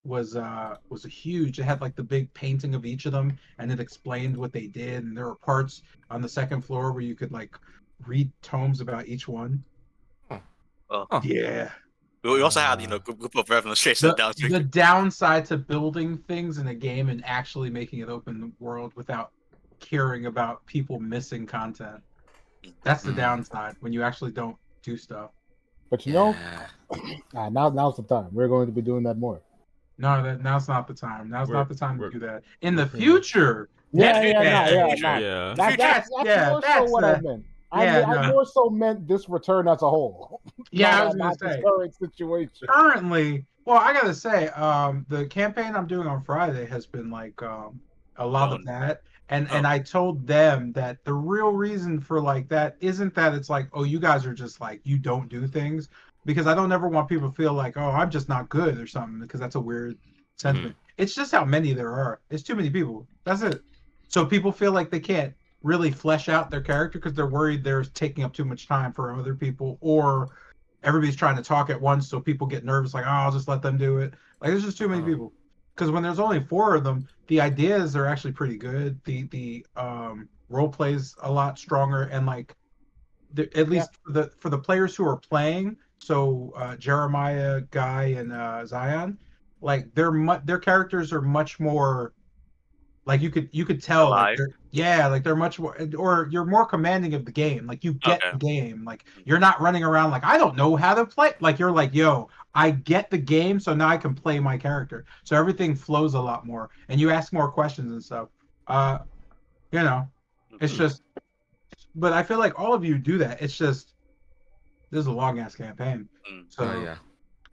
was a huge. It had like the big painting of each of them, and it explained what they did. And there were parts on the second floor where you could like read tomes about each one. Oh. Yeah. We also had, group of administration down The downside to building things in a game and actually making it open world without caring about people missing content. That's the downside when you actually don't do stuff. But now's the time. We're going to be doing that more. No, now's not the time. Now's not the time to do that. In the pretty future. Yeah. That's more so what I meant. I more so meant this return as a whole. Yeah, I was gonna say current situation. Currently, well, I gotta say, the campaign I'm doing on Friday has been like a lot of that. And I told them that the real reason for like that isn't that it's like, oh, you guys are just like you don't do things, because I don't ever want people to feel like, oh, I'm just not good or something, because that's a weird sentiment. It's just how many there are. It's too many people. That's it. So people feel like they can't really flesh out their character because they're worried they're taking up too much time for other people, or everybody's trying to talk at once, so people get nervous, like, oh, I'll just let them do it. Like, there's just too many people. Because when there's only 4 of them, the ideas are actually pretty good. The role plays a lot stronger, and like, at least for the players who are playing, so Jeremiah, Guy, and Zion, like their characters are much more. Like you could tell, like they're much more, or you're more commanding of the game. Like you get the game. Like you're not running around like I don't know how to play. Like you're like, yo, I get the game, so now I can play my character. So everything flows a lot more, and you ask more questions and stuff. It's just. But I feel like all of you do that. It's just this is a long ass campaign. So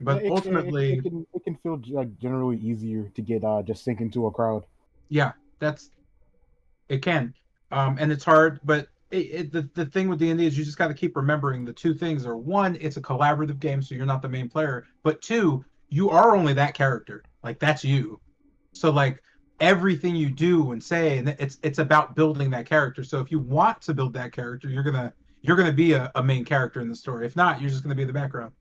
but ultimately, it can feel like generally easier to get just sink into a crowd. Yeah, it can, and it's hard. But the thing with D&D is you just got to keep remembering the 2 things are: 1, it's a collaborative game, so you're not the main player. But 2, you are only that character. Like that's you. So like everything you do and say, and it's about building that character. So if you want to build that character, you're gonna be a main character in the story. If not, you're just gonna be in the background.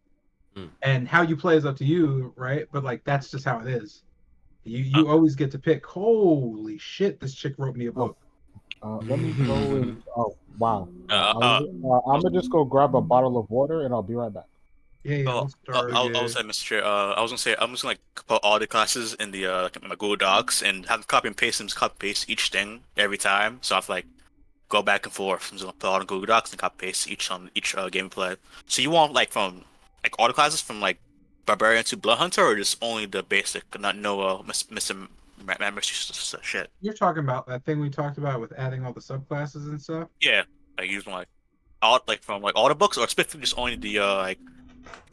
And how you play is up to you, right? But like that's just how it is. You always get to pick. Holy shit! This chick wrote me a book. Let me go in. Oh wow! I'm gonna just go grab a bottle of water and I'll be right back. Yeah. I was say, Mr. Chair. I was gonna say I'm just gonna put all the classes in the my Google Docs and have them copy and paste them. Just copy and paste each thing every time. So I have to like go back and forth and just put all the Google Docs and copy paste each gameplay. So you want like from like all the classes from like Barbarian to Blood Hunter, or just only the basic, not missing shit? You're talking about that thing we talked about with adding all the subclasses and stuff? Yeah, like using like all like from like all the books, or specifically just only the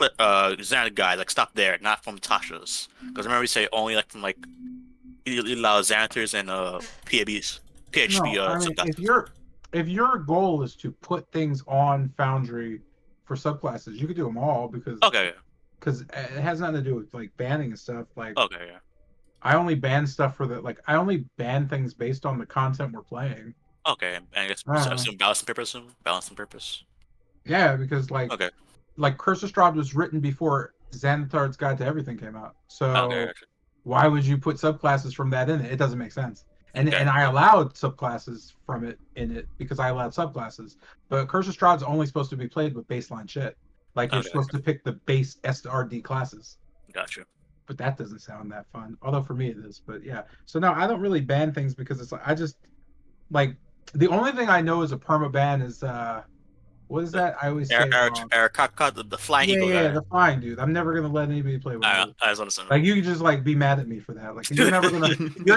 Xanath guide, like stop there, not from Tasha's. Because remember we say only like from like allow Xanathers and PHBs. If your goal is to put things on Foundry for subclasses, you could do them all because it has nothing to do with like banning and stuff. Like I only ban stuff for I only ban things based on the content we're playing. Okay, and I guess balance and purpose. Yeah, because like Curse of Strahd was written before Xanathar's Guide to Everything came out. So why would you put subclasses from that in it? It doesn't make sense. And I allowed subclasses from it in it because I allowed subclasses. But Curse of Strahd's only supposed to be played with baseline shit. Like you're supposed to pick the base S to RD classes. Gotcha. But that doesn't sound that fun. Although for me it is. But yeah. So no, I don't really ban things because it's like I just like the only thing I know is a perma ban is what is that? I always say the flying eagle. Yeah, the flying dude. I'm never gonna let anybody play with I was understanding. Like you can just like be mad at me for that. Like you're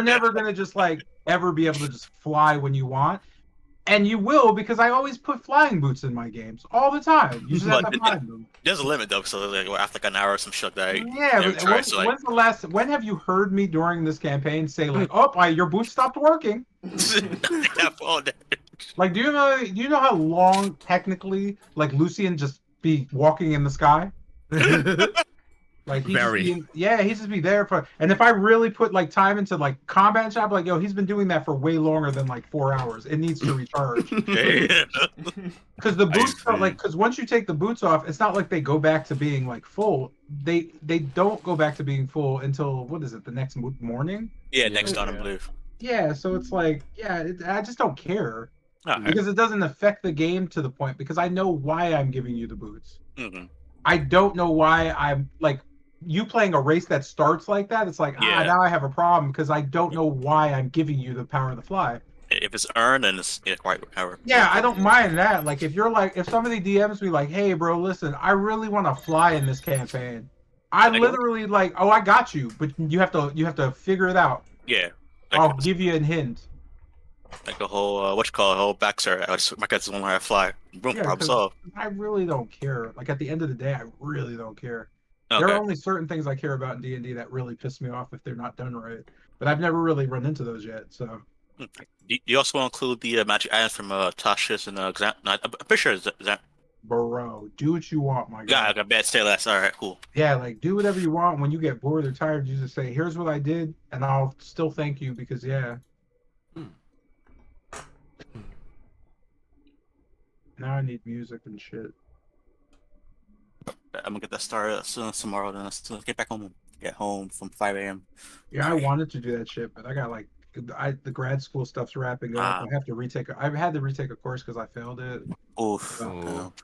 never gonna just like ever be able to just fly when you want. And you will, because I always put flying boots in my games all the time. You just have to find them. There's a limit though, so like after like an hour or some shit that when's the last? When have you heard me during this campaign say like, "Oh, your boots stopped working"? Like, do you know how long technically like Lucian just be walking in the sky? Like he's just be there for. And if I really put like time into like combat and shit, I'd be like, yo, he's been doing that for way longer than like 4 hours. It needs to recharge. Because the boots are like, because once you take the boots off, it's not like they go back to being like full. They don't go back to being full until what is it? The next morning? Yeah, next dawn, I believe. Yeah, so it's like, I just don't care Right. because it doesn't affect the game to the point because I know why I'm giving you the boots. Mm-hmm. I don't know why I'm like. You playing a race that starts like that, it's like, now I have a problem because I don't know why I'm giving you the power to fly. If it's earned, then it's quite power. Yeah, I don't mind that. Like, if you're like, if somebody DMs me like, hey, bro, listen, I really want to fly in this campaign. I literally like, oh, I got you, but you have to figure it out. Yeah. Like, I'll give you a hint. Like the whole, whole backstory. My guys want to fly. Boom, problem solved. I really don't care. Like, at the end of the day, I really don't care. Okay. There are only certain things I care about in D&D that really piss me off if they're not done right. But I've never really run into those yet, so. You also want to include the magic items from Tasha's and I'm pretty sure that. Bro, do what you want, my guy. Yeah, I got bad say less. All right, cool. Yeah, like do whatever you want. When you get bored or tired, you just say, "Here's what I did," and I'll still thank you because Now I need music and shit. I'm gonna get that started as soon as tomorrow. Then let's get back home. Get home from 5 a.m. Yeah, I wanted to do that shit, but I got like the grad school stuff's wrapping up. I have to retake. I've had to retake a course because I failed it. Oof.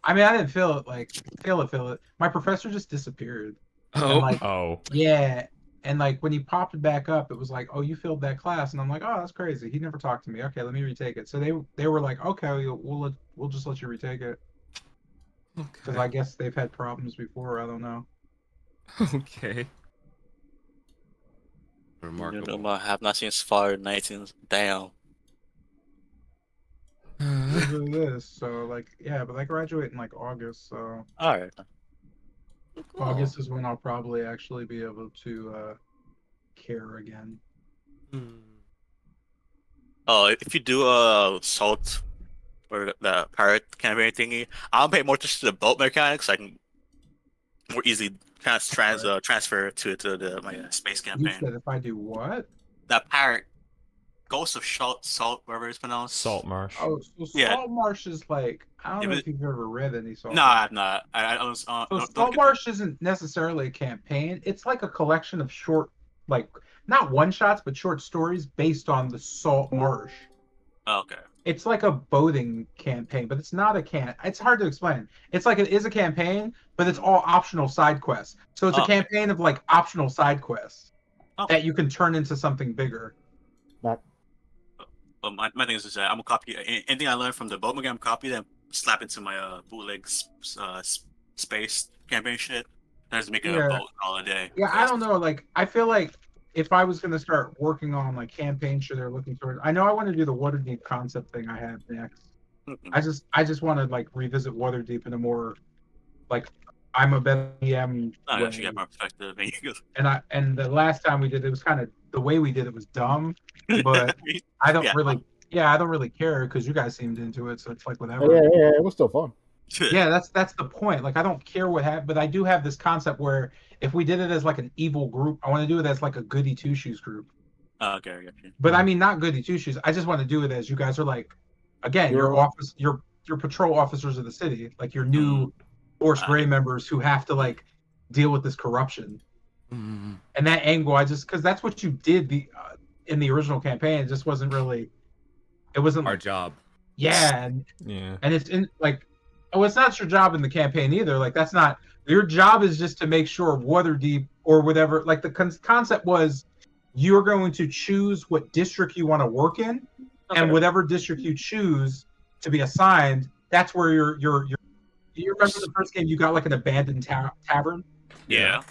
I mean, I didn't fail it. My professor just disappeared. Yeah, and like when he popped back up, it was like, oh, you failed that class, and I'm like, oh, that's crazy. He never talked to me. Okay, let me retake it. So they were like, okay, we'll just let you retake it. Because I guess they've had problems before. I don't know. Okay. Remarkable. I have not seen Fire 19. Damn. This is this. So like, yeah, but I graduate in like August. So. All right. Cool. August is when I'll probably actually be able to care again. Oh, if you do Salt or the pirate campaign thingy, I'll pay more attention to the boat mechanics. I can more easily transfer to my space campaign. You said if I do what? That pirate Ghost of Salt, whatever it's pronounced. Saltmarsh. Oh, so Saltmarsh is like, I don't know if you've ever read any Saltmarsh. No, I've not. Saltmarsh isn't necessarily a campaign. It's like a collection of short, like not one shots, but short stories based on the Saltmarsh. Oh, okay. It's like a boating campaign, but it's not a It's hard to explain. It's like it is a campaign, but it's all optional side quests. So it's a campaign of like optional side quests that you can turn into something bigger. But my thing is that I'm gonna copy anything I learned from the boat game. I'm copy them, slap into my bootleg space campaign shit. And just make it a boat all day. Yeah, I don't know. Like, I feel like if I was gonna start working on like campaign shit they're looking for, I know I want to do the Waterdeep concept thing I have next. I just want to like revisit Waterdeep in a more like I'm a better DM. I actually got my perspective. And the last time we did it was kind of the way we did it was dumb, but I don't really care because you guys seemed into it, so it's like whatever. Yeah, it was still fun. Yeah, that's the point. Like I don't care what happened, but I do have this concept where if we did it as like an evil group, I want to do it as like a goody two shoes group. Okay, I got you. But I mean, not goody two shoes. I just want to do it as you guys are like, again, your patrol officers of the city, like your new Force Grey members who have to like deal with this corruption. And that angle, because that's what you did in the original campaign. It just wasn't really. It wasn't our job. Yeah, and it's in like. Oh, it's not your job in the campaign either. Like that's not your job. Is just to make sure Waterdeep or whatever. Like the concept was, you're going to choose what district you want to work in, and whatever district you choose to be assigned, that's where you're. You remember the first game you got like an abandoned tavern? Yeah.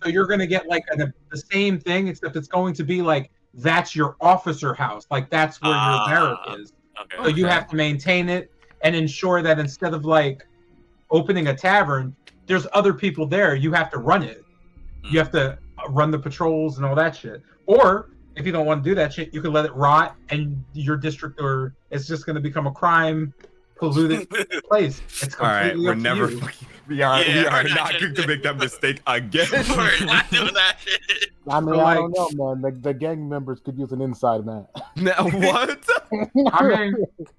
So you're gonna get like the same thing, except it's going to be like that's your officer house. Like that's where your barrack is. Okay. So you have to maintain it. And ensure that instead of like opening a tavern, there's other people there. You have to run it. You have to run the patrols and all that shit. Or if you don't want to do that shit, you can let it rot, and your district it's just going to become a crime polluted place. It's all right. We're never we are not going to make that mistake again. We're not doing that shit. I mean, I don't know, man. The gang members could use an inside man. Now what? I mean,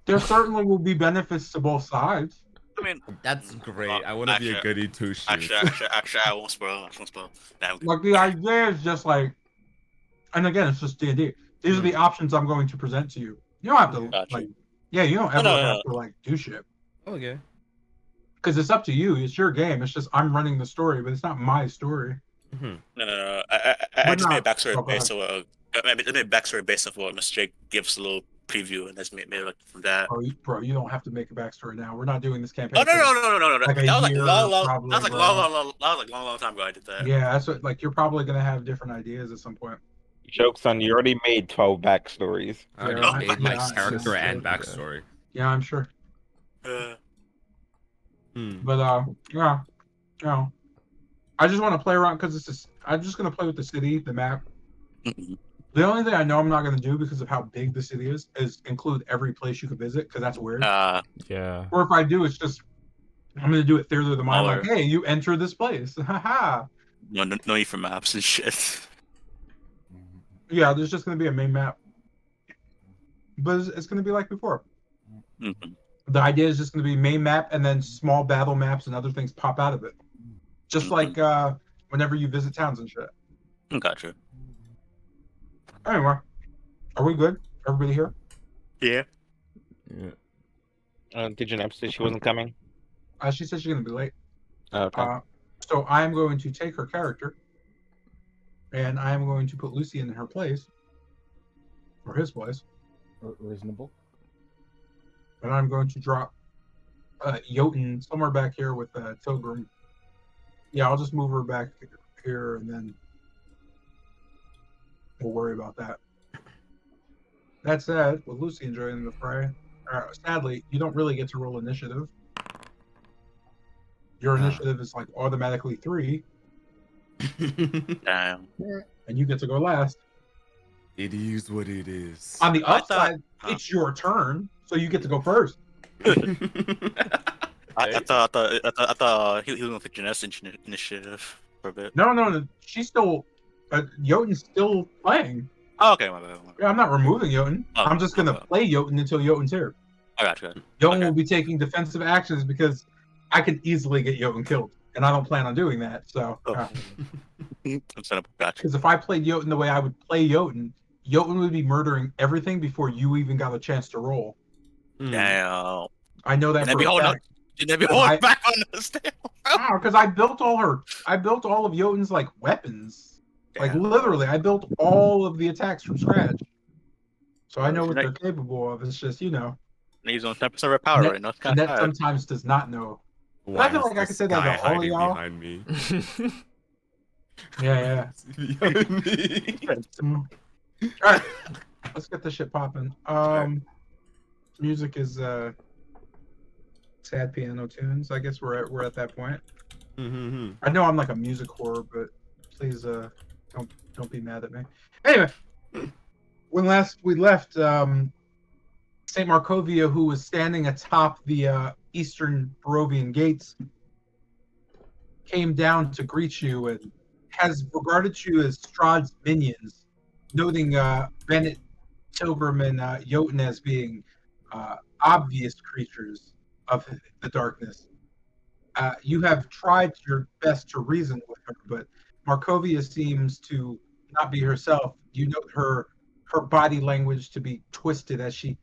there certainly will be benefits to both sides. I mean, that's great. I want to be a goody two shoes. Actually, I won't spoil. Like the idea is just like, and again, it's just D&D. These are the options I'm going to present to you. You don't have to like, you don't ever have to like do shit. Okay. Because it's up to you. It's your game. It's just I'm running the story, but it's not my story. Mm-hmm. No. I just made a backstory based on I made a backstory based on what Mr. Jake gives a little preview, and that's made like from that. Bro, you don't have to make a backstory now. We're not doing this campaign. Oh no. Like that was like a long time ago. I did that. Yeah, that's what, like you're probably gonna have different ideas at some point. Joke's on you. Already made 12 backstories. I already made my character and backstory. Yeah, I'm sure. But I just want to play around because I'm just gonna play with the city, the map. The only thing I know I'm not gonna do because of how big the city is include every place you could visit because that's weird. Yeah. Or if I do, it's just I'm gonna do it through the mind. Like, hey, you enter this place. Haha. No need for maps and shit. Yeah, there's just gonna be a main map, but it's gonna be like before. Mm-hmm. The idea is just gonna be main map and then small battle maps and other things pop out of it, just like whenever you visit towns and shit. Gotcha. Anyway, are we good? Everybody here? Yeah. Did Janelle say she wasn't coming? She said she's gonna be late. Okay. So I am going to take her character, and I am going to put Lucy in her place, or his place. Reasonable. And I'm going to drop Jotun somewhere back here with Tilgrim. Yeah, I'll just move her back here, and then we'll worry about that. That said, with Lucy enjoying the fray, sadly, you don't really get to roll initiative. Your initiative is like automatically 3. Damn. And you get to go last. It is what it is. On the upside, it's your turn, so you get to go first. I thought he was going to Jeanette's initiative for a bit. No. She's still... Jotun's still playing. Oh, okay, my bad. Yeah, I'm not removing Jotun. I'm just going to play Jotun until Jotun's here. I got you. Jotun will be taking defensive actions because I could easily get Jotun killed, and I don't plan on doing that. So, because if I played Jotun the way I would play Jotun, Jotun would be murdering everything before you even got a chance to roll. Damn. I know that. Maybe hold back on this. Because I built all of Jotun's like weapons. Damn. Like literally, I built all of the attacks from scratch. So I know what they're capable of. It's just he's on 10% of her power right now. And that sometimes does not know. I feel like I could say that about all of y'all. Behind me. Yeah. Behind me. All right, let's get this shit popping. Music is sad piano tunes. I guess we're at that point. Mm-hmm. I know I'm like a music whore, but please don't be mad at me. Anyway, when last we left, Saint Markovia, who was standing atop the eastern Barovian gates, came down to greet you and has regarded you as Strahd's minions, noting Bennett, Tilgrim, and Jotun as being obvious creatures of the darkness. You have tried your best to reason with her, but Markovia seems to not be herself. You note her body language to be twisted as she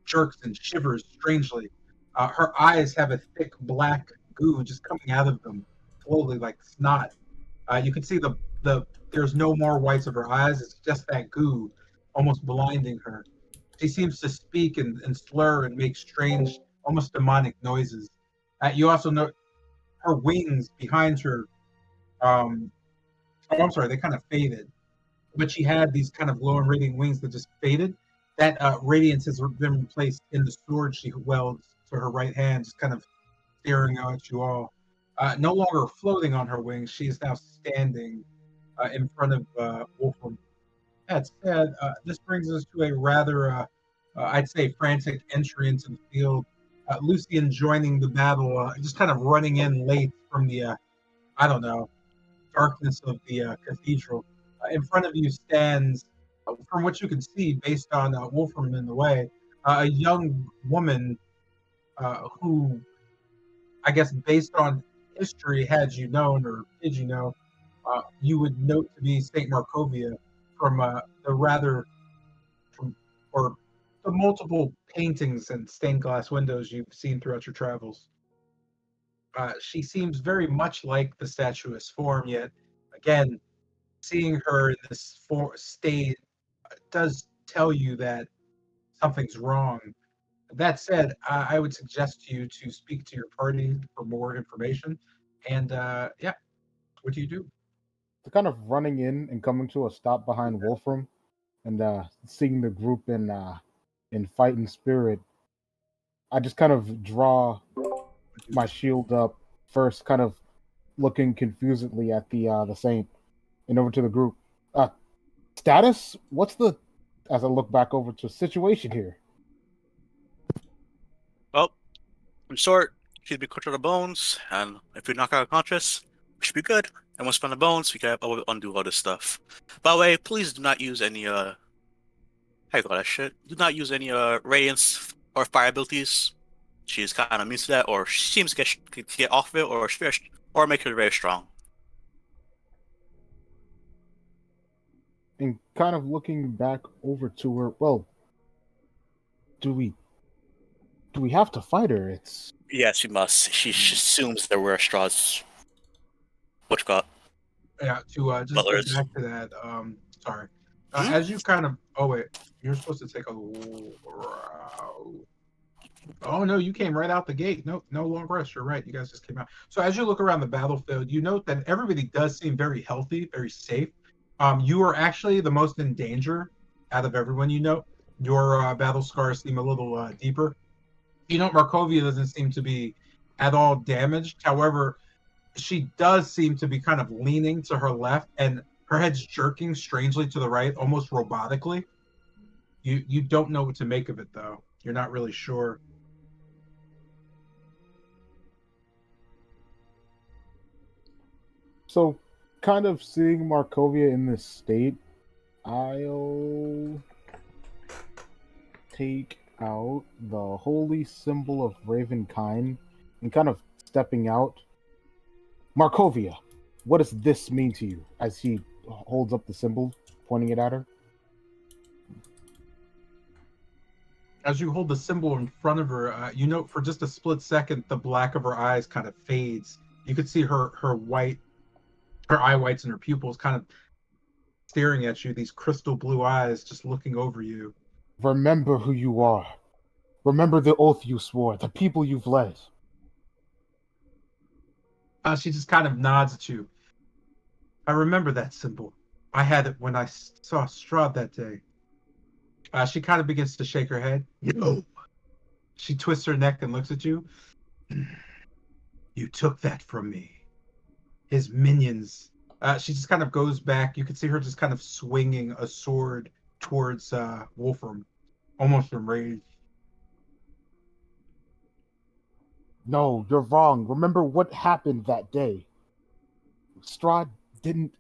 jerks and shivers strangely. Her eyes have a thick black goo just coming out of them, slowly like snot. You can see there's no more whites of her eyes. It's just that goo, almost blinding her. She seems to speak and slur and make strange, almost demonic noises. You also note her wings behind her. I'm sorry, they kind of faded. But she had these kind of low and radiant wings that just faded. That radiance has been replaced in the sword she wields to her right hand, just kind of staring out at you all. No longer floating on her wings, she is now standing in front of Wolfram. That said, this brings us to a rather, I'd say, frantic entry into the field. Lucian joining the battle, just kind of running in late from the, I don't know, darkness of the cathedral. In front of you stands, from what you can see, based on Wolfram in the way, a young woman who, I guess, based on history, had you known or did you know, you would note to be Saint Markovia from the rather, from, or the multiple paintings and stained glass windows you've seen throughout your travels. She seems very much like the statuesque form, yet again, seeing her in this state does tell you that something's wrong. That said, I would suggest to you to speak to your party for more information. And yeah, what do you do? To kind of running in and coming to a stop behind Wolfram, and seeing the group in fighting spirit, I just kind of draw my shield up first, kind of looking confusedly at the saint, and over to the group. Status? What's the? As I look back over to situation here. Well, in short, she'd be cooked to the bones, and if we knock her unconscious, we should be good. And once we're on the bones, we can undo all this stuff. By the way, please do not use any how you call that shit? Do not use any radiance or fire abilities. She's kind of immune to that, or she seems to get off of it, or make her very strong. And kind of looking back over to her. Well, do we have to fight her? It's Yes, we must. She assumes that we're Strahd's. What you got? Yeah, to just Butlers. get back to that. Sorry. As you kind of, oh wait, you're supposed to take a. Oh no, you came right out the gate. No, no long rest. You're right. You guys just came out. So as you look around the battlefield, you note that everybody does seem very healthy, very safe. You are actually the most in danger out of everyone. You know, your battle scars seem a little deeper. You know, Markovia doesn't seem to be at all damaged. However, she does seem to be kind of leaning to her left, and her head's jerking strangely to the right, almost robotically. You don't know what to make of it though. You're not really sure. so kind of seeing Markovia in this state. I'll take out the holy symbol of Ravenkind and kind of stepping out. Markovia, what does this mean to you? As he holds up the symbol, pointing it at her. As you hold the symbol in front of her, you note for just a split second the black of her eyes kind of fades. You could see her eye whites and her pupils kind of staring at you, these crystal blue eyes just looking over you. Remember who you are. Remember the oath you swore, the people you've led. She just kind of nods at you. I remember that symbol. I had it when I saw Strahd that day. She kind of begins to shake her head. Yo. She twists her neck and looks at you. You took that from me. His minions. She just kind of goes back. You can see her just kind of swinging a sword towards Wolfram, almost enraged. No, you're wrong. Remember what happened that day. Strahd didn't.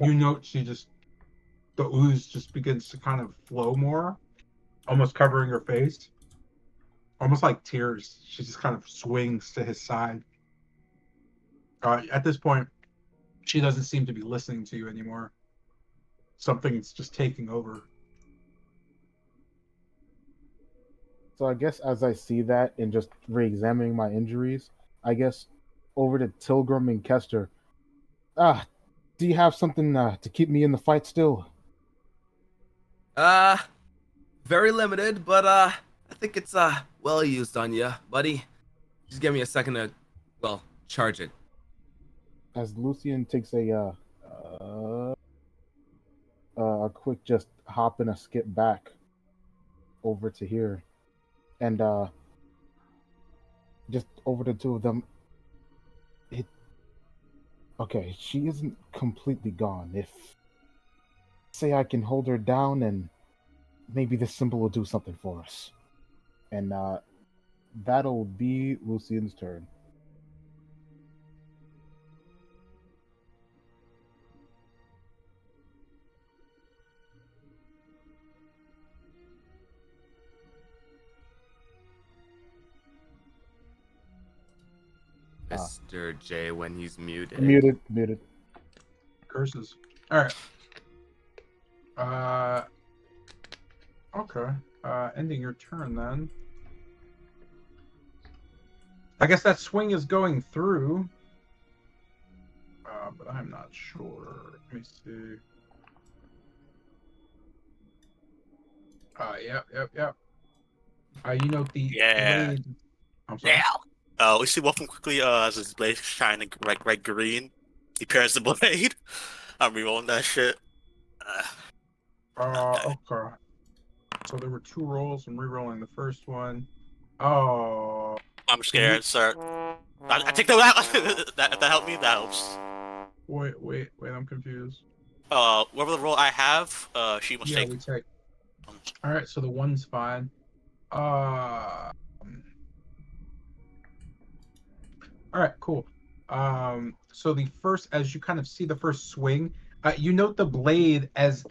You note she just, the ooze just begins to kind of flow more, almost covering her face. Almost like tears. She just kind of swings to his side. At this point, she doesn't seem to be listening to you anymore. Something's just taking over. So I guess as I see that and just re-examining my injuries, I guess over to Tilgrim and Kester. Do you have something to keep me in the fight still? Very limited, but I think it's well used on you, buddy. Just give me a second to, well, charge it. As Lucian takes a quick just hop and a skip back over to here, and just over the two of them. Okay, she isn't completely gone. If say I can hold her down and maybe this symbol will do something for us. And that'll be Lucian's turn. Mr. J when he's muted. Muted. Curses. All right. Okay. Ending your turn then. I guess that swing is going through. But I'm not sure. Let me see. Yep. You note the blade. I'm sorry. Yeah. We see Wolfram quickly as his blade shining red green. He pairs the blade. I'm rerolling that shit. Okay. So there were 2 rolls. I'm rerolling the first one. Oh. I'm scared, sir. I take that out. that helped me. That helps. Wait. I'm confused. Whatever the roll I have, she must Yeah, take. we take. All right, so the 1's fine. All right, cool. So the first, as you kind of see the first swing, you note the blade as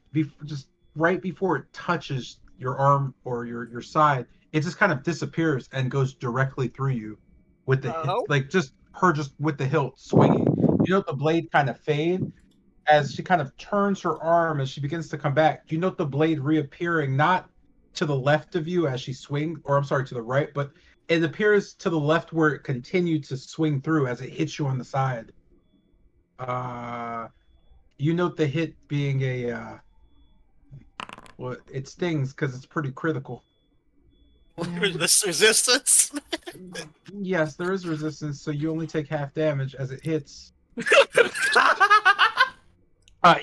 just right before it touches your arm or your side, it just kind of disappears and goes directly through you with the like just with the hilt swinging. You note the blade kind of fade as she kind of turns her arm as she begins to come back. You note the blade reappearing not to the left of you as she swings, or I'm sorry, to the right, but it appears to the left where it continued to swing through as it hits you on the side. You note the hit being well, it stings because it's pretty critical. This resistance. Yes, there is resistance, so you only take half damage as it hits.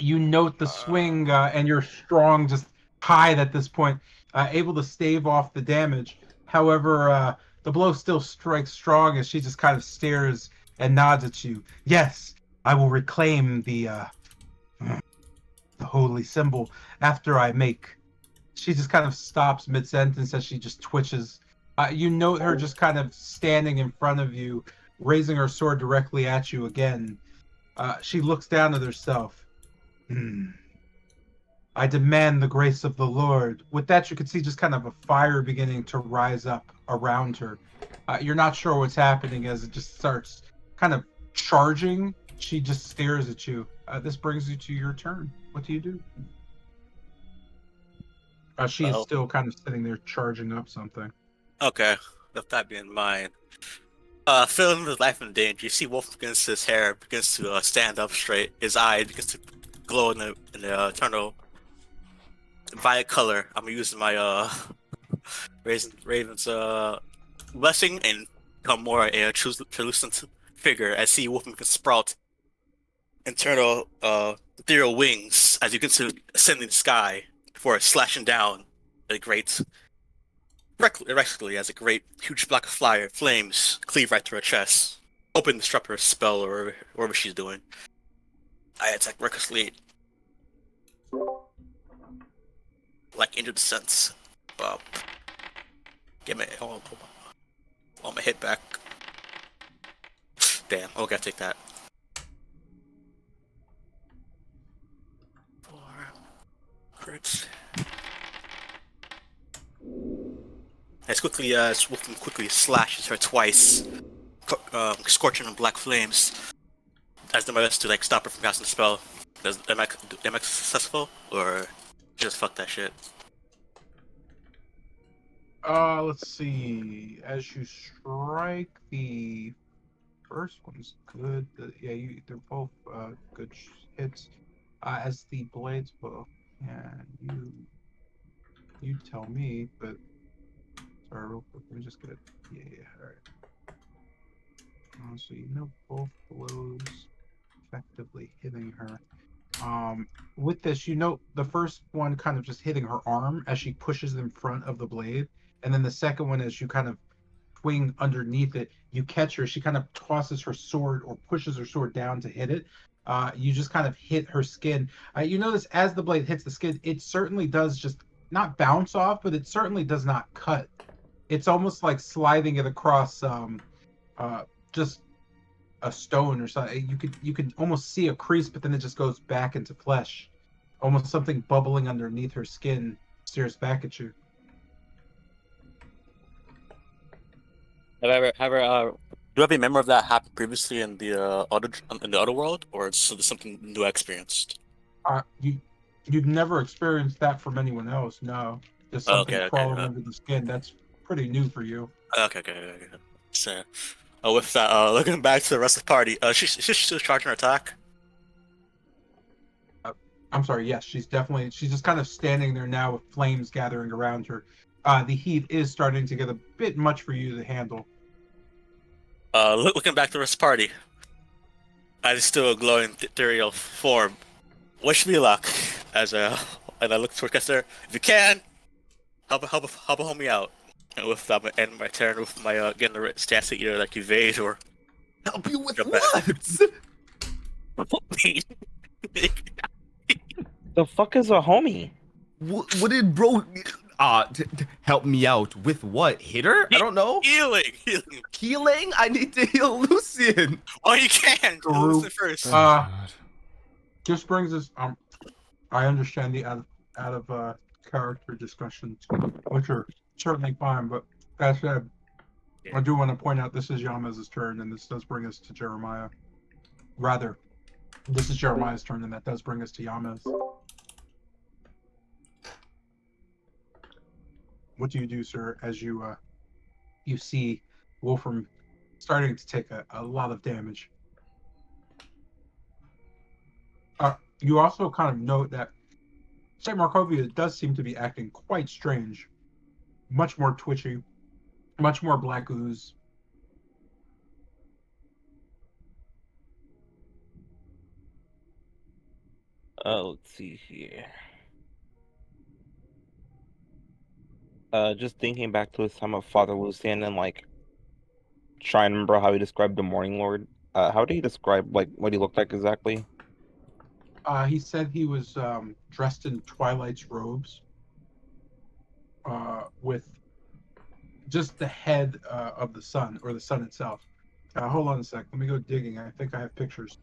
You note the swing, and you're strong, just hide at this point, able to stave off the damage. However, the blow still strikes strong as she just kind of stares and nods at you. Yes, I will reclaim the holy symbol after I make. She just kind of stops mid-sentence as she just twitches. You note her just kind of standing in front of you, raising her sword directly at you again. She looks down at herself. I demand the grace of the Lord. With that, you can see just kind of a fire beginning to rise up around her. You're not sure what's happening as it just starts kind of charging. She just stares at you. This brings you to your turn. What do you do? She is still kind of sitting there charging up something. Okay, with that being in mind, feeling his life in danger, you see Wolf begins his hair begins to stand up straight. His eye begins to glow in the eternal violet color. I'm using my Raven's blessing and become more a translucent figure. I see Wolf can sprout internal ethereal wings as you can see ascending the sky before slashing down a great recklessly as a great huge block of flames cleave right through her chest. Open disrupt her spell or whatever she's doing. I attack recklessly. Like into the sense. Give me my hit back. Damn, okay, I take that. 4 crits. As Wolfram quickly slashes her twice, scorching her black flames. As the best to like stop her from casting the spell. Am I successful or just fuck that shit? Let's see. As you strike, the first one's good. They're both good hits. As the blades both. Yeah, you tell me, but sorry, real quick. Let me just get it. Yeah, all right. So you know both blows effectively hitting her. With this, you know the first one kind of just hitting her arm as she pushes in front of the blade, and then the second one as you kind of swing underneath it, you catch her. She kind of tosses her sword or pushes her sword down to hit it. You just kind of hit her skin. You notice as the blade hits the skin, it certainly does just not bounce off, but it certainly does not cut. It's almost like sliding it across just a stone or something. You could almost see a crease, but then it just goes back into flesh. Almost something bubbling underneath her skin stares back at you. Do you have any memory of that happened previously in the other world, or it's something new I experienced? You've never experienced that from anyone else, no. Just something Okay, okay, crawling under the skin. That's pretty new for you. okay. So, with that, looking back to the rest of the party, she's still charging her attack. I'm sorry, yes, she's just kind of standing there now with flames gathering around her. The heat is starting to get a bit much for you to handle. Looking back to the rest of the party, as still a glowing ethereal form. Wish me luck, and I look toward Kester. If you can, help a homie out. And with that, I'm gonna end my turn with my getting the stance to either like evade or Help you with jump back. what? The fuck is a homie? What did bro? Help me out with what? Hit her? I don't know. Healing. Healing? I need to heal Lucian. Oh, you can. Group. Listen first. Just brings us. I understand the out of character discussions, which are certainly fine. But that said, I do want to point out this is Yamaz's turn, and this does bring us to Jeremiah. Rather, this is Jeremiah's turn, and that does bring us to Yamaz. What do you do, sir, as you see Wolfram starting to take a lot of damage? You also kind of note that St. Markovia does seem to be acting quite strange. Much more twitchy, much more black ooze. Let's see here. Just thinking back to his time of Father Lucian and like trying to remember how he described the Morning Lord. How did he describe like what he looked like exactly? He said he was dressed in Twilight's robes, with just the head of the sun, or the sun itself. Hold on a sec. Let me go digging. I think I have pictures.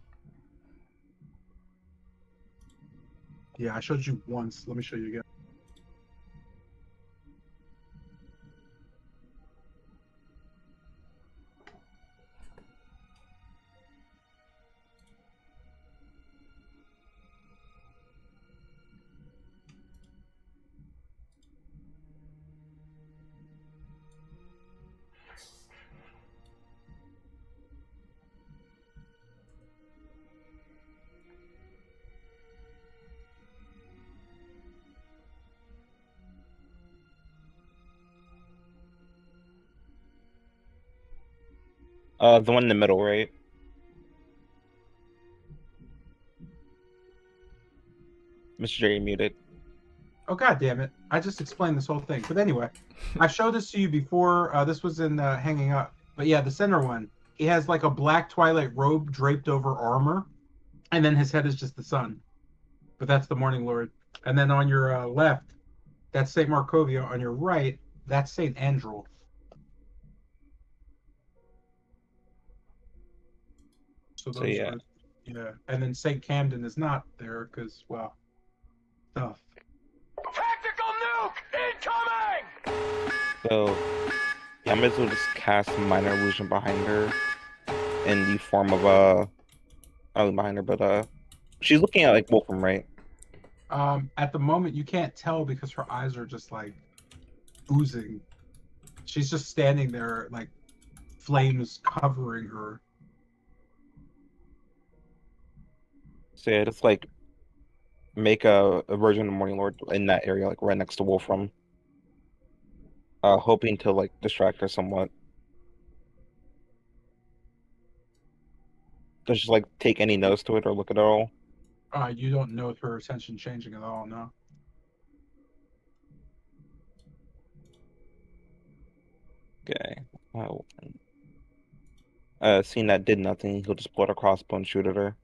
Yeah, I showed you once. Let me show you again. The one in the middle, right? Mr. J muted. Oh, god damn it. I just explained this whole thing. But anyway, I showed this to you before. This was in Hanging Up. But yeah, the center one. He has like a black Twilight robe draped over armor. And then his head is just the sun. But that's the Morning Lord. And then on your left, that's St. Markovia. On your right, that's St. Andrew. So those yeah. Yeah. And then St. Camden is not there because, well, stuff. Tactical nuke incoming! So Yamaz will just cast minor illusion behind her in the form of not behind her, but she's looking at like Wolfram, right? At the moment you can't tell because her eyes are just like oozing. She's just standing there like flames covering her. So yeah, just like make a version of Morning Lord in that area, like right next to Wolfram. Hoping to like distract her somewhat. Does she like take any notice to it or look at it all? You don't note her attention changing at all, no. Okay. Seeing that did nothing, he'll just pull out a crossbow and shoot at her.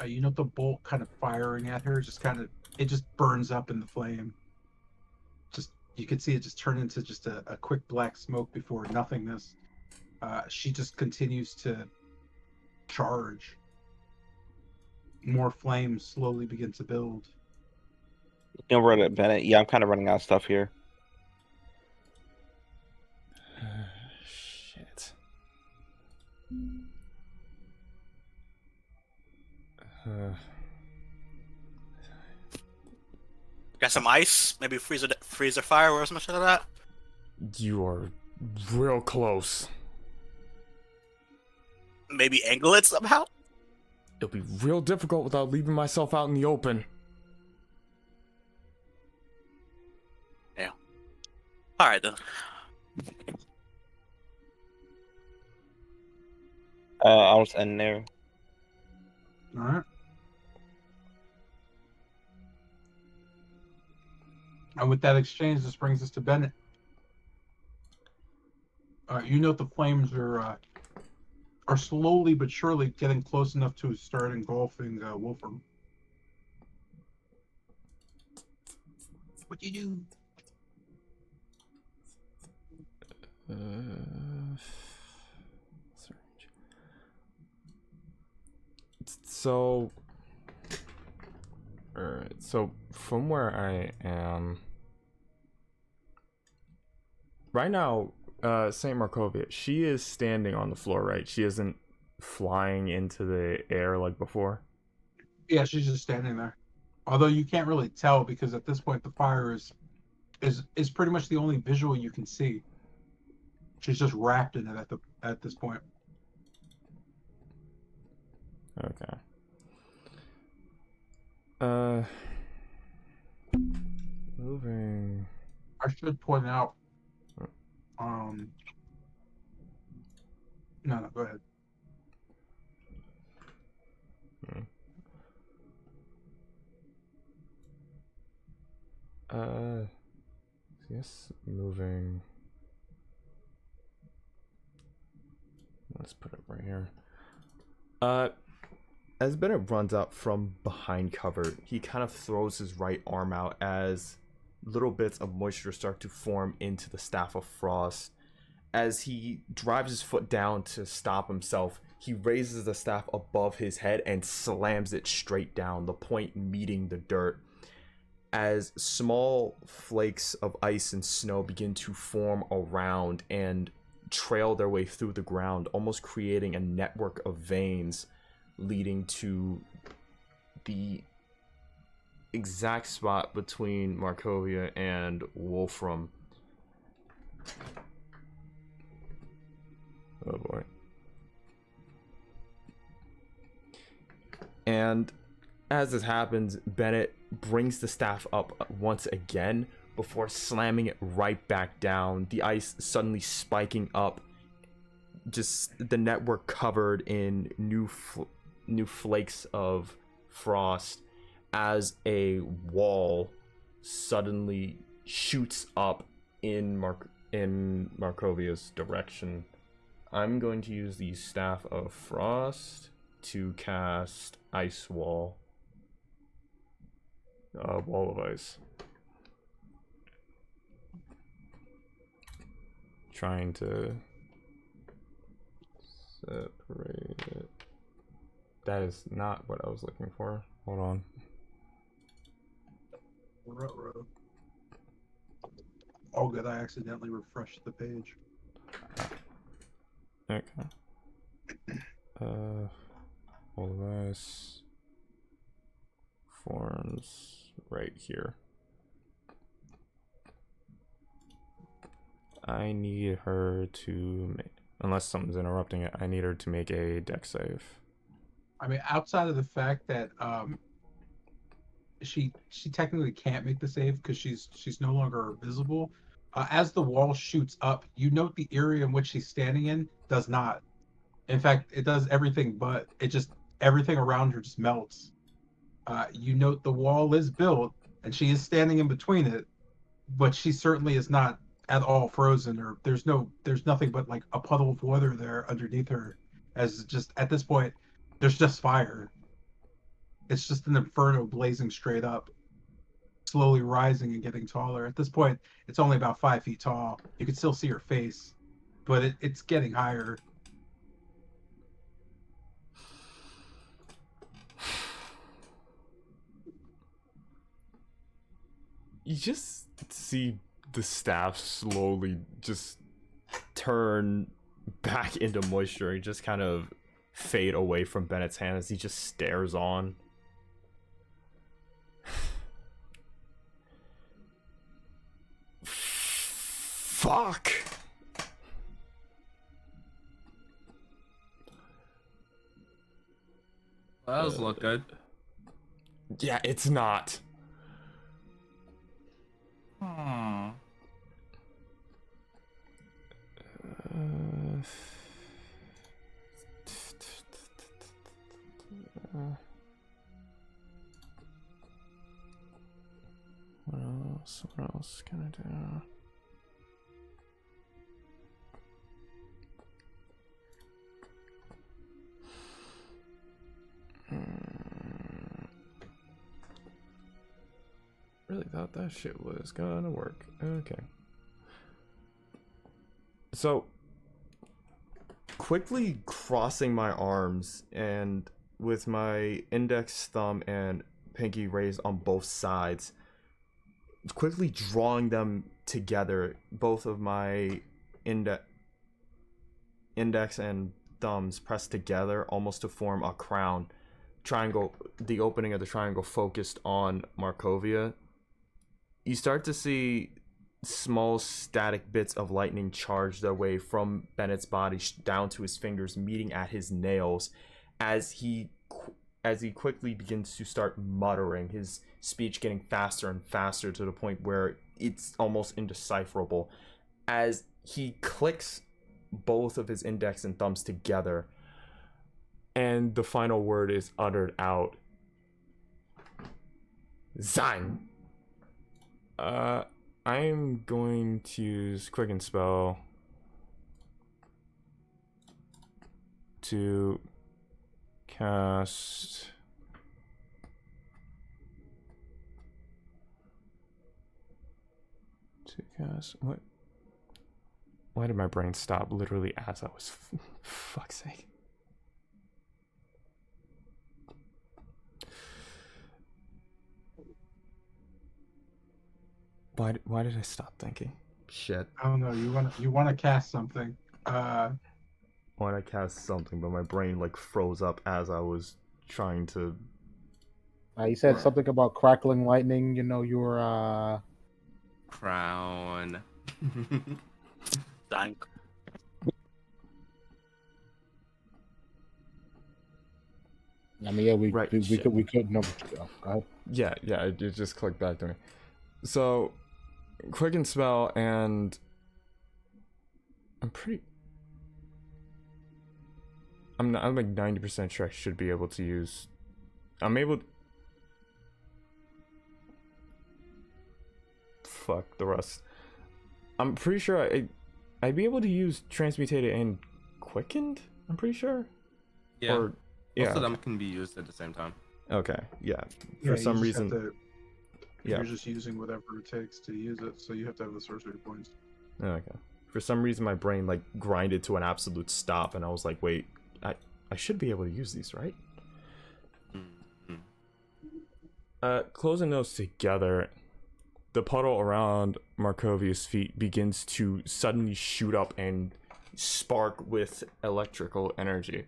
You know the bolt kind of firing at her, it just burns up in the flame. Just you can see it just turn into just a quick black smoke before nothingness. She just continues to charge. More flames slowly begin to build. Looking over at Bennett. Yeah, I'm kind of running out of stuff here. Shit. Got some ice? Maybe freezer fire or something like that? You are real close. Maybe angle it somehow? It'll be real difficult without leaving myself out in the open. Yeah. Alright then. I'll just end there. All right. And with that exchange, this brings us to Bennett. You note the flames are slowly but surely getting close enough to start engulfing Wolfram. What do you do? So, alright, so from where I am right now, Saint Markovia, she is standing on the floor, right? She isn't flying into the air like before. Yeah, she's just standing there. Although you can't really tell because at this point the fire is pretty much the only visual you can see. She's just wrapped in it at this point. Okay. Moving. I should point out. No, go ahead. Yes, moving. Let's put it right here. As Bennett runs up from behind cover, he kind of throws his right arm out as little bits of moisture start to form into the Staff of Frost. As he drives his foot down to stop himself, he raises the staff above his head and slams it straight down, the point meeting the dirt. As small flakes of ice and snow begin to form around and trail their way through the ground, almost creating a network of veins leading to the exact spot between Markovia and Wolfram. Oh boy. And as this happens, Bennett brings the staff up once again before slamming it right back down, the ice suddenly spiking up, just the network covered in new flakes of frost as a wall suddenly shoots up in Markovia's direction. I'm going to use the Staff of Frost to cast Ice Wall. Wall of Ice. Trying to separate it. That is not what I was looking for. Hold on. Oh, good. I accidentally refreshed the page. Okay. All of Ice forms right here. I need her to make, unless something's interrupting it, I need her to make a dex save. I mean, outside of the fact that she technically can't make the save because she's no longer visible. As the wall shoots up, you note the area in which she's standing in does not. In fact, it does everything but. Everything around her just melts. You note the wall is built and she is standing in between it, but she certainly is not at all frozen, or there's nothing but like a puddle of water there underneath her, as just at this point there's just fire. It's just an inferno blazing straight up, slowly rising and getting taller. At this point, it's only about 5 feet tall. You can still see her face, but it's getting higher. You just see the staff slowly just turn back into moisture and just kind of fade away from Bennett's hand as he just stares on. Fuck! That doesn't look good. Yeah, it's not. Hmm. What else can I do? Really thought that shit was gonna work. Okay. So, quickly crossing my arms and with my index, thumb, and pinky raised on both sides, quickly drawing them together, both of my index and thumbs pressed together almost to form a crown. Triangle, the opening of the triangle focused on Markovia. You start to see small static bits of lightning charge their way from Bennett's body down to his fingers, meeting at his nails as he quickly begins to start muttering, his speech getting faster and faster to the point where it's almost indecipherable as he clicks both of his index and thumbs together, and the final word is uttered out. Zang. I'm going to use Quicken Spell to cast what? Why did my brain stop literally as I was fuck's sake? Why did I stop thinking? Shit. I don't know. You want to cast something. Why did I cast something, but my brain like froze up as I was trying to. You said something about crackling lightning. You know, you were Crown. Thank. I mean, yeah, we Right, we shit. could no. Go ahead. Yeah, it just clicked back to me. So, Quicken Spell, and I'm like 90% sure I should be able to use. I'm able. Fuck the rest. I'm pretty sure I'd be able to use Transmutated and Quickened. I'm pretty sure. Yeah. Or, yeah. Most of them can be used at the same time. Okay. Yeah. Yeah, For some reason. Yeah. You're just using whatever it takes to use it, so you have to have the sorcery points. Okay. For some reason, my brain like grinded to an absolute stop, and I was like, "Wait, I should be able to use these, right?" Closing those together, the puddle around Markovia's feet begins to suddenly shoot up and spark with electrical energy.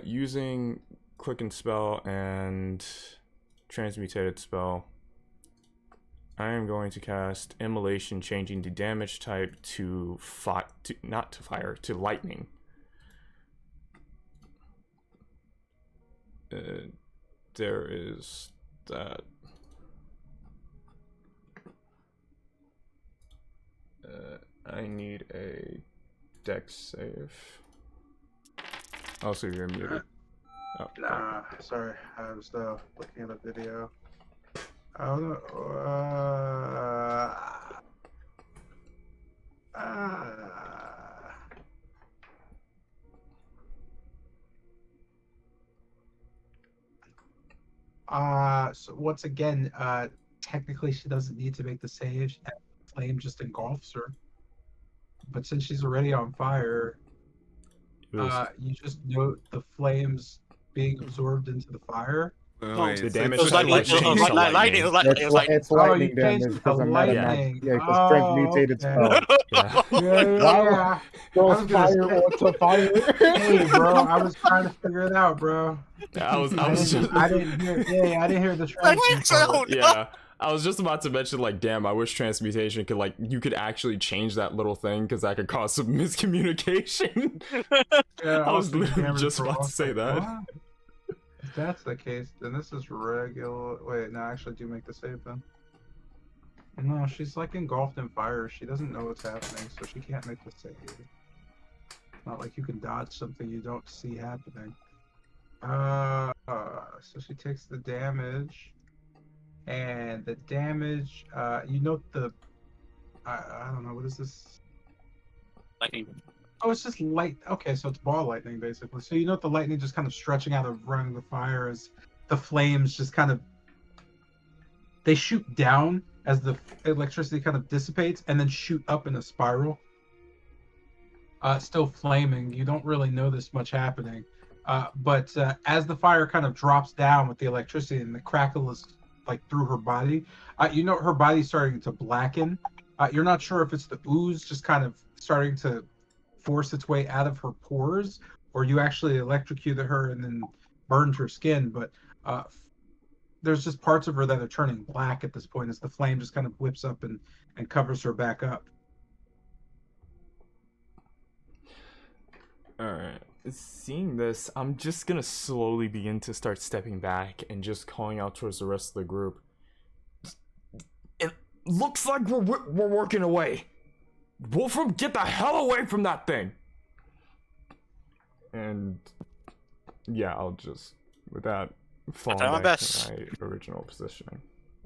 Using Quicken Spell and Transmutated Spell, I am going to cast Immolation, changing the damage type to not to fire, to lightning. There is that. I need a dex save. Also, you're muted. Oh, Nah, sorry, I was looking at a video. Oh no. So once again, technically she doesn't need to make the save. The flame just engulfs her. But since she's already on fire, It was you just note the flames being absorbed into the fire. Wait, the so damage It was just like changed to lightning. It lightning. was like It's Oh, you lightning changed damage it to because I'm not a magic. lightning. Yeah, because Oh, transmutated okay. spell. Yeah. Yeah. Wow. I Throws was gonna fire say, onto fire. hey, bro, I was trying to figure it out, bro. I was I just didn't hear. Yeah, I didn't hear the like, transmute oh, part. no. yeah. I was just about to mention, like, damn, I wish transmutation could, like, you could actually change that little thing because that could cause some miscommunication. Yeah, I was also literally damage just for about to all- say that. What? If that's the case, then this is regular. Wait, no, actually, do make the save then. No, she's like engulfed in fire. She doesn't know what's happening, so she can't make the save. Not like you can dodge something you don't see happening. So she takes the damage, and the damage. You note the. I don't know what is this. Lightning. Oh, it's just light. Okay, so it's ball lightning basically. So you note the lightning just kind of stretching out of running the fire as the flames just kind of. They shoot down as the electricity kind of dissipates, and then shoot up in a spiral. Still flaming. You don't really know this much happening. But as the fire kind of drops down with the electricity and the crackle is like through her body, you know her body's starting to blacken. You're not sure if it's the ooze just kind of starting to force its way out of her pores, or you actually electrocuted her and then burned her skin. But there's just parts of her that are turning black at this point as the flame just kind of whips up and covers her back up. Alright. Seeing this, I'm just gonna slowly begin to start stepping back and just calling out towards the rest of the group. It looks like we're working away. Wolfram, get the hell away from that thing! And yeah, I'll just, with that, fall try my back best. to my original positioning.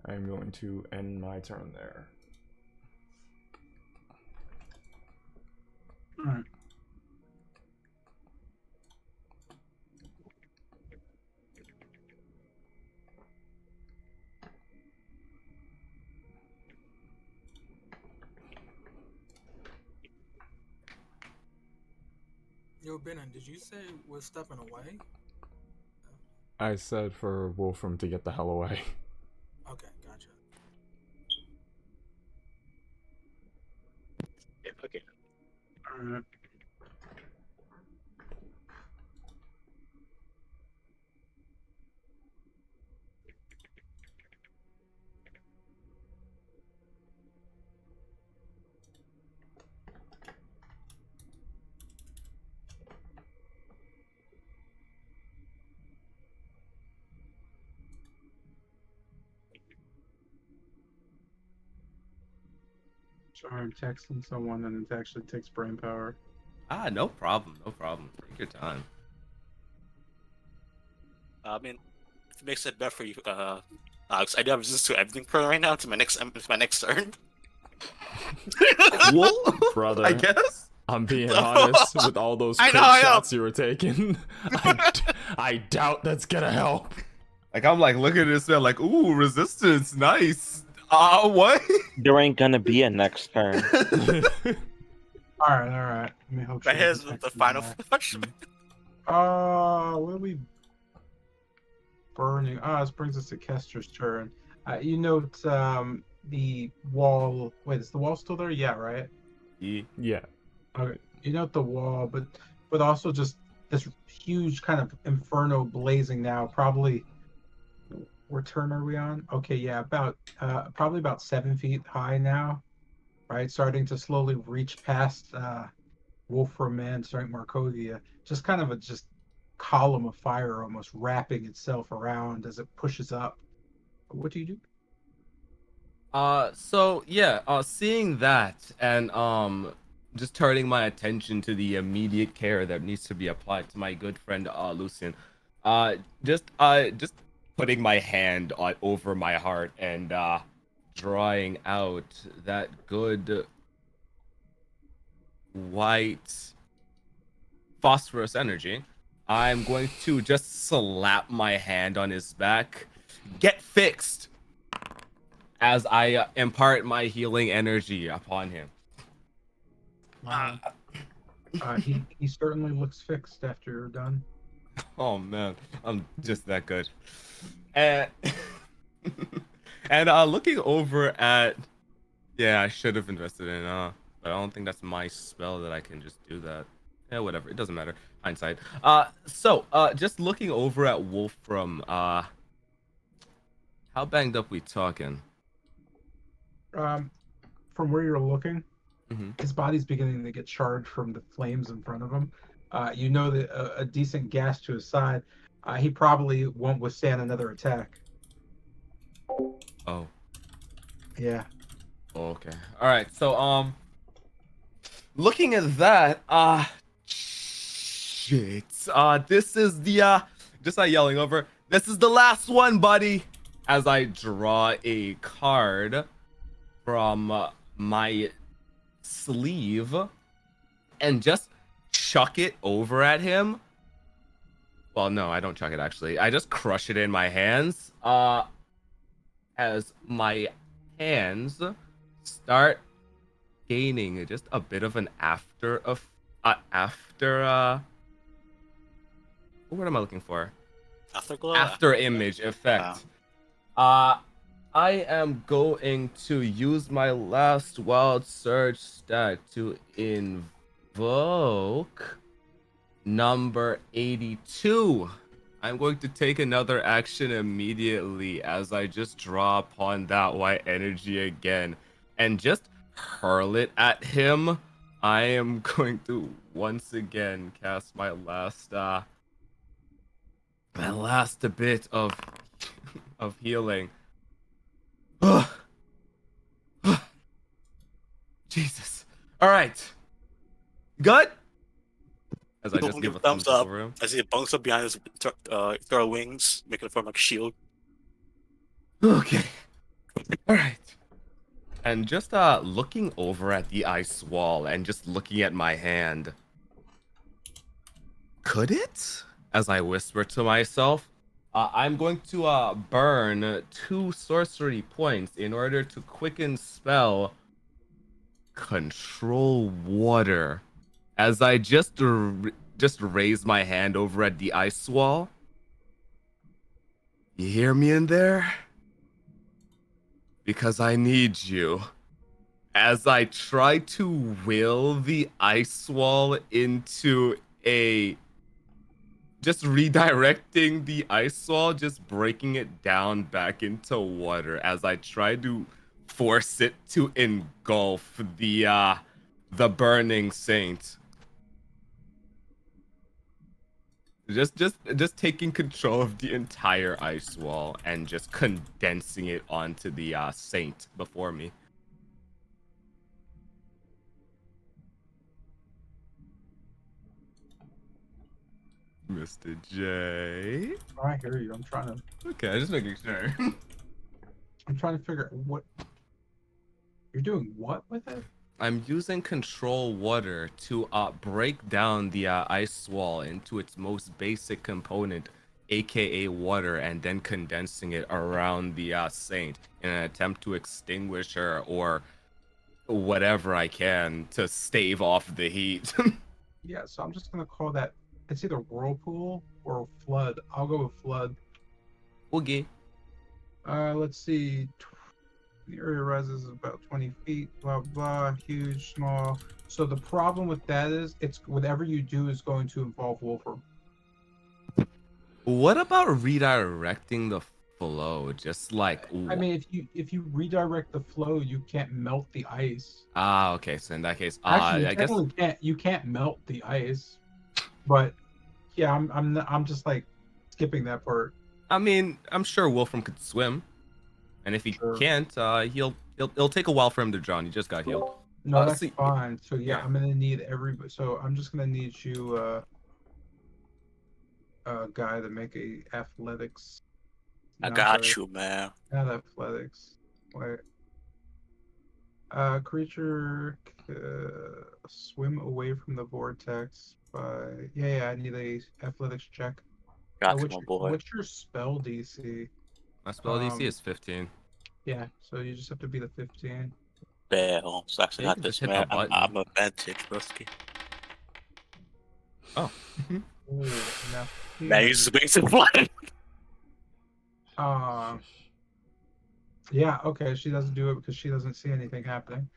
I'm going to end my turn there. All right. Yo, Benin, did you say we're stepping away? I said for Wolfram to get the hell away. Okay, gotcha. Yeah, okay. All right. Sorry, I'm texting someone and it actually takes brain power. Ah, no problem, no problem. Take your time. I mean, if it makes it better for you, Alex, I do have resistance to everything for right now. To my next turn. Cool, Brother. I guess. I'm being honest, with all those I quick know. shots you were taking, I doubt that's gonna help. Like I'm like looking at this man like, ooh, resistance, nice. What? There ain't gonna be a next turn. All right. Let me hope. My she head's doesn't the text me final back. flush. What are we burning? This brings us to Kester's turn. You note the wall. Wait, is the wall still there? Yeah, right. Yeah. Okay. You note the wall, but also just this huge kind of inferno blazing now. Probably. What turn are we on? Okay, yeah, about probably about 7 feet high now. Right, starting to slowly reach past Wolfram and St. Markovia. Just kind of a just column of fire almost wrapping itself around as it pushes up. What do you do? So yeah, seeing that and just turning my attention to the immediate care that needs to be applied to my good friend Lucian. Just putting my hand on over my heart and drawing out that good white phosphorus energy. I'm going to just slap my hand on his back get fixed as I impart my healing energy upon him. He certainly looks fixed after you're done. Oh man, I'm just that good. And and looking over at, yeah, I should have invested in but I don't think that's my spell that I can just do that. Yeah, whatever. It doesn't matter. Hindsight. Just looking over at Wolfram, how banged up we talking? From where you're looking, Mhm. his body's beginning to get charged from the flames in front of him. You know that a decent gas to his side, he probably won't withstand another attack. Oh. Yeah. Okay. All right. So looking at that, shit. This is the just yelling over. This is the last one, buddy. As I draw a card from my sleeve and just chuck it over at him. Well, no, I don't chuck it actually. I just crush it in my hands. As my hands start gaining just a bit of an what am I looking for? Afterglow. After image effect. I am going to use my last wild surge stack to invoke number 82. I'm going to take another action immediately as I just draw upon that white energy again and just hurl it at him. I am going to once again cast my last bit of healing. Jesus. All right. Good. As I just give a thumbs up over him. As he bunks up behind his throw wings, making it form like a shield. Okay. All right. And just looking over at the ice wall and just looking at my hand. Could it? As I whisper to myself, I'm going to burn 2 sorcery points in order to quicken spell Control Water. As I just raise my hand over at the ice wall. You hear me in there? Because I need you. As I try to will the ice wall into a... Just redirecting the ice wall, just breaking it down back into water as I try to force it to engulf the burning saint. Just taking control of the entire ice wall and just condensing it onto the saint before me. Mr. J. I hear you. I'm trying to. Okay, just making sure. I'm trying to figure out what you're doing. What with it? I'm using Control Water to break down the ice wall into its most basic component, aka water, and then condensing it around the saint in an attempt to extinguish her or whatever I can to stave off the heat. Yeah. So I'm just gonna call that. It's either whirlpool or flood. I'll go with flood. Okay. Let's see. The area rises about 20 feet. Blah blah. Huge, small. So the problem with that is, it's whatever you do is going to involve Wolfram. What about redirecting the flow? Just like I mean, if you redirect the flow, you can't melt the ice. okay. So in that case, Actually, you I guess definitely can't melt the ice. But yeah, I'm just like skipping that part. I mean, I'm sure Wolfram could swim, and if he Sure. can't, it'll take a while for him to drown. He just got healed. No, that's see- fine. So yeah, yeah. I'm gonna need everybody. So I'm just gonna need you, guy, to make a athletics. I Not got a- you, man. Not athletics. Wait. Creature swim away from the vortex by. Yeah, I need a athletics check. Got you, my boy. What's your spell DC? My spell DC is 15. Yeah, so you just have to be the 15. Damn, so I actually Yeah, you got can this, just hit man. the button. I'm a advantage, broski. Oh. Ooh, now Man, here. he's way too fun. Yeah, okay, she doesn't do it because she doesn't see anything happening.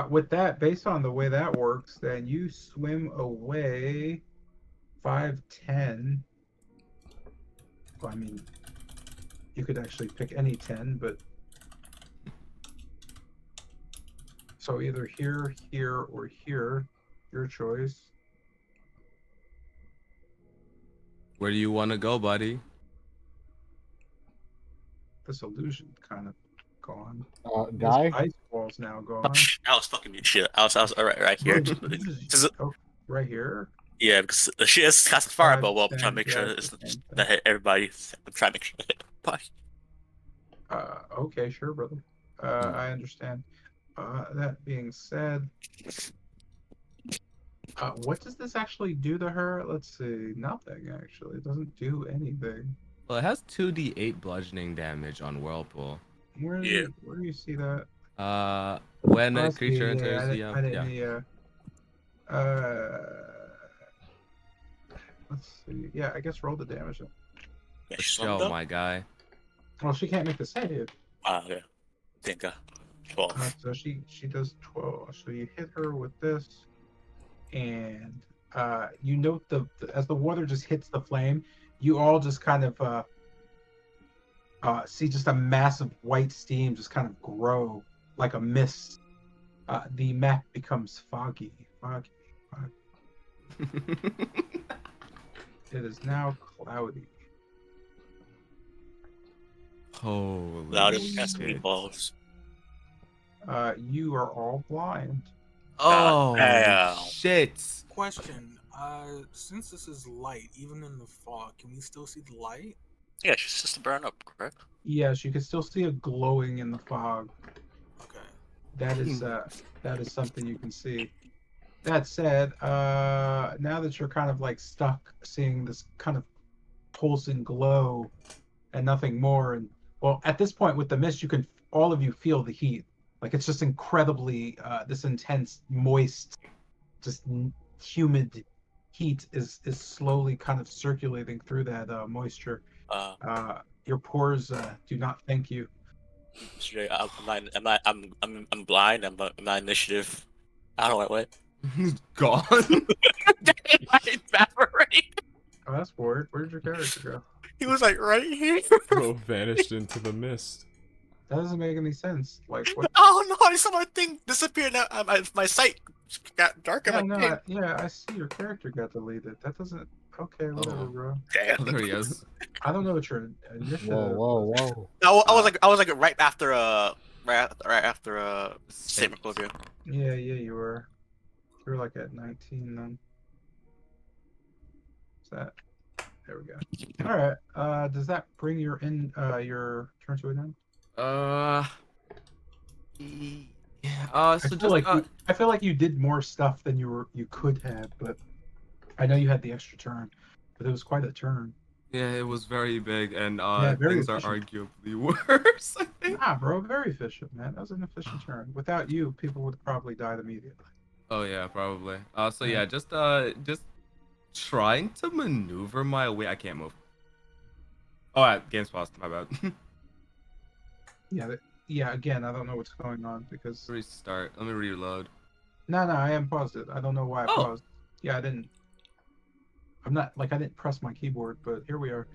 With that, based on the way that works, then you swim away 5, 10. Well, I mean, you could actually pick any 10, but so either here, here, or here, your choice. Where do you want to go, buddy? This illusion kind of gone. This Guy? ice wall's now Oh, gone. I was fucking you shit. I was right here. Oh, right here. Yeah, because she has cast a fireball. Well, I'm trying to 5, 10, make yeah, sure it's it's the same that thing. hit everybody. I'm trying to make sure that hit everybody. Okay, sure, brother. I understand. That being said, what does this actually do to her? Let's see. Nothing, actually. It doesn't do anything. Well, it has 2d8 bludgeoning damage on Whirlpool. Where do Yeah. you see that? When Oh, I a see, creature yeah, enters the I didn't, yeah. Let's see. Yeah, I guess roll the damage. Yeah, Let's she's show, up. my guy. Well, she can't make the save. Yeah. Think 12. So she does 12. So you hit her with this, and you note as the water just hits the flame, you all just kind of see just a massive white steam just kind of grow like a mist. The map becomes foggy. It is now cloudy. Holy Louder shit. cast meatballs. You are all blind. Oh damn. shit. Question. Since this is light, even in the fog, can we still see the light? Yeah, she's just to burn up, correct? Yes, you can still see it glowing in the fog. Okay. That is something you can see. That said, now that you're kind of like stuck seeing this kind of pulsing glow and nothing more, and well, at this point with the mist, you can all of you feel the heat. Like it's just incredibly this intense, moist, just humid heat is slowly kind of circulating through that moisture. Your pores do not thank you. Straight, I'm blind. I'm not initiative. I don't know what. Gone. I evaporate. Oh, that's weird. Where did your character go? He was like right here. Bro vanished into the mist. That doesn't make any sense. Like what? Oh no! I saw my thing disappear. Now my sight got dark. Yeah, I'm like, no, yeah, I see your character got deleted. That doesn't. Okay, whatever, Oh. bro. damn. Oh, there he is. I don't know what your initiative. Whoa. I was like right after statement closure. Yeah, you were. You were like at 19 then. What's that? There we go. All right. Does that bring your turn to an end? So just I feel like you did more stuff than you could have, but I know you had the extra turn, but it was quite a turn. yeah, it was very big, and very things are efficient. arguably worse. I think. Nah, bro, very efficient, man. That was an efficient turn. Without you, people would have probably died immediately. Oh yeah, probably. So yeah, just trying to maneuver my way. I can't move. Oh, game's paused. My bad. Yeah. Again, I don't know what's going on because. Restart. Let me reload. No, I am paused it. I don't know why I paused. Yeah, I didn't. I didn't press my keyboard, but here we are.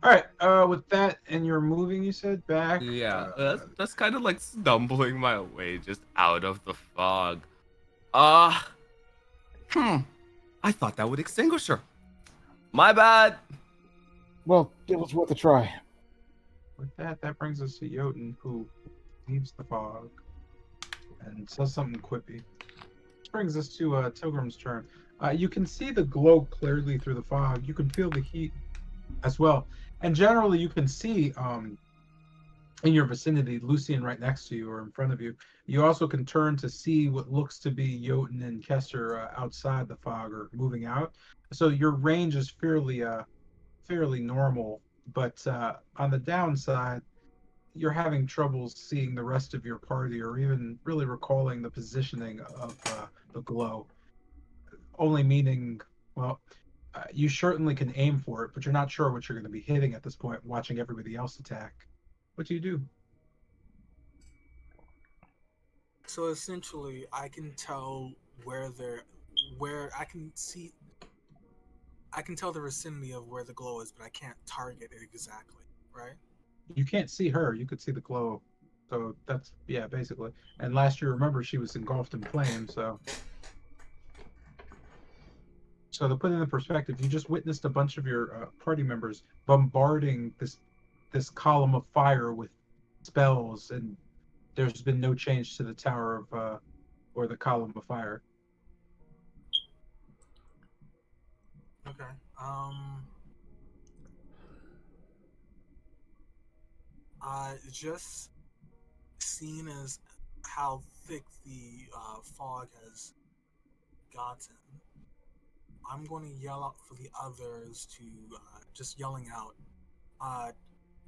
All right. With that, and you're moving, you said back. Yeah, that's kind of like stumbling my way just out of the fog. I thought that would extinguish her. My bad. Well, it was worth a try. With that brings us to Jotun, who leaves the fog and says something quippy. This brings us to Tilgrim's turn. You can see the glow clearly through the fog. You can feel the heat as well. And generally, you can see in your vicinity, Lucian right next to you or in front of you. You also can turn to see what looks to be Jotun and Kester outside the fog or moving out. So your range is fairly normal But on the downside, you're having trouble seeing the rest of your party or even really recalling the positioning of the glow. Only meaning, well, you certainly can aim for it, but you're not sure what you're going to be hitting at this point, watching everybody else attack. What do you do? So essentially, I can tell where I can tell the vicinity of where the glow is, but I can't target it exactly, right? You can't see her. You could see the glow. So that's, yeah, basically. And last year, remember, she was engulfed in flames. So to put it in perspective, you just witnessed a bunch of your party members bombarding this column of fire with spells, and there's been no change to the tower of or the column of fire. Okay. Just seeing as how thick the fog has gotten, I'm going to yell out for the others to just yelling out. Uh,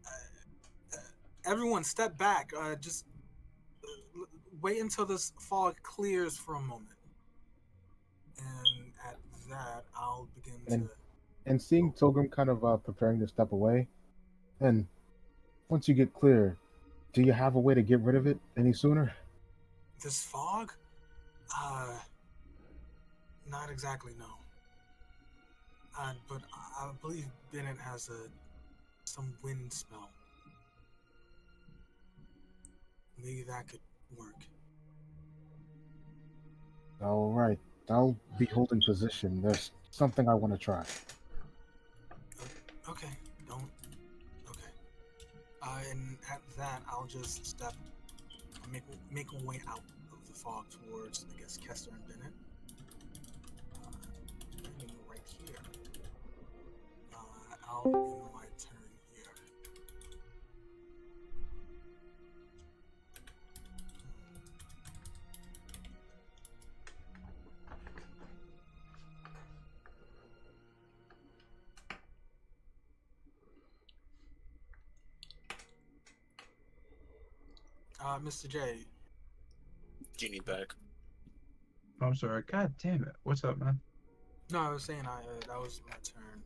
uh, Everyone, step back. Just wait until this fog clears for a moment, and at that, I'll begin And to. and seeing Pilgrim kind of preparing to step away, and once you get clear, do you have a way to get rid of it any sooner? This fog? Uh, Not exactly, no. But I believe Bennett has some wind spell. Maybe that could work. All right, I'll be holding position. There's something I want to try. Okay, don't. Okay. And at that, I'll just make a way out of the fog towards, I guess, Kester and Bennett. Maybe right here. I'll begin my turn here. Mr. J, Genie back. I'm sorry. God damn it. What's up, man? no, I was saying that was my turn.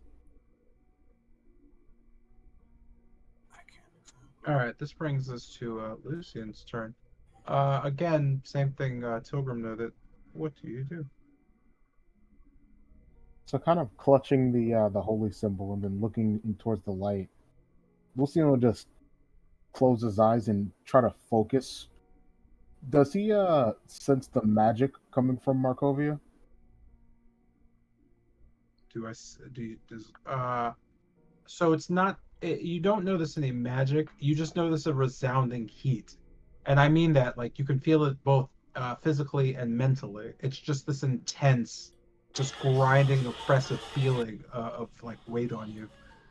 I can't. All right, this brings us to Lucian's turn. Again, same thing. Tilgrim noted. What do you do? So, kind of clutching the holy symbol and then looking in towards the light, Lucian will just close his eyes and try to focus. Does he sense the magic coming from Markovia? So it's not. You don't notice any magic. You just notice a resounding heat, and I mean that like you can feel it both physically and mentally. It's just this intense, just grinding, oppressive feeling of like weight on you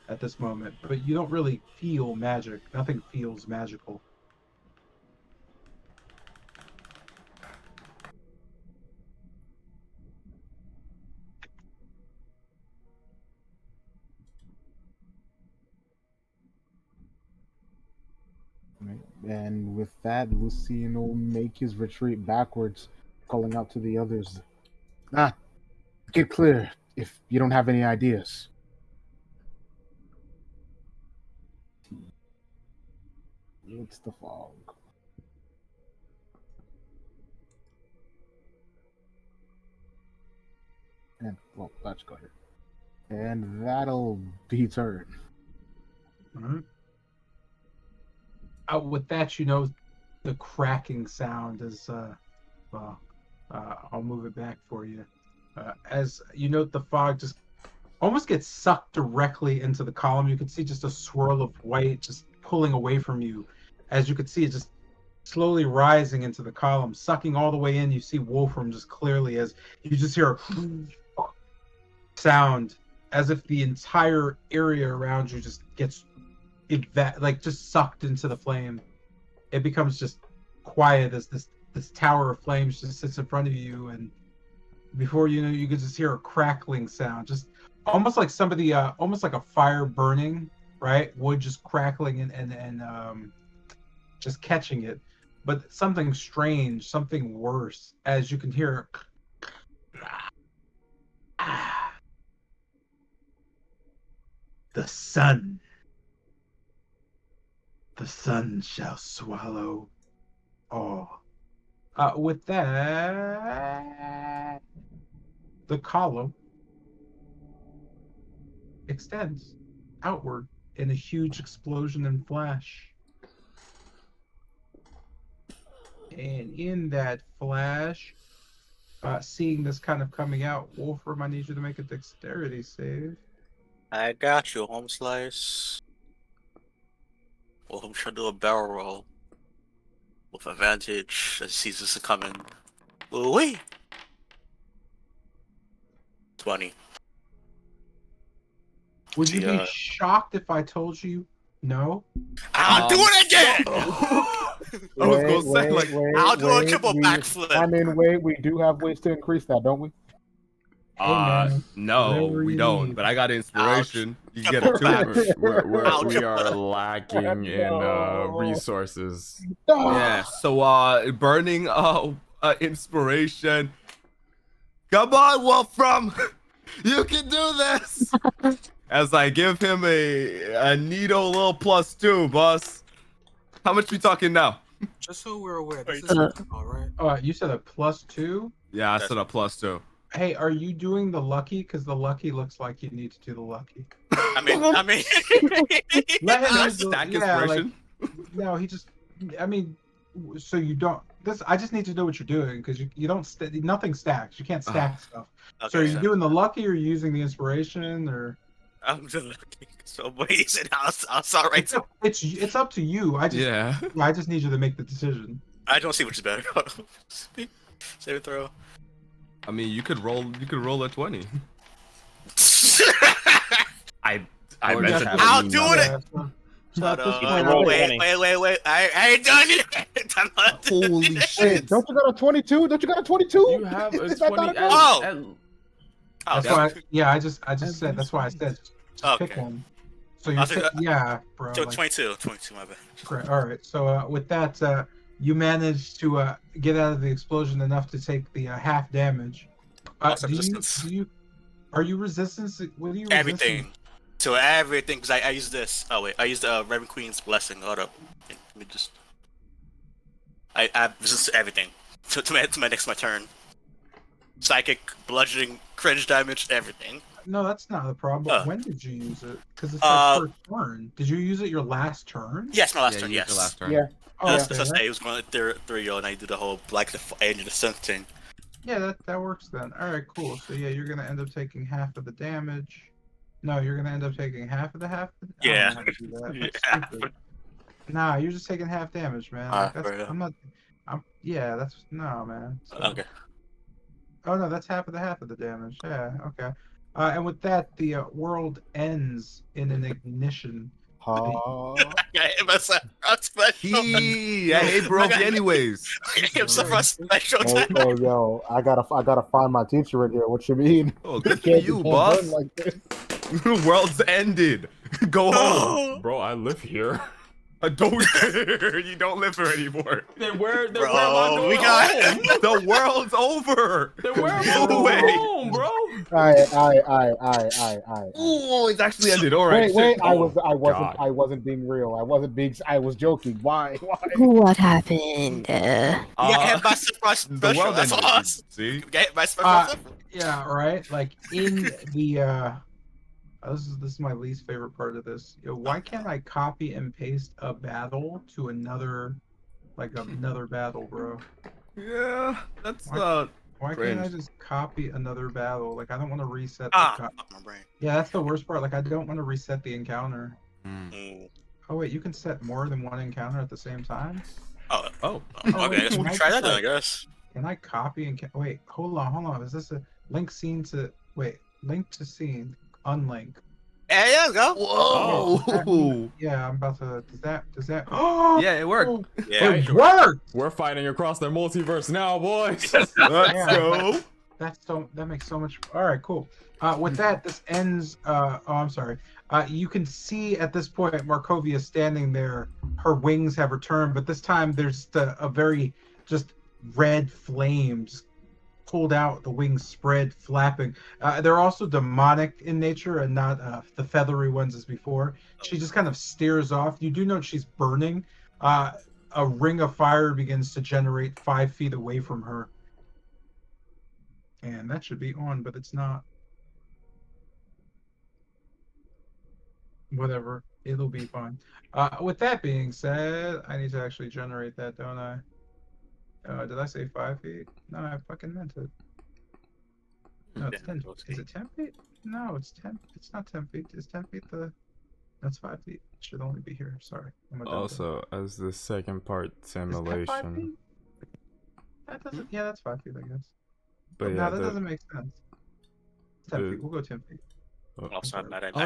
at this moment. But you don't really feel magic. Nothing feels magical. Right. And with that, Lucian will make his retreat backwards, calling out to the others. Ah, get clear if you don't have any ideas. It's the fog. And, well, let's go here. And that'll be turn. Mm-hmm. With that, the cracking sound is well. I'll move it back for you. As you note, the fog just almost gets sucked directly into the column. You can see just a swirl of white just pulling away from you. As you can see, it just slowly rising into the column, sucking all the way in. You see Wolfram just clearly as you just hear a sound as if the entire area around you just gets just sucked into the flame. It becomes just quiet as this tower of flames just sits in front of you, and before you know, you can just hear a crackling sound, just almost like somebody, almost like a fire burning, right? Wood just crackling and just catching it. But something strange, something worse, as you can hear. The sun. The sun shall swallow all. With that, the column extends outward in a huge explosion and flash. And in that flash, seeing this kind of coming out, Wolfram, I need you to make a dexterity save. I got you, home slice. Well, I'm trying to do a barrel roll with advantage as he sees this coming. Ooh-wee! 20. Would you be Yeah. shocked if I told you no? I'll do it again! I was gonna say, like, I'll do a triple backflip. I mean, wait, we do have ways to increase that, don't we? Hey, man, no, whatever we you don't. need. But I got inspiration. You can get it Triple too. We are lacking in resources. Yeah. So burning inspiration. Come on, Wolfram, you can do this. As I give him a neato little +2, boss. How much we talking now? Just so we're aware, this is Uh, all right. You said a +2? Yeah, I said a +2. Hey, are you doing the lucky? Because the lucky looks like you need to do the lucky. I mean, Let him I use the- stack yeah, like, inspiration. no, he just. I mean, so you don't. This. I just need to know what you're doing because you don't. Nothing stacks. You can't stack stuff. So are you doing the lucky or are you using the inspiration or? I'm just looking. So what he said, I'll start right now. It's up to you. I just need you to make the decision. I don't see which is better. Save and throw. I mean, you could roll a 20. I Or meant just to have I'll it do mean it. nothing. At this point, Wait. I ain't done it. I'm not doing Holy it. shit. Wait, don't you got a 22? Don't you got a 22? You have a Is that 20. not a- Oh! That's Oh, why. I just said. That's why I said. Just pick Okay. one. So I'll take yeah, bro. So like- 22, my bad. Great. All right. So with that, you managed to get out of the explosion enough to take the half damage. Also resistance. Are you resistance? What are you? Everything. So everything, because I used this. Oh wait, I used Reverend Queen's blessing. Hold up. Let me just. I resist everything. To my next turn. Psychic, bludgeoning, cringe damage, everything. No, that's not the problem. When did you use it? Because it's like first turn. Did you use it your last turn? Yes, my last Yeah, turn. you used Yes. your last turn. Yeah. Oh, That's okay. it was going to 3-0, and I did the whole like the end of the sun thing. Yeah, that works then. All right, cool. So yeah, you're gonna end up taking half of the damage. No, you're gonna end up taking half of the half. I don't Yeah. know how to do that. That's Yeah. stupid. Nah, you're just taking half damage, man. Alright, Like, fair that's, enough. I'm not. Yeah, that's no, man. So- Okay. Oh no, that's half of the damage. Yeah, okay. And with that, the world ends in an ignition. I hit myself on special. I hate Brokey anyways. I hit myself on special. Oh, yo, I gotta find my teacher in here. What you mean? Oh, good for can't- you, can't boss. burn like this. World's ended. Go home. Bro, I live here. I don't. You don't live here anymore. Then where am I Bro, going we got home? The world's over. Then where am I No going way. home, bro? Aye. Oh, it's actually ended. All right. Wait, shit. I God. wasn't being real. I was joking. Why? What happened? You got hit by surprise The special. world That's ended. awesome. See? You got hit by special. Uh, Yeah, right. Like in the this is my least favorite part of this. Yo, why can't I copy and paste a battle to another battle, bro? Yeah, that's Why can't I Cringe. just copy another battle? Like I don't want to reset. Fuck my brain. Yeah, that's the worst part. Like I don't want to reset the encounter. Mm. Oh wait, you can set more than one encounter at the same time. Oh, Oh. okay. I guess we can try that then. I guess. Can I copy and wait? Hold on. Is this a link scene to link to scene? Unlink. Yeah, let's go. Whoa. Yeah, I'm about to. Does that? Oh, Yeah, it worked. Yeah, it sure. worked. We're fighting across the multiverse now, boys. Let's Yeah. go. That makes so much. All right, cool. With that, this ends. I'm sorry. You can see at this point Markovia standing there. Her wings have returned, but this time there's just a very just red flames pulled out. The wings spread, flapping. They're also demonic in nature and not the feathery ones as before. She just kind of stares off. You do note she's burning. A ring of fire begins to generate 5 feet away from her. And that should be on, but it's not. Whatever. It'll be fine. With that being said, I need to actually generate that, don't I? Did I say 5 feet? No, I fucking meant it. No, it's 10. Is it 10 feet? No, it's 10. It's not 10 feet. It's 10 feet That's 5 feet. It should only be here. Sorry. Also, as the second part simulation. That doesn't. Yeah, that's 5 feet, I guess. But no, yeah, that doesn't make sense. 10 feet. We'll go 10 feet. Oh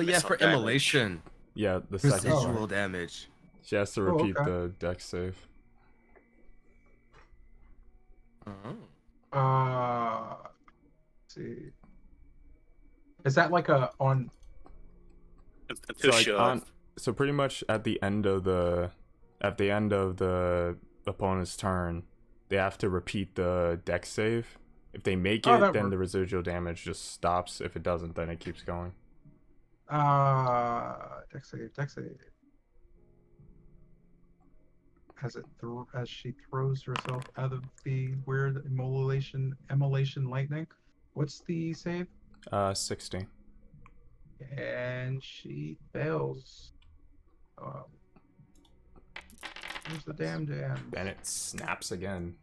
yeah, for immolation. Yeah, the second residual damage. She has to repeat the dex save. Let's see. Is that like a on? So pretty much at the end of the opponent's turn, they have to repeat the dex save. If they make it, then the residual damage just stops. If it doesn't, then it keeps going. Dex save. As she throws herself out of the weird immolation lightning. What's the save? 60. And she fails. Where's the damn? And it snaps again.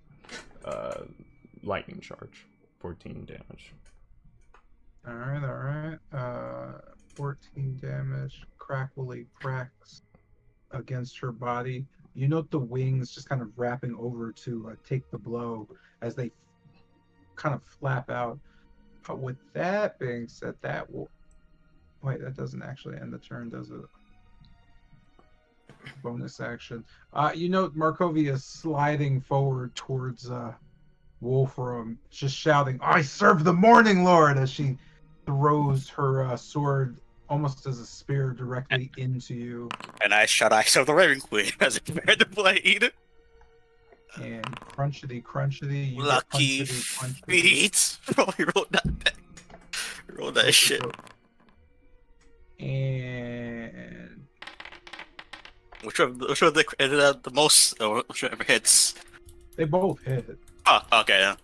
Lightning charge. 14 damage. Alright. 14 damage. Crackly cracks against her body. You note the wings just kind of wrapping over to take the blow as they kind of flap out. But with that being said, that will... Wait, that doesn't actually end the turn, does it? Bonus action. You note Markovia sliding forward towards Wolfram, just shouting, "I serve the Morning Lord!" as she throws her sword almost as a spear directly into you. And I shout, "I serve the Raven Queen!" as I prepare to blade. And crunchity. You Lucky feet. Bro, he rolled that shit. And whichever they ended up the most, or whichever hits. They both hit. Oh, okay. Yeah.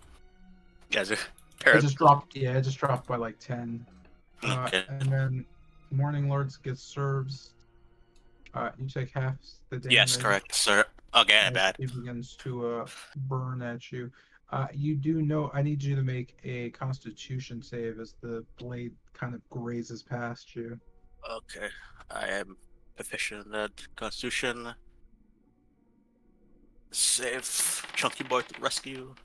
Guys, it just dropped. Yeah, it just dropped by like 10. Okay. And then Morning Lords gets serves. You take half the damage. Yes, correct, sir. Okay, bad. He begins to burn at you. You do know I need you to make a Constitution save as the blade kind of grazes past you. Okay, I am proficient at Constitution. Save Chunky Boy to rescue.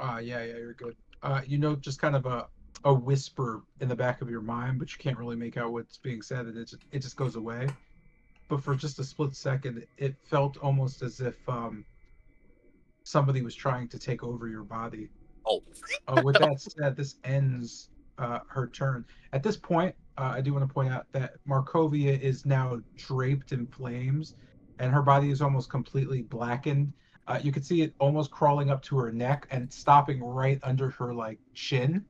Yeah, you're good. You know, just kind of a whisper in the back of your mind, but you can't really make out what's being said, and it just goes away. But for just a split second, it felt almost as if somebody was trying to take over your body. Oh. With that said, this ends her turn. At this point, I do want to point out that Markovia is now draped in flames, and her body is almost completely blackened. You can see it almost crawling up to her neck and stopping right under her chin,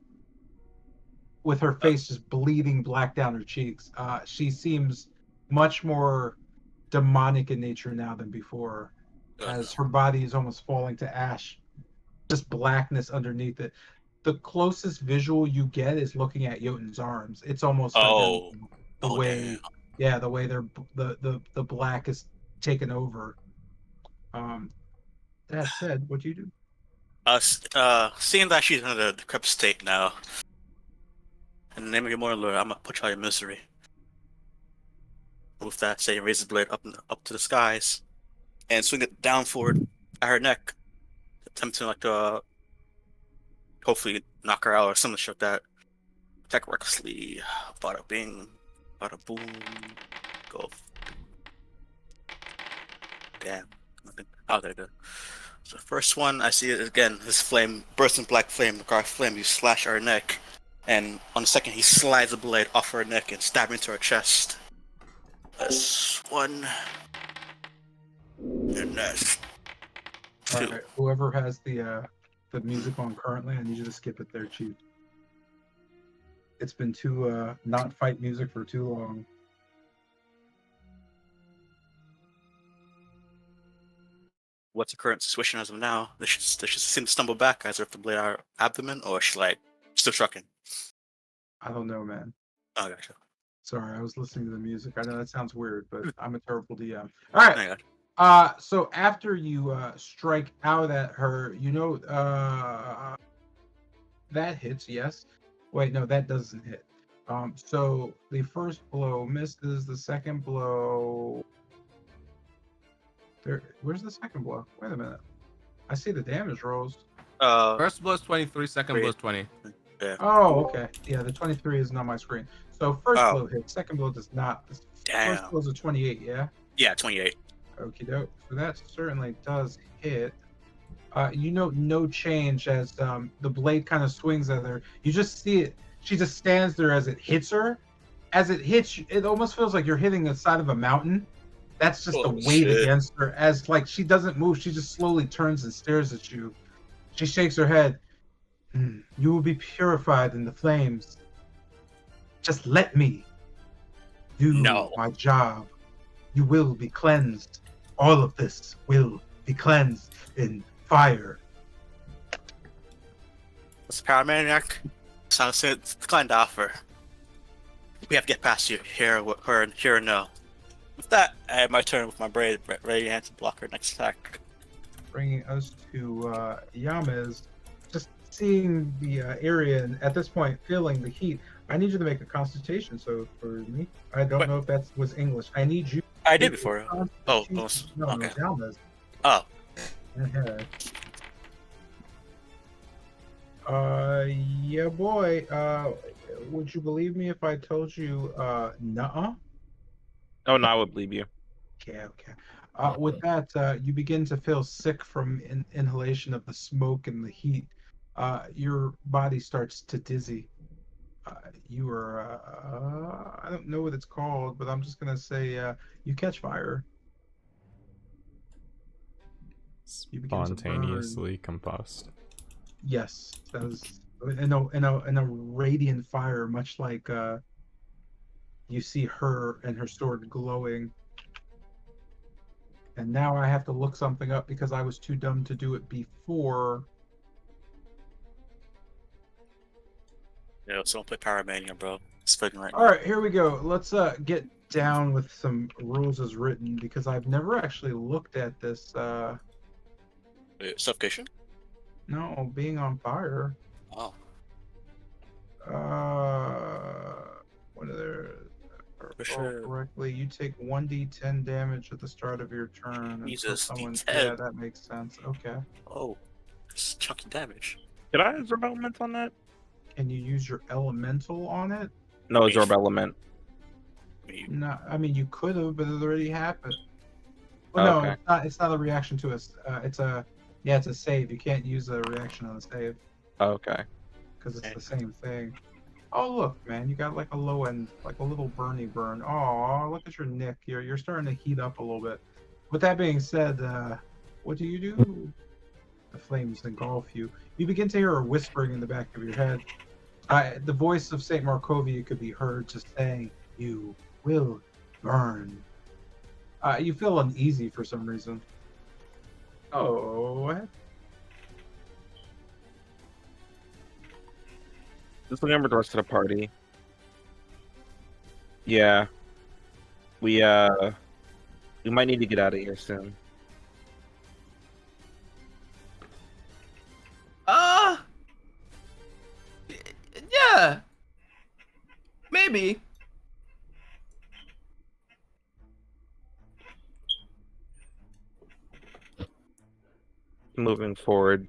with her face just bleeding black down her cheeks. She seems much more demonic in nature now than before, as her body is almost falling to ash, just blackness underneath it. The closest visual you get is looking at Jotun's arms. It's almost the way the black is taken over. That said, what do you do? Seeing that she's in a decrepit state now, in the name of your Morning Lord, I'm gonna put you out of misery. With that, say, raise the blade up to the skies, and swing it down forward at her neck, attempting to hopefully knock her out or something like that. Attack recklessly. Bada bing, bada boom. Go. Damn. Nothing. Oh, there you go. So first one, I see it again. His flame bursts in black flame. The dark flame. You slash her neck, and on the second, he slides a blade off her neck and stabs into her chest. That's one, and that's All two. right, whoever has the music on currently, I need you to skip it there, Chief. It's been too not fight music for too long. What's the current situation as of now? Does she seem to stumble back as if the blade out her abdomen, or is she like still trucking? I don't know, man. Oh, gotcha. Sorry, I was listening to the music. I know that sounds weird, but I'm a terrible DM. All right. I got So after you strike out at her, that hits, yes. Wait, no, that doesn't hit. So the first blow misses. The second blow. Where's the second blow? Wait a minute. I see the damage rolls. First blow is 23, second blow is 20. Yeah. Oh, okay. Yeah, the 23 isn't on my screen. So first Oh. blow hits, second blow does not. Damn. First blow is a 28, yeah? Yeah, 28. Okie doke. So that certainly does hit. No change as the blade kind of swings at her. You just see it. She just stands there as it hits her. As it hits, it almost feels like you're hitting the side of a mountain. That's just the weight against her. As like she doesn't move, she just slowly turns and stares at you. She shakes her head. You will be purified in the flames. Just let me do my job. You will be cleansed. All of this will be cleansed in fire. It's paramaniac. So it's declined to offer. We have to get past you here and now. With that, I have my turn with my braid ready hand to block her next attack. Bringing us to Yamez. Just seeing the area and at this point feeling the heat. I need you to make a constitution so for me. I don't know if that was English. I need you. I did before. No, okay. Yamez. Oh. Yeah, boy. Would you believe me if I told you, nuh-uh? Oh, no, I would believe you. Okay. With that, you begin to feel sick from inhalation of the smoke and the heat. Your body starts to dizzy. You are, I don't know what it's called, but I'm just going to say you catch fire. You begin to burn. Spontaneously combust. Yes, that is in a radiant fire, much like you see her and her sword glowing. And now I have to look something up because I was too dumb to do it before. Yeah, so don't play Paramania, bro. It's fucking right now. All right, here we go. Let's get down with some rules as written because I've never actually looked at this. Suffocation? No, being on fire. Oh. What are there? For sure. Correctly, you take 1d10 damage at the start of your turn. Jesus, D10. D10. Yeah, that makes sense. Okay. Oh, it's chunky damage. Did I absorb element on that? Can you use your elemental on it? No, absorb element. No, I mean you could have, but it already happened. Well, Okay. no, it's not a reaction to us. It's a save. You can't use a reaction on a save Okay. because it's the same thing. Oh look, man, you got like a low end, like a little burny burn. Oh, look at your neck. You're starting to heat up a little bit. With that being said, what do? The flames engulf you. You begin to hear a whispering in the back of your head. The voice of Saint Markovia could be heard just saying, "You will burn." You feel uneasy for some reason. Oh, what? Just looking over the rest of the party. Yeah. We might need to get out of here soon. Yeah. Maybe. Moving forward.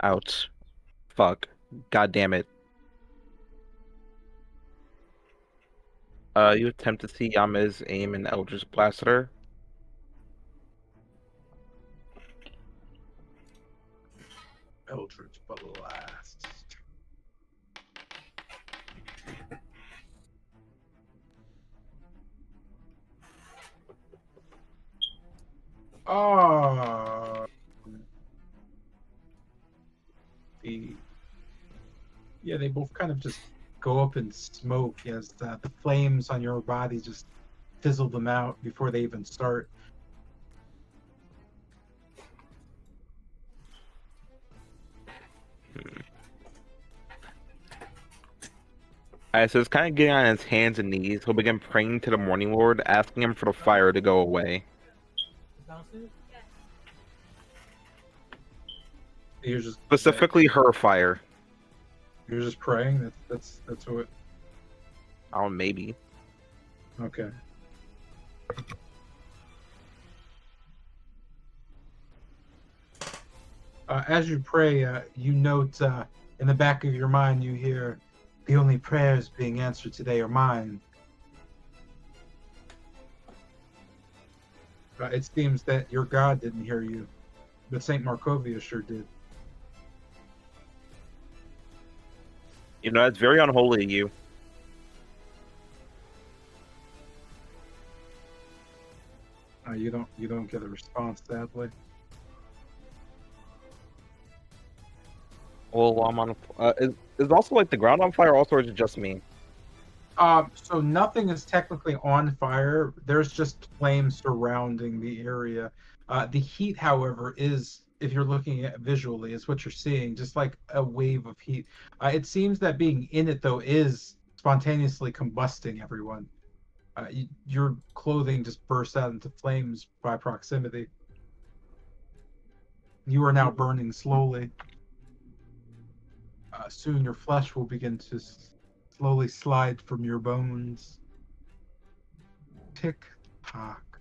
Out. Fuck. God damn it. You attempt to see Yama's aim and Eldritch Blast at her. Eldritch Blast. Oh. Yeah, they both kind of just go up in smoke as the flames on your body just fizzle them out before they even start. Alright, so it's kind of getting on his hands and knees. He'll begin praying to the Morning Lord, asking him for the fire to go away. You're just Specifically, her fire. You're just praying. That's what. Oh, maybe. Okay. As you pray, you note in the back of your mind, you hear, "The only prayers being answered today are mine." It seems that your God didn't hear you, but Saint Markovia sure did. You know, that's very unholy of you. You don't get a response, sadly. Well, I'm on. Is also like the ground on fire, also, or is it just me? So nothing is technically on fire. There's just flames surrounding the area. The heat, however, is, if you're looking at visually, is what you're seeing, just like a wave of heat. It seems that being in it, though, is spontaneously combusting everyone. Your clothing just bursts out into flames by proximity. You are now burning slowly. Soon your flesh will begin to slowly slide from your bones. Tick tock.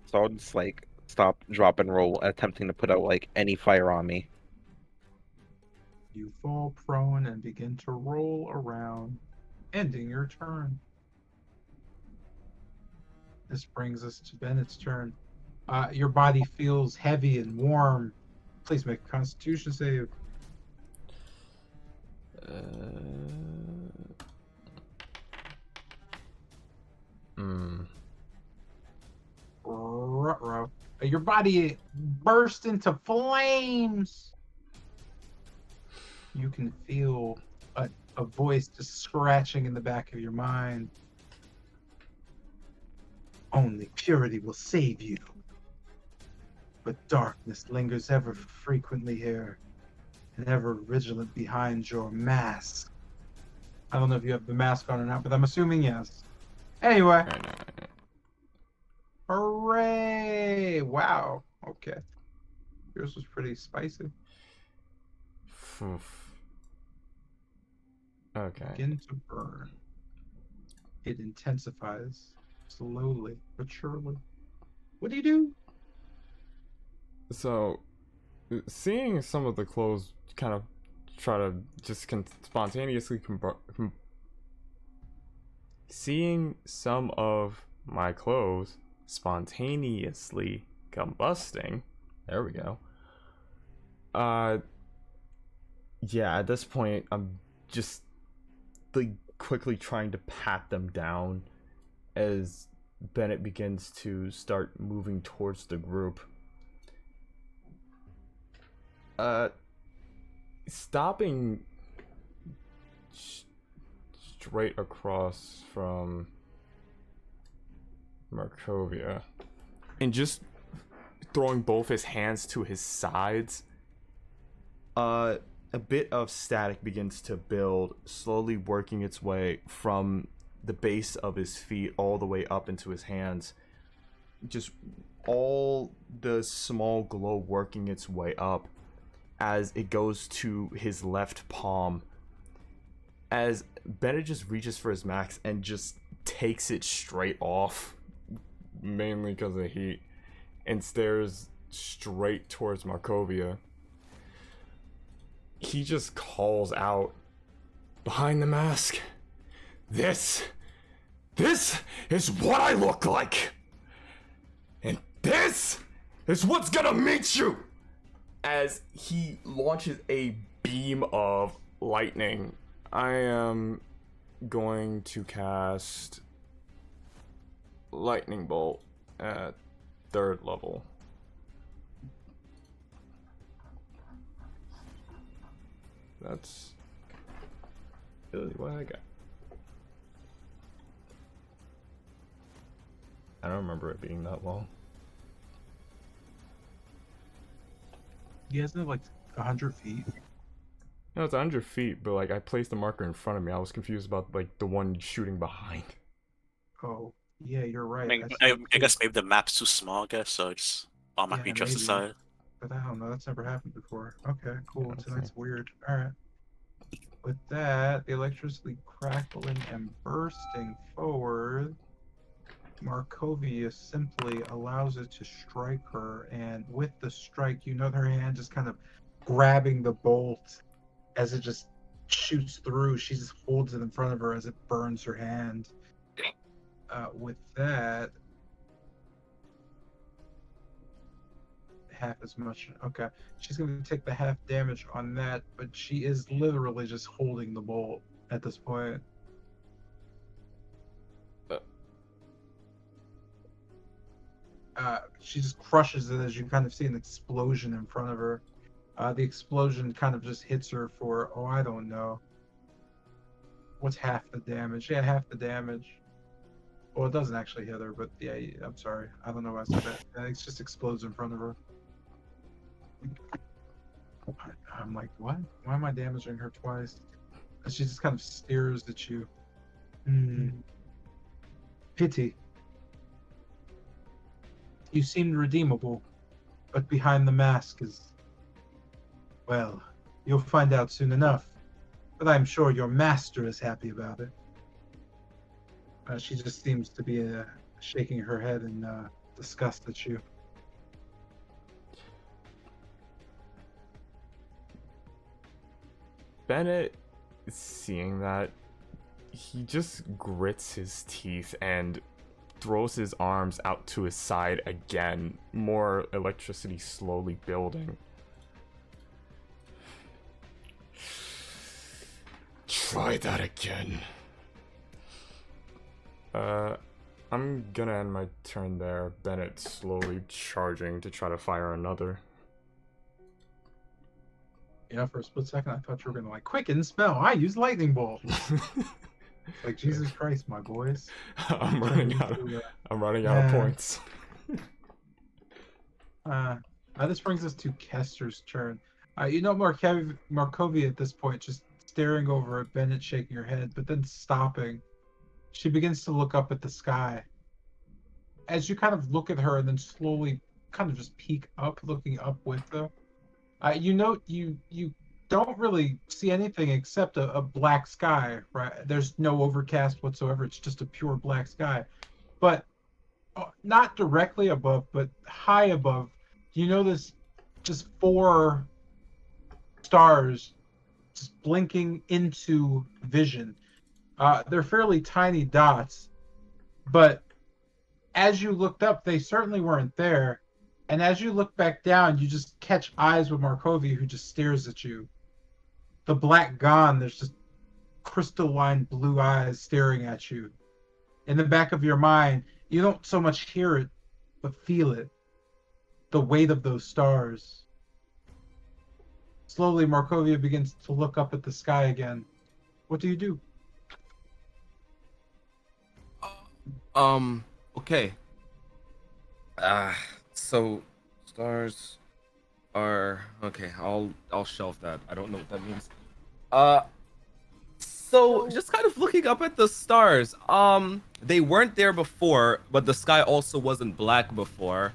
So I'll just like stop, drop, and roll, attempting to put out like any fire on me. You fall prone and begin to roll around, ending your turn. This brings us to Bennett's turn. Your body feels heavy and warm. Please make a Constitution save. Ruh-roh. Your body burst into flames. You can feel a voice just scratching in the back of your mind. Only purity will save you. But darkness lingers ever frequently here, and ever vigilant behind your mask. I don't know if you have the mask on or not, but I'm assuming yes. Anyway. Hooray! Wow. Okay. Yours was pretty spicy. Okay. Begin to burn. It intensifies slowly but surely. What do you do? So, seeing some of the clothes kind of try to just spontaneously seeing some of my clothes spontaneously combusting. There we go. Yeah, at this point, I'm just like quickly trying to pat them down as Bennett begins to start moving towards the group. Stopping straight across from Markovia and just throwing both his hands to his sides. A bit of static begins to build, slowly working its way from the base of his feet all the way up into his hands. Just all the small glow working its way up as it goes to his left palm. As Bennett just reaches for his max and just takes it straight off, mainly because of heat, and stares straight towards Markovia. He just calls out, "Behind the mask, this is what I look like, and this is what's gonna meet you! As he launches a beam of lightning, I am going to cast Lightning Bolt at 3rd level. That's really what I got. I don't remember it being that long. You guys have like 100 feet. No, it's 100 feet, but like I placed the marker in front of me. I was confused about like the one shooting behind. Oh, yeah, you're right. I mean, see I it too. guess maybe the map's too small. I guess so. It's all my Yeah, creatures maybe. aside. But I don't know. That's never happened before. Okay, cool. Yeah, So that's weird. All right. With that, the electricity crackling and bursting forward, Markovia simply allows it to strike her, and with the strike, you know her hand just kind of grabbing the bolt as it just shoots through. She just holds it in front of her as it burns her hand. With that, half as much. Okay, she's going to take the half damage on that, but she is literally just holding the bolt at this point. She just crushes it as you kind of see an explosion in front of her. The explosion kind of just hits her for, oh, I don't know. What's half the damage? Yeah, half the damage. Well, it doesn't actually hit her, but yeah, I'm sorry. I don't know why I said that. It just explodes in front of her. I'm like, what? Why am I damaging her twice? And she just kind of stares at you. Pity. You seemed redeemable, but behind the mask is... Well, you'll find out soon enough. But I'm sure your master is happy about it. She just seems to be shaking her head in disgust at you. Bennett, seeing that, he just grits his teeth and throws his arms out to his side again, more electricity slowly building. Try that again. I'm gonna end my turn there. Bennett slowly charging to try to fire another. Yeah, for a split second I thought you were gonna like quicken spell. I use lightning bolt. Like Jesus Christ, my boys. I'm running out of points. This brings us to Kester's turn. You know, Markovia at this point just staring over at Bennett, shaking her head, but then stopping. She begins to look up at the sky. As you kind of look at her and then slowly kind of just peek up, looking up with her, you note you don't really see anything except a black sky, right? There's no overcast whatsoever. It's just a pure black sky. But not directly above, but high above, you notice just 4 stars just blinking into vision. They're fairly tiny dots, but as you looked up, they certainly weren't there. And as you look back down, you just catch eyes with Markovia, who just stares at you. The black gone, there's just crystalline blue eyes staring at you. In the back of your mind, you don't so much hear it, but feel it. The weight of those stars. Slowly, Markovia begins to look up at the sky again. What do you do? Okay. So stars are okay. I'll shelve that. I don't know what that means. So just kind of looking up at the stars. They weren't there before, but the sky also wasn't black before.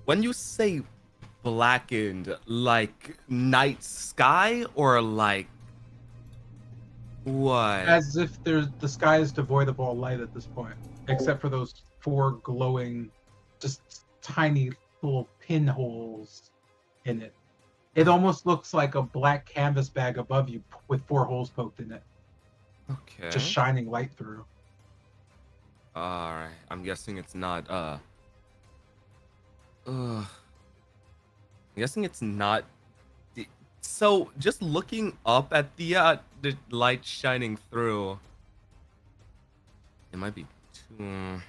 When you say blackened, like night sky or like what? As if the sky is devoid of all light at this point, except for those 4 glowing, just tiny little pinholes in it. It almost looks like a black canvas bag above you with 4 holes poked in it. Okay. Just shining light through. All right. I'm guessing it's not I'm guessing it's not. So just looking up at the light shining through, it might be too.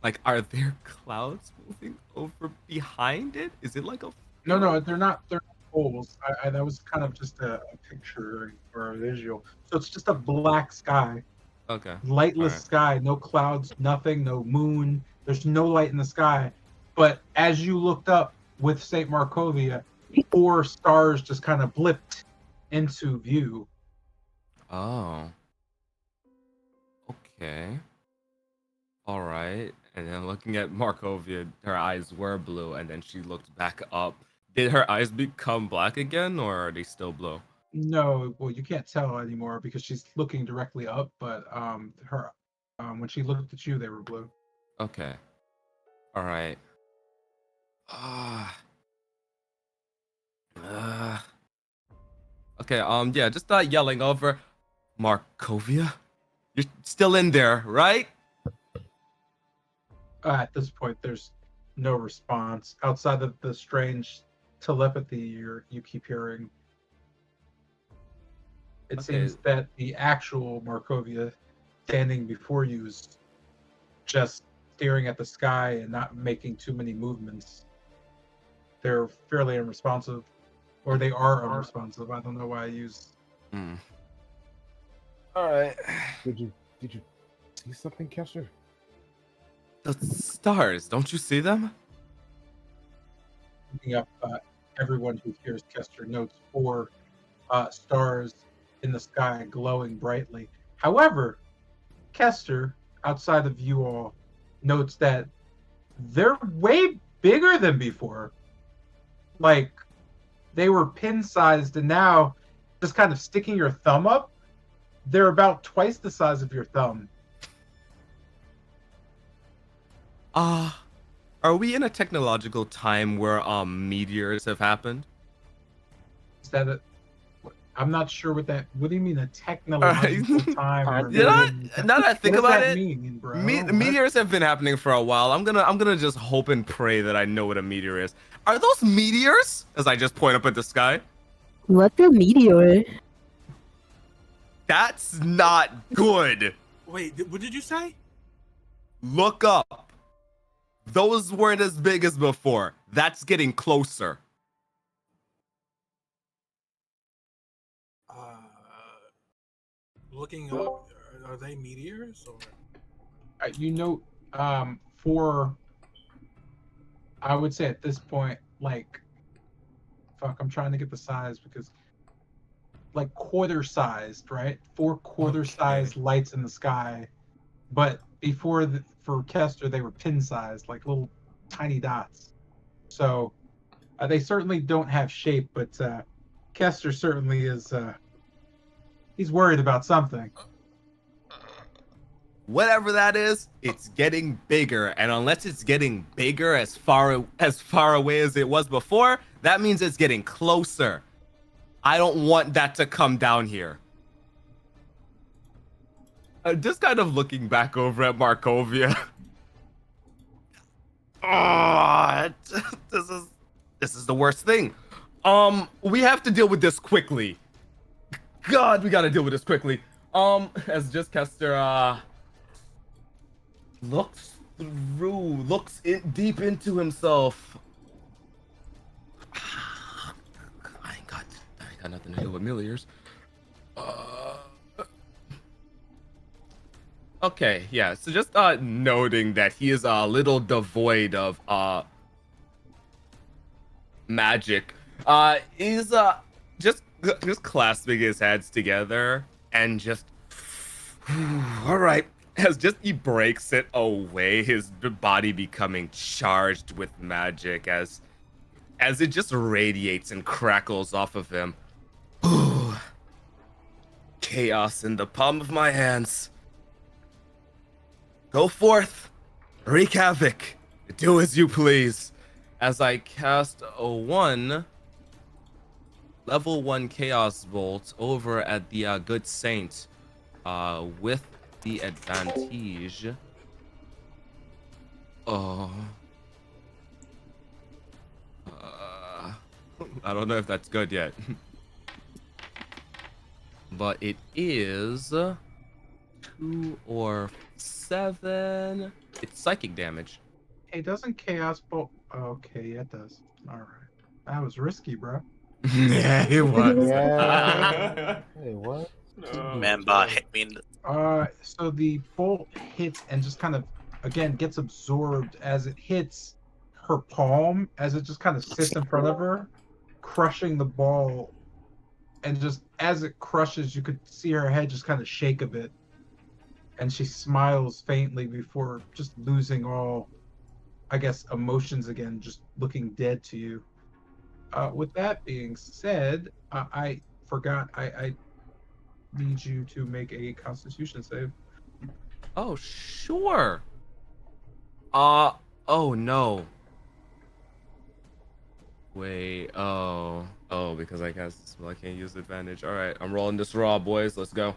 Like, are there clouds moving over behind it? Is it like a? No, they're not. They're not poles. That was kind of just a picture or a visual. So it's just a black sky, Okay. lightless Alright. sky, no clouds, nothing, no moon. There's no light in the sky. But as you looked up with Saint Markovia, 4 stars just kind of blipped into view. Oh. Okay. All right. And then looking at Markovia, her eyes were blue, and then she looked back up. Did her eyes become black again, or are they still blue? No, well, you can't tell anymore because she's looking directly up. But her when she looked at you, they were blue. Okay. All right. Okay. Yeah. Just yelling over, Markovia. You're still in there, right? At this point, there's no response outside of the strange telepathy you keep hearing. It Okay. seems that the actual Markovia standing before you is just staring at the sky and not making too many movements. They're fairly unresponsive, or they are unresponsive. I don't know why I use. All right. Did you see something, Kester? The stars, don't you see them? Looking up, everyone who hears Kester notes 4 stars in the sky glowing brightly. However, Kester, outside of you all, notes that they're way bigger than before. Like, they were pin-sized, and now, just kind of sticking your thumb up, they're about twice the size of your thumb. Are we in a technological time where meteors have happened? Is that a, I'm not sure what that. What do you mean a technological time? Or Now that I think what does about that it, mean, bro? meteors have been happening for a while. I'm gonna just hope and pray that I know what a meteor is. Are those meteors? As I just point up at the sky. What the meteor? That's not good. Wait, what did you say? Look up. Those weren't as big as before. That's getting closer. Looking up, are they meteors or? You know, for I would say at this point, like, fuck, I'm trying to get the size because, like, quarter-sized, right? 4 quarter-sized lights in the sky, but before for Kester they were pin-sized, like little tiny dots. So they certainly don't have shape, but Kester certainly is. He's worried about something. Whatever that is, it's getting bigger, and unless it's getting bigger as far away as it was before, that means it's getting closer. I don't want that to come down here. Just kind of looking back over at Markovia. This is the worst thing. We have to deal with this quickly. God, we gotta deal with this quickly. As just Kester looks deep into himself. I ain't got nothing to do with milliers. Okay, yeah. So just noting that he is a little devoid of magic. He's just clasping his hands together and just all right. As just he breaks it away, his body becoming charged with magic as it just radiates and crackles off of him. Chaos in the palm of my hands. Go forth, wreak havoc, do as you please. As I cast a level 1 chaos bolt over at the good saint, with the advantage. I don't know if that's good yet. But it is 2 or 7. It's psychic damage. Hey, doesn't Chaos Bolt? Okay, yeah, it does. All right. That was risky, bro. Yeah, it was. Yeah. Hey, what? Man, bot hit me in the. So the bolt hits and just kind of again gets absorbed as it hits her palm, as it just kind of sits in front of her, crushing the ball. And just as it crushes, you could see her head just kind of shake a bit, and she smiles faintly before just losing all, I guess, emotions again, just looking dead to you. With that being said, I forgot I need you to make a Constitution save. Oh, sure. Oh no. Wait, oh, because I cast this spell, I can't use advantage. All right, I'm rolling this raw, boys. Let's go.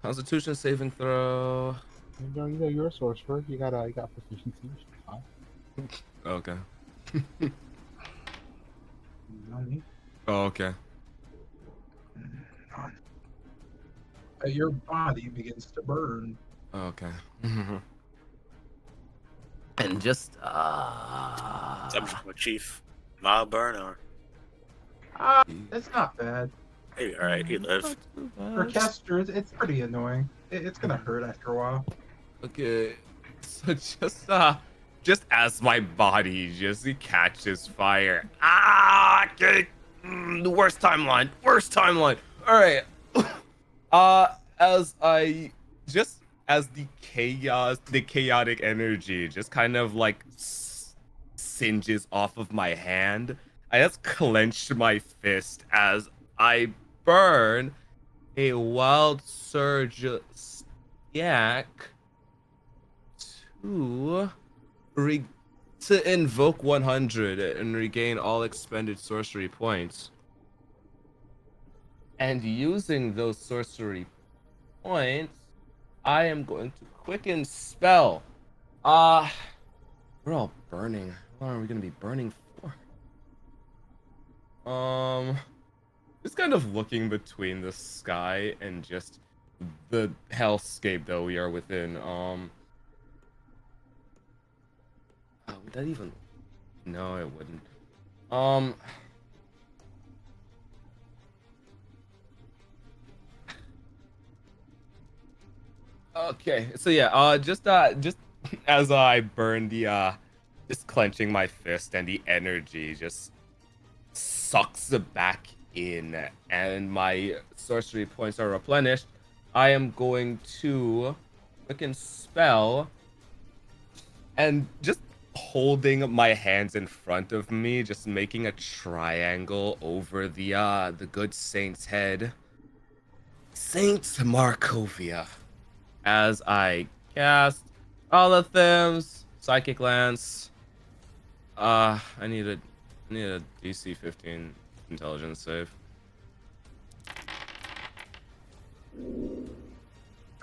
Constitution saving throw. You're a sorcerer. You got proficiency. Fine. Okay. Not me. Oh, okay. Your body begins to burn. Okay. And just I'm from a chief. Mild burn or. It's not bad. Hey, all right, he live. For Kester, it's pretty annoying. It's gonna hurt after a while. Okay. So just as my body just catches fire. Okay. The worst timeline. Worst timeline. All right. As I just as the chaotic energy just kind of like singes off of my hand, I just clench my fist as I burn a wild surge yak to invoke 100 and regain all expended sorcery points. And using those sorcery points, I am going to quicken spell. We're all burning. How long are we gonna be burning for? Just kind of looking between the sky and just the hellscape that we are within. Would that even? No, it wouldn't. Okay, so yeah, just as I burn the just clenching my fist and the energy just sucks back in, and my sorcery points are replenished. I am going to fucking spell, and just holding my hands in front of me, just making a triangle over the good saint's head. Saint Markovia. As I cast Alathim's Psychic Lance. I need a DC 15 intelligence save.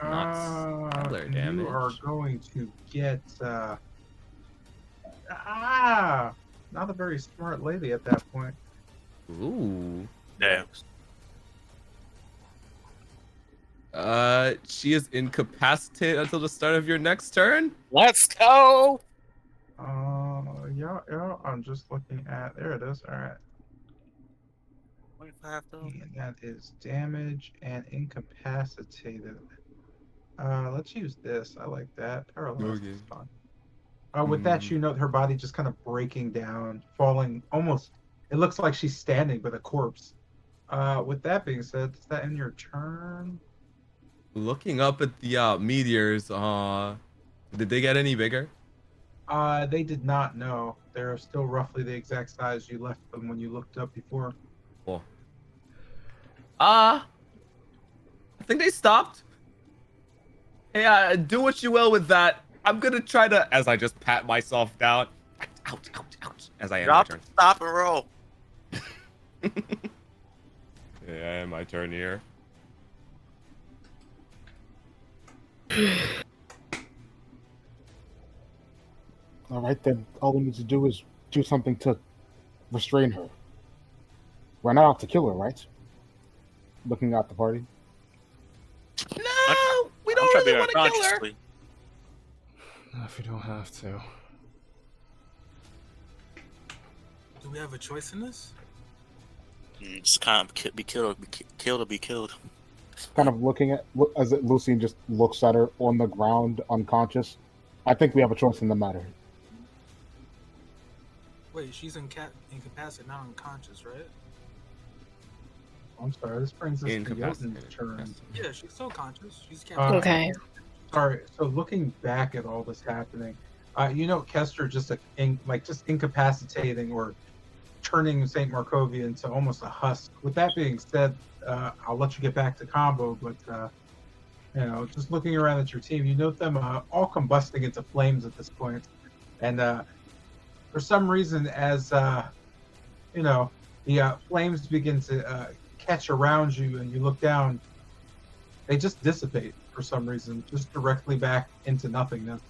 Not stellar damage. You are going to get not a very smart lady at that point. Ooh. Damn. She is incapacitated until the start of your next turn. Let's go. Yeah, I'm just looking at. There it is. All right. 25 though. And that is damage and incapacitated. Let's use this. I like that. Paralyzed is fun. With that, you note her body just kind of breaking down, falling almost. It looks like she's standing with a corpse. With that being said, is that in your turn? Looking up at the meteors, did they get any bigger? They did not know. They're still roughly the exact size you left them when you looked up before. Cool. I think they stopped. Hey, do what you will with that. I'm gonna try to, as I just pat myself down. Ouch, ouch, ouch. As I end my turn. Stop and roll. Yeah, my turn here. All right, then all we need to do is do something to restrain her. We're not out to kill her, right? Looking at the party. No, we I'm don't trying to really be want to kill her. unconsciously. If we don't have to. Do we have a choice in this? Just kind of be killed or be killed. Kind of looking at as Lucian just looks at her on the ground, unconscious. I think we have a choice in the matter. Wait, she's incapacitated, not unconscious, right? I'm sorry, this brings us to Incapacitated. Jotun's turn. Yeah, she's still conscious. She's Okay. Sorry. So looking back at all this happening, Kester just incapacitating or turning Saint Markovia into almost a husk. With that being said, I'll let you get back to combo, but just looking around at your team, you note them all combusting into flames at this point, and for some reason, as the flames begin to catch around you, and you look down, they just dissipate for some reason, just directly back into nothingness.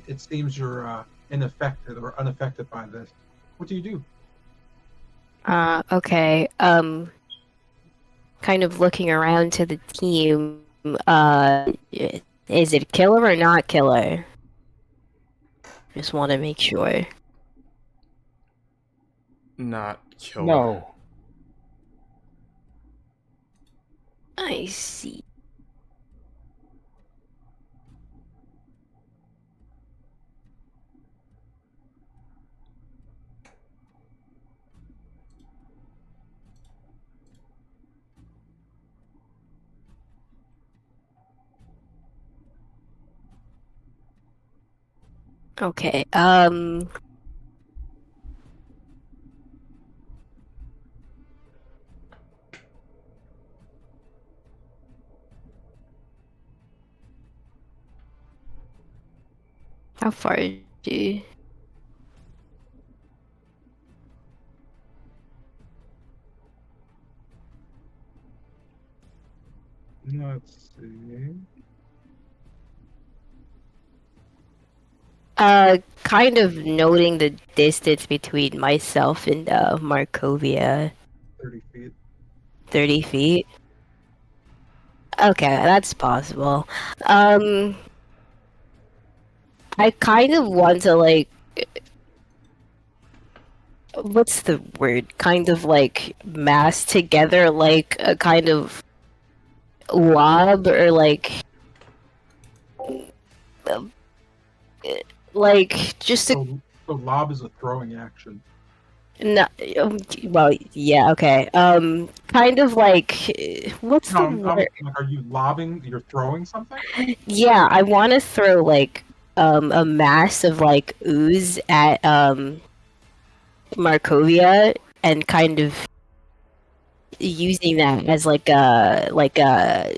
It seems you're unaffected by this. What do you do? Okay. Kind of looking around to the team. Is it killer or not killer? Just want to make sure. Not killer. No. I see. Okay, how far do you... Let's see. Kind of noting the distance between myself and Markovia. 30 feet. 30 feet? Okay, that's possible. I kind of want to, like... What's the word? Kind of, like, mass together, like, a kind of... lob, or, like... like, just a... So lob is a throwing action. No, well, yeah, okay. Kind of like, what's the word? Are you lobbing? You're throwing something? Yeah, I want to throw like a mass of like ooze at Markovia and kind of using that as like a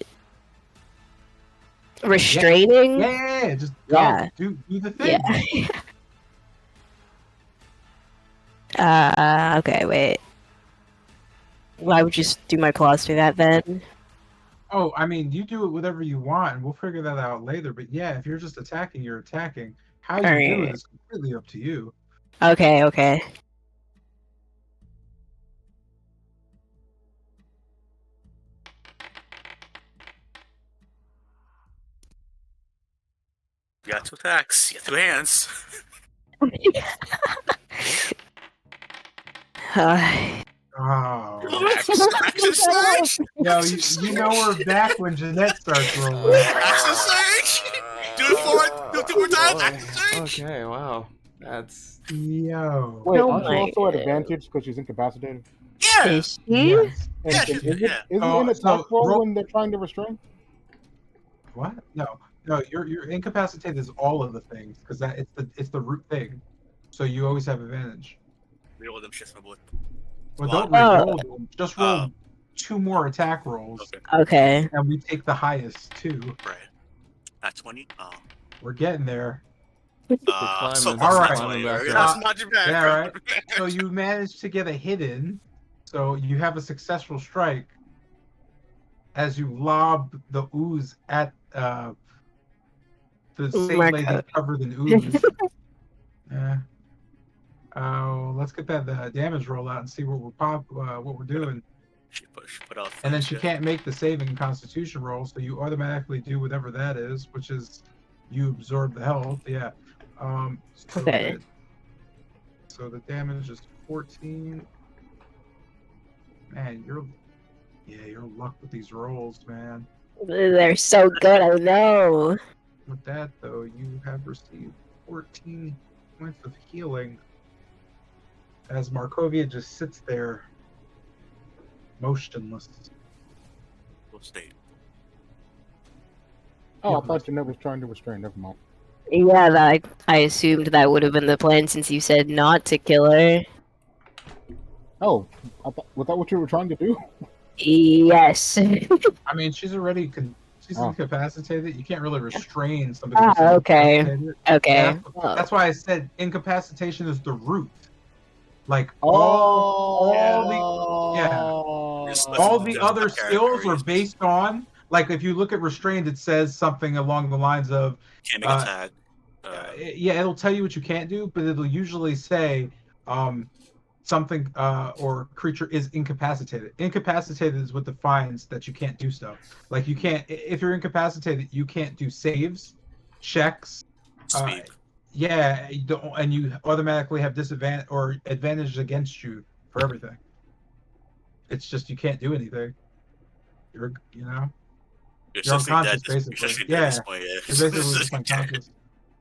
restraining. Yeah. Just go. Yeah. Do the thing. Yeah. Okay, wait. Well, I would just do my claws through that then. Oh, I mean, you do it whatever you want, and we'll figure that out later. But yeah, if you're just attacking, you're attacking. How you do it Alright. is completely up to you. Okay, okay. You got 2 attacks. You got 2 hands. Oh. Action surge! Yo, you know we're back when Jeanette starts rolling. Action surge! Do it 2 more times. Action surge! Okay, wow. That's... Yo. Wait, Oh aren't you my also at God. advantage because she's incapacitated? Yeah! Is she? Yes. And, Yeah, and she's- is it, yeah. is it Oh, an attack so roll roll- when they're trying to restrain? What? No. You're incapacitated is all of the things because it's the root thing. So you always have advantage. Reroll them shits, my boy. Well, don't Oh. re-roll them. Just roll 2 more attack rolls, Okay, Okay. and we take the highest 2. right. At 20. We're getting there. So climbing. All right. Climbing back Yeah, up. that's not bad. Yeah, right. So you managed to get a hit in. So you have a successful strike as you lob the ooze at the same lady Marco. covered in ooze. Let's get that damage roll out and see what we're doing. She put out And then flame she shift. can't make the saving Constitution roll, so you automatically do whatever that is, which is you absorb the health. Yeah. So Okay. so the damage is 14. Man, your luck with these rolls, man. They're so good, I know. With that though, you have received 14 points of healing as Markovia just sits there motionless. Full state. Oh, I thought Jeanette was trying to restrain. Never mind. Yeah, I assumed that would have been the plan since you said not to kill her. Oh, was that what you were trying to do? Yes. I mean, she's already she's Oh. incapacitated. You can't really restrain somebody who's Okay. incapacitated. Okay. Yeah, Well, that's why I said incapacitation is the root. Like Oh, all the other skills are based on, like, if you look at restrained, it says something along the lines of Can't make attack. yeah, it'll tell you what you can't do, but it'll usually say something or creature is incapacitated. Incapacitated is what defines that you can't do stuff. Like, you can't, if you're incapacitated, you can't do saves, checks, Speak. yeah, you don't, and you automatically have disadvantage or advantage against you for everything. It's just you can't do anything. You're unconscious, basically. Yeah, you're basically just unconscious.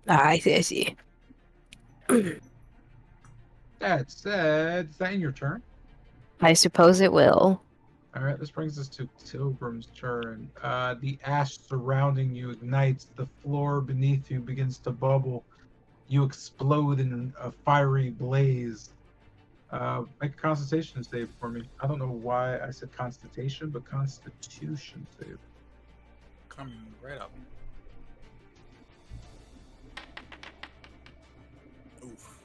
I see. That said, is that in your turn? I suppose it will. All right, this brings us to Tilgrim's turn. The ash surrounding you ignites. The floor beneath you begins to bubble. You explode in a fiery blaze. Make a Constitution save for me. I don't know why I said Constitution, but Constitution save. Coming right up. Oof.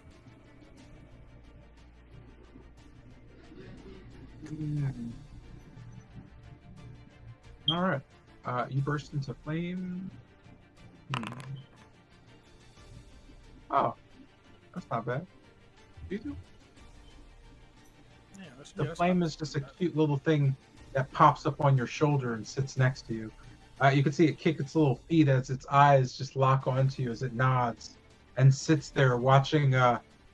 All right. You burst into flame. Oh, that's not bad. You do. Yeah, The flame is just a cute little thing that pops up on your shoulder and sits next to you. You can see it kick its little feet as its eyes just lock onto you as it nods and sits there watching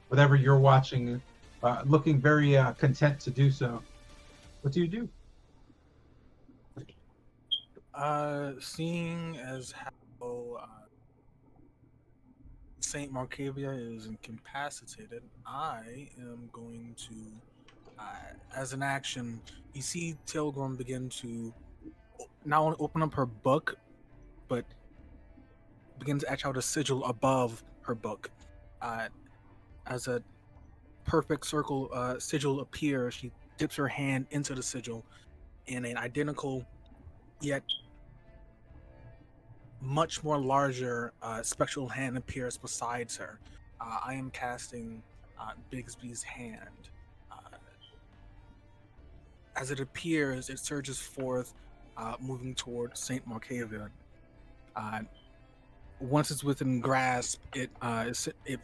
whatever you're watching, looking very content to do so. What do you do? Seeing as how Saint Markavia is incapacitated, I am going to, as an action, you see Tilgrim begin to not only open up her book, but begin to etch out a sigil above her book. As a perfect circle sigil appears, she dips her hand into the sigil, and an identical yet much more larger spectral hand appears beside her. I am casting Bigsby's hand. As it appears, it surges forth, moving toward Saint Markavia. Once it's within grasp, it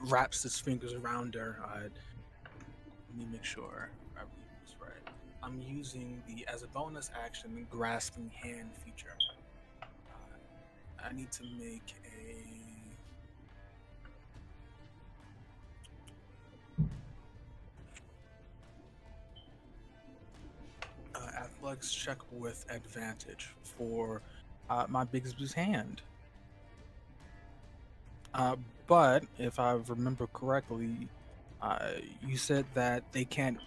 wraps its fingers around her. Let me make sure I read this right. I'm using the, as a bonus action, grasping hand feature. I need to make a athletics check with advantage for my Bigsby's hand. But if I remember correctly, you said that they can't,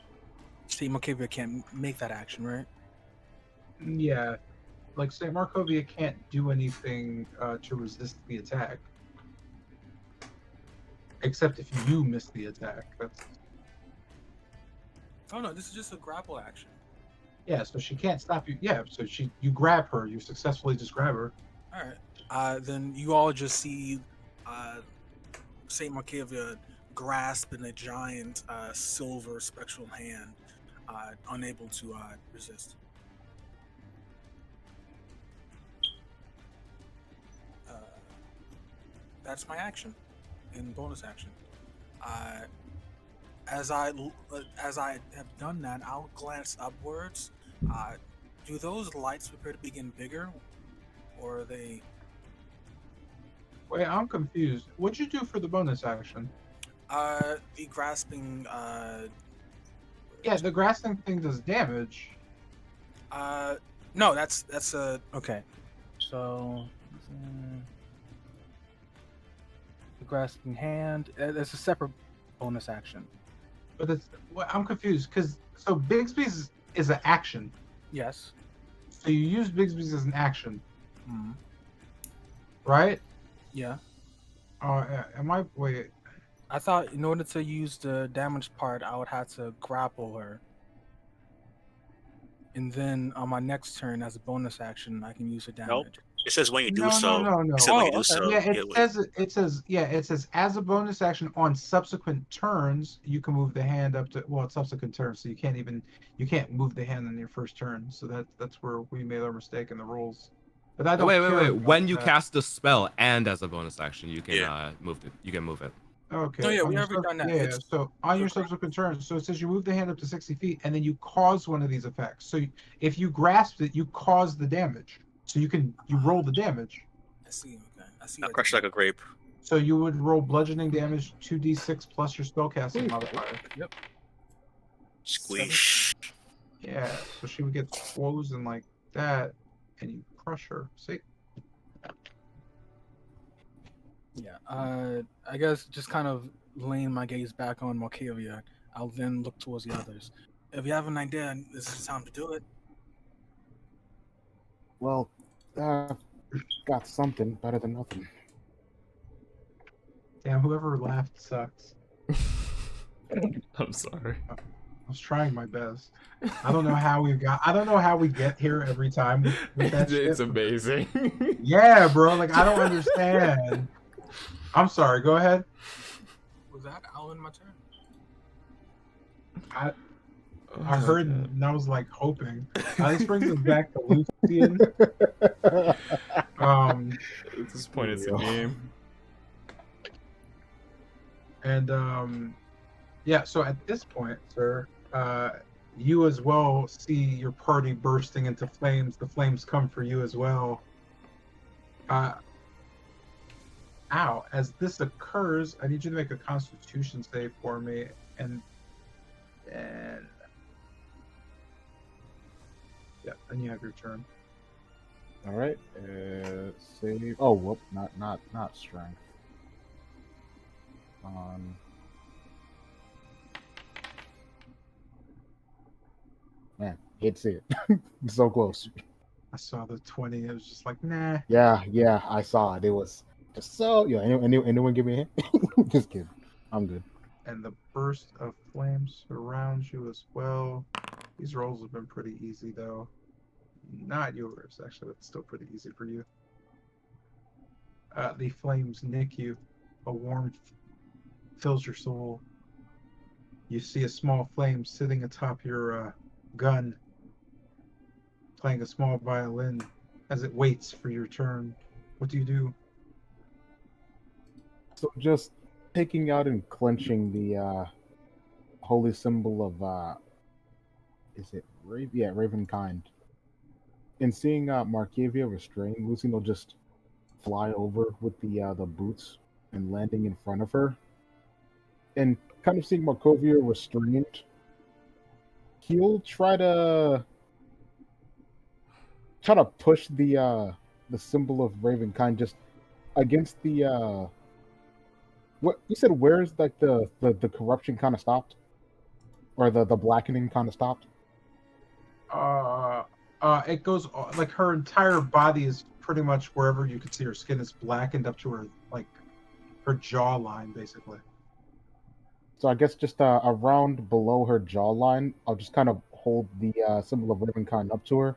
Saint Markavia can't make that action, right? Yeah, like Saint Markovia can't do anything to resist the attack, except if you miss the attack. That's Oh no, this is just a grapple action. yeah. So she can't stop you. Yeah. So you grab her. You successfully just grab her. All right. Then you all just see Saint Markavia grasp in a giant silver spectral hand, unable to resist. That's my action, in bonus action. as I have done that, I'll glance upwards. Uh, do those lights appear to be getting bigger, or are they? Wait, I'm confused. What'd you do for the bonus action? The grasping. Yeah, the grasping thing does damage. No, that's a okay. So, the grasping hand. That's a separate bonus action. But it's well, I'm confused because so Bixby's is an action. Yes. So you use Bixby's as an action, Hmm. right? Yeah. Am I wait? I thought in order to use the damage part, I would have to grapple her. And then on my next turn, as a bonus action, I can use the Nope. damage. It says when you do No, so. no, no, It no. says when you Oh, do okay. so. Yeah, Wait. it says as a bonus action on subsequent turns, you can move the hand up to well, it's subsequent turns, so you can't move the hand on your first turn. So that's where we made our mistake in the rules. But I No, don't care wait. about When you that. cast a spell and as a bonus action, you can Yeah. move it. You can move it. Oh Okay, yeah, on we your already done that. yeah, It's so on the your subsequent turns, so it says you move the hand up to 60 feet, and then you cause one of these effects. So if you grasp it, you cause the damage. So you roll the damage. I see. Okay, I see. Not What crushed you're like a grape. So you would roll bludgeoning damage 2d6 plus your spellcasting modifier. Yep. Squeeze. Yeah, so she would get frozen like that, and you crush her. See? Yeah. I guess just kind of laying my gaze back on Malkavia, I'll then look towards the others. If you have an idea, this is the time to do it. Well, got something better than nothing. Damn, whoever laughed sucks. I'm sorry. I was trying my best. I don't know how we get here every time with that It's shit. amazing. Yeah, bro. Like I don't understand. I'm sorry. Go ahead. Was that I'll end my turn? I Oh, heard God. and I was like hoping. This brings us back to Lucian. At this point, it's a game. And yeah. So at this point, sir, you as well see your party bursting into flames. The flames come for you as well. Ow, as this occurs, I need you to make a constitution save for me, and then yeah, then you have your turn. All right. Save. Oh, whoop! Not strength. Man, hits it. So close. I saw the 20. It was just like, nah. Yeah, I saw it. It was just so. Yeah, anyone give me a hint? Just kidding. I'm good. And the burst of flames surrounds you as well. These rolls have been pretty easy, though. Not yours, actually. That's still pretty easy for you. The flames nick you. A warmth fills your soul. You see a small flame sitting atop your gun, playing a small violin as it waits for your turn. What do you do? So just taking out and clenching the holy symbol of is it Ravenkind, and seeing Markavia restrained, Lucian will just fly over with the boots and landing in front of her, and kind of seeing Markovia restrained, he'll try to push the symbol of Ravenkind just against the what you said. Where's like the corruption kind of stopped, or the blackening kind of stopped? It goes like her entire body is pretty much wherever you can see her skin is blackened up to her like her jawline, basically. So I guess just around below her jawline, I'll just kind of hold the symbol of Ravenkind up to her.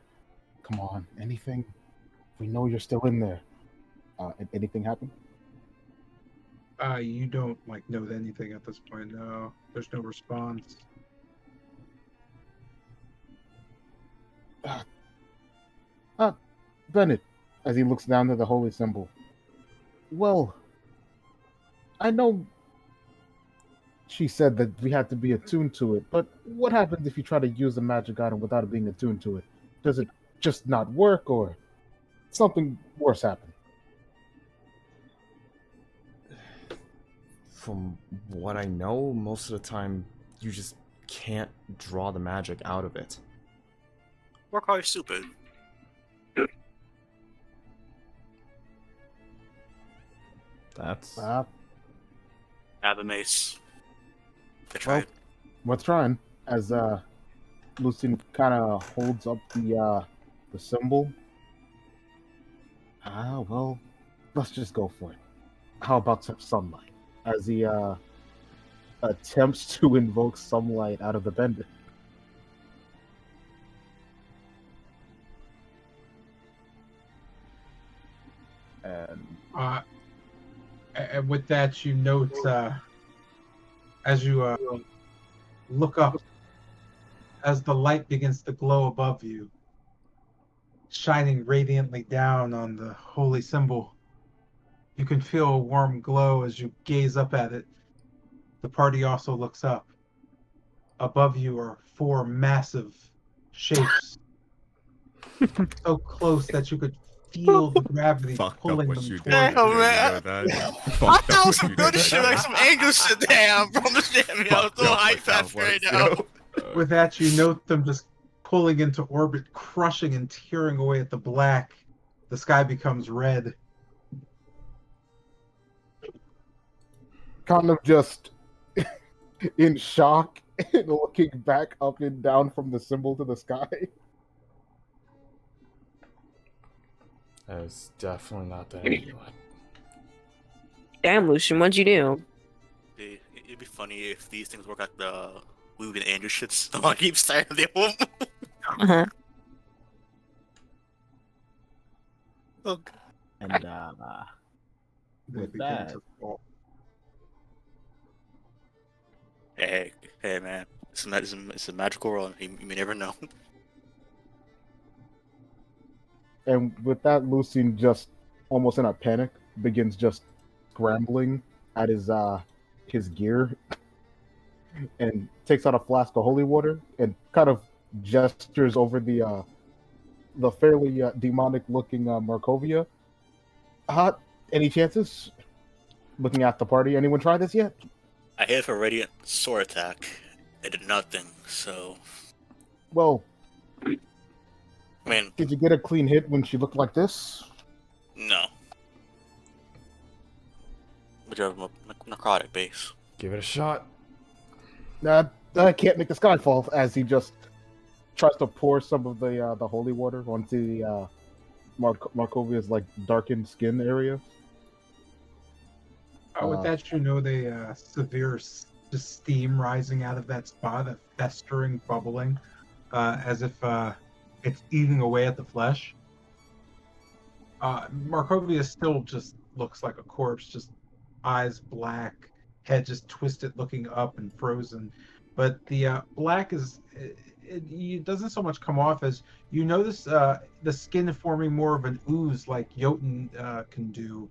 Come on, anything? We know you're still in there. Anything happen? You don't like know anything at this point. No, there's no response. Bennett, as he looks down to the holy symbol. Well, I know she said that we had to be attuned to it. But what happens if you try to use a magic item without it being attuned to it? Does it just not work, or something worse happen? From what I know, most of the time you just can't draw the magic out of it. We're probably stupid. That's Have a mace. I Well, tried. worth trying. As Lucian kind of holds up the symbol. Well, let's just go for it. How about some sunlight? As he attempts to invoke sunlight out of the bender. And And with that, you note as you look up, as the light begins to glow above you, shining radiantly down on the holy symbol, you can feel a warm glow as you gaze up at it. The party also looks up. Above you are four massive shapes, so close that you could feel the gravity Fucked up pulling what them you towards did. Damn, You man. know that? I Fucked thought up was some what you good did. shit, like some angle shit. Damn, bro, understand me. I was Fucked so up hype what that fast right was, now. yo. With that, you note them just pulling into orbit, crushing and tearing away at the black. The sky becomes red. kind of just in shock and looking back up and down from the symbol to the sky. That is definitely not the amulet. Damn, Lucian, what'd you do? It'd be funny if these things work like the Luke and Andrew shits. I keep saying they won't. Uh-huh. Oh, God. And They with begin that, to fall. Hey, man. It's a magical world. You may never know. and with that, Lucian just almost in a panic begins just scrambling at his gear and takes out a flask of holy water and kind of gestures over the fairly demonic looking Markovia. Any chances? Looking at the party, anyone try this yet? I hit for radiant sword attack. It did nothing. So, Well, I mean, did you get a clean hit when she looked like this? no. But you have a necrotic base. Give it a shot. I can't make the sky fall as he just tries to pour some of the holy water onto the Markovia's like darkened skin area. With that, you know the severe just steam rising out of that spot, a festering, bubbling, as if it's eating away at the flesh. Markovia still just looks like a corpse, just eyes black, head just twisted, looking up and frozen. But the black it doesn't so much come off as you notice the skin forming more of an ooze like Jotun can do.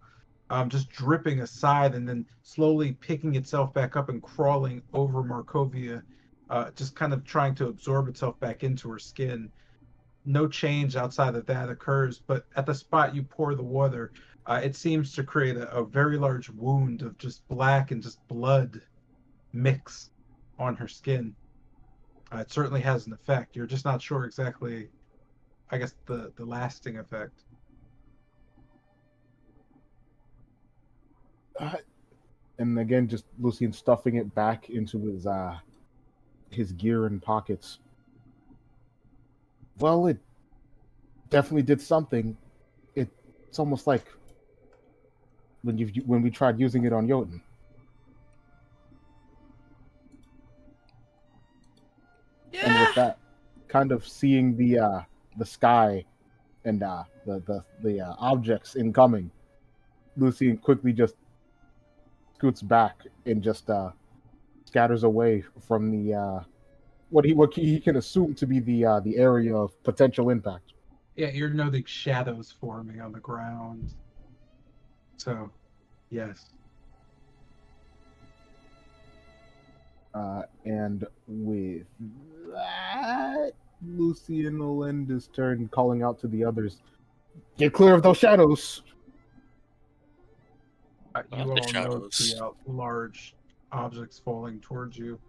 Just dripping aside and then slowly picking itself back up and crawling over Markovia, just kind of trying to absorb itself back into her skin. No change outside of that occurs, but at the spot you pour the water, it seems to create a very large wound of just black and just blood mix on her skin. It certainly has an effect. You're just not sure exactly, I guess, the lasting effect. And again, just Lucian stuffing it back into his gear and pockets. Well, it definitely did something. It's almost like when we tried using it on Jotun. Yeah. And with that, kind of seeing the sky and the objects incoming, Lucian quickly just scoots back and just scatters away from the what he can assume to be the area of potential impact. Yeah, you're noting shadows forming on the ground. So, yes. And with that, Lucian will end his turn calling out to the others, "Get clear of those shadows!" You The all note shadows. the large objects falling towards you.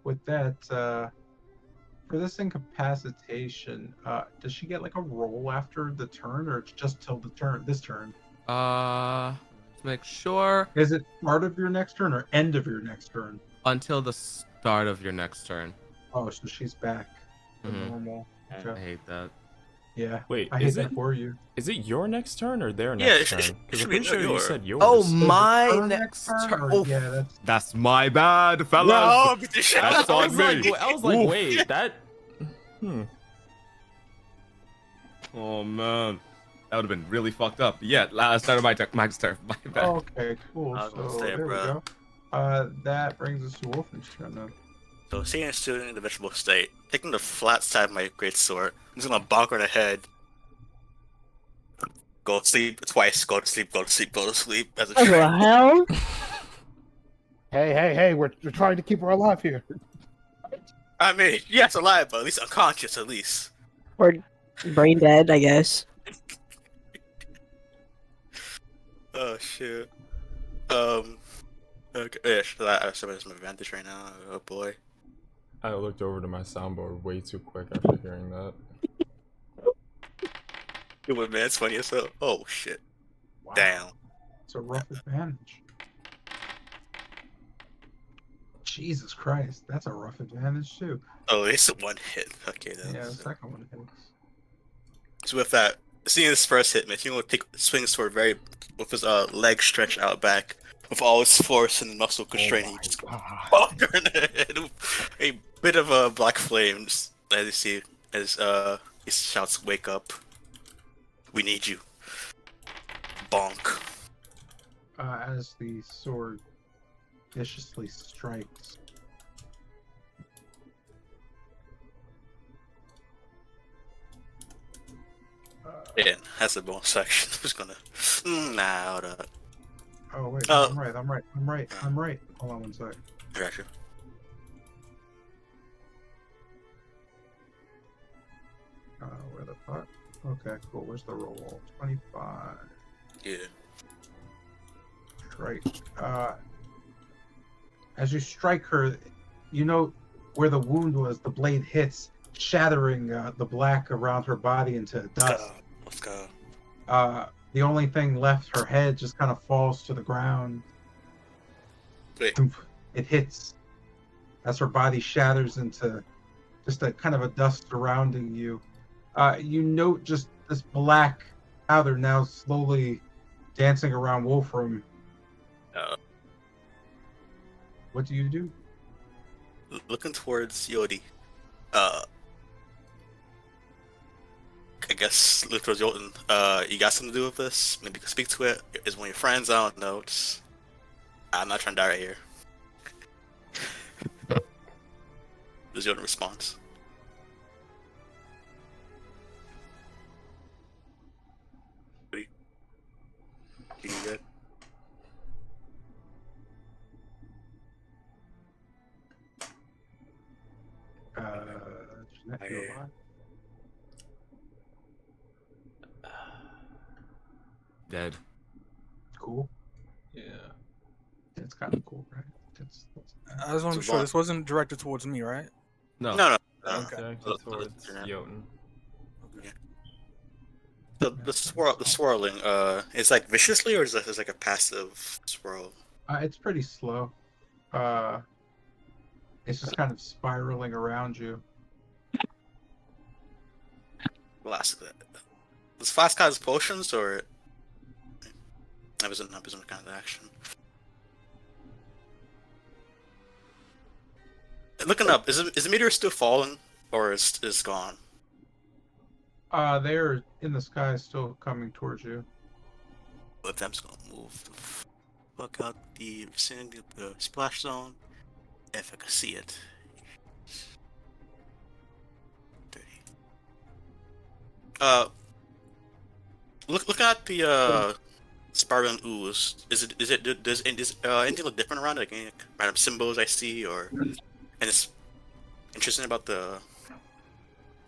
With that, for this incapacitation, does she get like a roll after the turn, or it's just till the turn? This turn? Let's make sure. Is it part of your next turn or end of your next turn? Until the start of your next turn. Oh, so she's back to Mhm. normal. I Okay. hate that. Yeah. Wait, I hate is that it for you. your next turn or their Yeah, next it turn? should Because I'm be pretty sure you your- said yours. Oh, Is it my her next turn. or- Oh, yeah, that's my bad, fellas. No, but the I shadows. was like, me. I was like, Oof. wait, that. Oh man, that would have been really fucked up. Yeah, last start of my turn. My turn. My bad. Okay, cool. I was gonna So say, there we bruh. go. That brings us to Wolfen's turn then. So seeing it still in the vegetable state, taking the flat side of my great sword, I'm just gonna bonk her in the head. Go to sleep twice. Go to sleep. Go to sleep. Go to sleep. As a What the trick. hell? Hey, we're trying to keep her alive here. I mean, yes, alive, but at least unconscious, at least. Or brain dead, I guess. Oh shit. Okay. Yeah, should I my advantage right now? Oh boy. I looked over to my soundboard way too quick after hearing that. It was man, it's funny as hell. Oh shit. Wow. Damn. It's a rough advantage. Jesus Christ, that's a rough advantage too. Oh, it's a one hit. Okay, then. Yeah, the second one hits. So with that, seeing this first hit, man, he's gonna take swing sword very with his leg stretched out back, with all his force and muscle constraining. Just bonk her in the head with a bit of a black flames as you see as he shouts, "Wake up! We need you!" Bonk. As the sword viciously strikes. Yeah, that's a bonus section. Who's gonna? Nah, hold up. Oh wait, Oh. I'm right. Hold on one sec. I got you. Where the fuck? Okay, cool. Where's the roll? 25. Yeah. Strike. As you strike her, you know where the wound was. The blade hits, shattering the black around her body into dust. Let's go. The only thing left, her head, just kind of falls to the ground. Wait. It hits as her body shatters into just a kind of a dust surrounding you. You note just this black powder now slowly dancing around Wolfram. What do you do? Looking towards Yodi. I guess look towards Jolton. You got something to do with this? Maybe you can speak to it. Is one of your friends? I don't know. I'm not trying to die right here. Does Jolton respond? You good? Jeanette, you alive? Dead. Cool. Yeah. It's kind of cool, right? I just want to be sure this wasn't directed towards me, right? No. No. Okay. Towards Jotun. The swirling, is like viciously, or is it like a passive swirl? It's pretty slow. It's just kind of spiraling around you. Well, ask that. Does fast cause potions, or that was not some kind of action? Looking up, is the meteor still falling, or is it gone? They're in the sky, still coming towards you. But them's gonna move the fuck out the vicinity of the splash zone, if I can see it. 30. Looking at the spiraling ooze. Does anything look different around it? Like any random symbols I see, or and it's interesting about the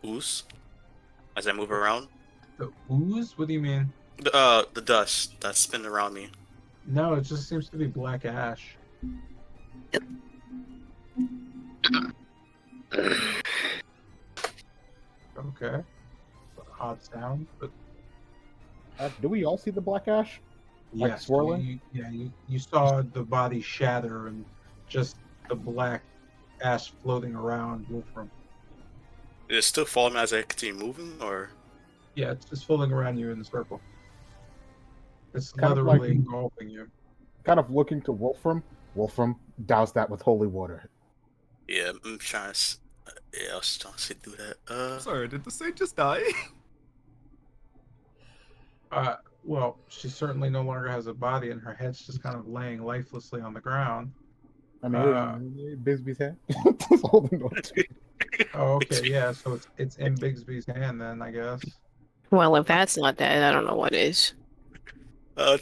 ooze as I move around. The ooze? What do you mean? The dust that's spinning around me. No, it just seems to be black ash. Okay. Odd sound, but Do we all see the black ash? Like yes, swirling? you saw the body shatter and just the black ash floating around Wolfram. Is it still following me as I continue moving, or? Yeah, it's just floating around you in a circle. It's Kind of literally like- engulfing you. Kind of looking to Wolfram. Wolfram, douse that with holy water. Yeah, I'm trying to. Yeah, I was trying to do that. Sorry, did the saint just die? Well, she certainly no longer has a body, and her head's just kind of laying lifelessly on the ground. I mean, Bisbee's head. Just holding on to it. Oh, okay, yeah. So it's in Bigsby's hand then, I guess. Well, if that's not that, I don't know what is.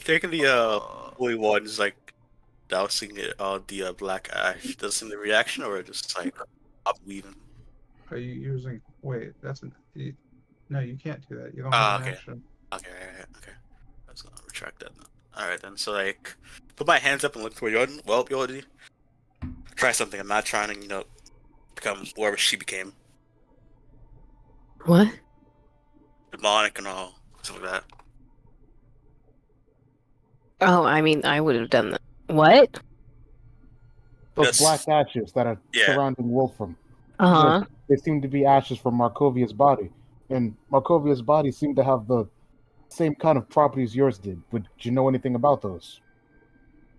Taking the holy ones like dousing it the black ash. Does it seem the reaction, or just like up weaving? Are you using? Wait, no, you can't do that. You don't Ah, have an okay. action. Okay. I was gonna retract that. All right then. So like, put my hands up and look toward Jordan. Well, Jordan, try something. I'm not trying to become whoever she became, What? demonic and all stuff like that. Oh, I mean, I would have done that. What? Those Yes. black ashes that are Yeah. surrounding Wolfram. Uh huh. They seem to be ashes from Markovia's body. And Markovia's body seemed to have the same kind of properties yours did. Would you know anything about those?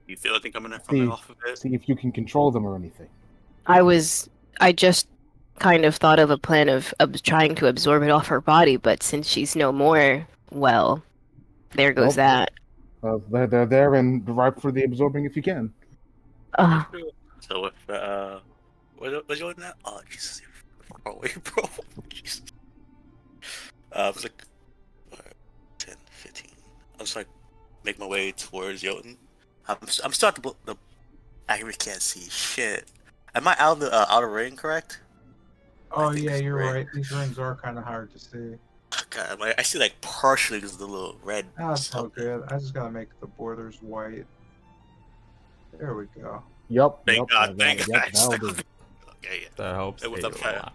You feel anything coming in from it off of it? See if you can control them or anything. I just kind of thought of a plan of trying to absorb it off her body, but since she's no more, well, there goes Well, that. They're there and ripe for the absorbing if you can. So if what's your name? Oh Jesus, you're far away, bro. Jesus. It was like 10, 15. I was like make my way towards Jotun. I'm starting to. I really can't see shit. Am I out of the outer ring, correct? Oh I think yeah, it's you're ring. right. These rings are kind of hard to see. God, I see like partially because of the little red. That's so something. good. I just gotta make the borders white. There we go. Yep. Thank God, thank God. that'll do. Okay, yeah. That helps And a with them trying, lot.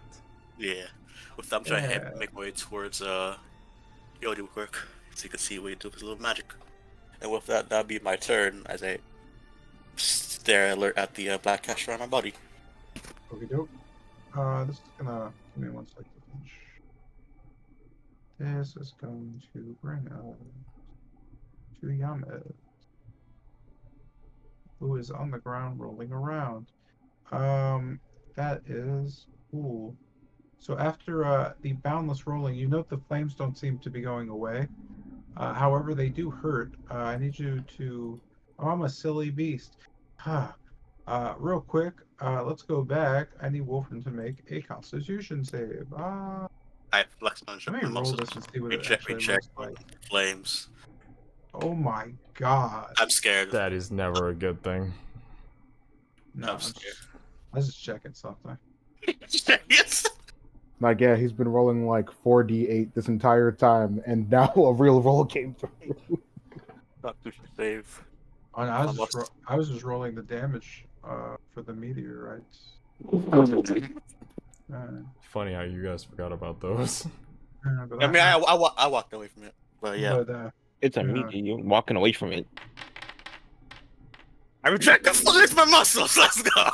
yeah. With them trying Yeah. to make my way towards Yodi quick, so you can see what you do with his little magic. And with that, that'll be my turn as I stare alert at the black cash around my body. Okay, dope. This is gonna give me 1 second to finish. This is going to bring us to Yamed, who is on the ground rolling around. That is cool. So after the boundless rolling, you note the flames don't seem to be going away. However, they do hurt. I need you to. Oh, I'm a silly beast. Real quick, let's go back. I need Wolfram to make a Constitution save. I flex my Let me roll muscles. this and see what it Recheck actually looks like. flames. Oh my god. I'm scared. That is never a good thing. No, I'm scared. I was just checking something. Yes. Like, yeah, he's been rolling like 4d8 this entire time, and now a real roll came through. Constitution save. Oh, no, I was just rolling the damage for the meteorites. Funny how you guys forgot about those. But I mean, I walked away from it, but yeah. But, It's a Yeah. meteor. You're walking away from it. I reject the flames my muscles. Let's go.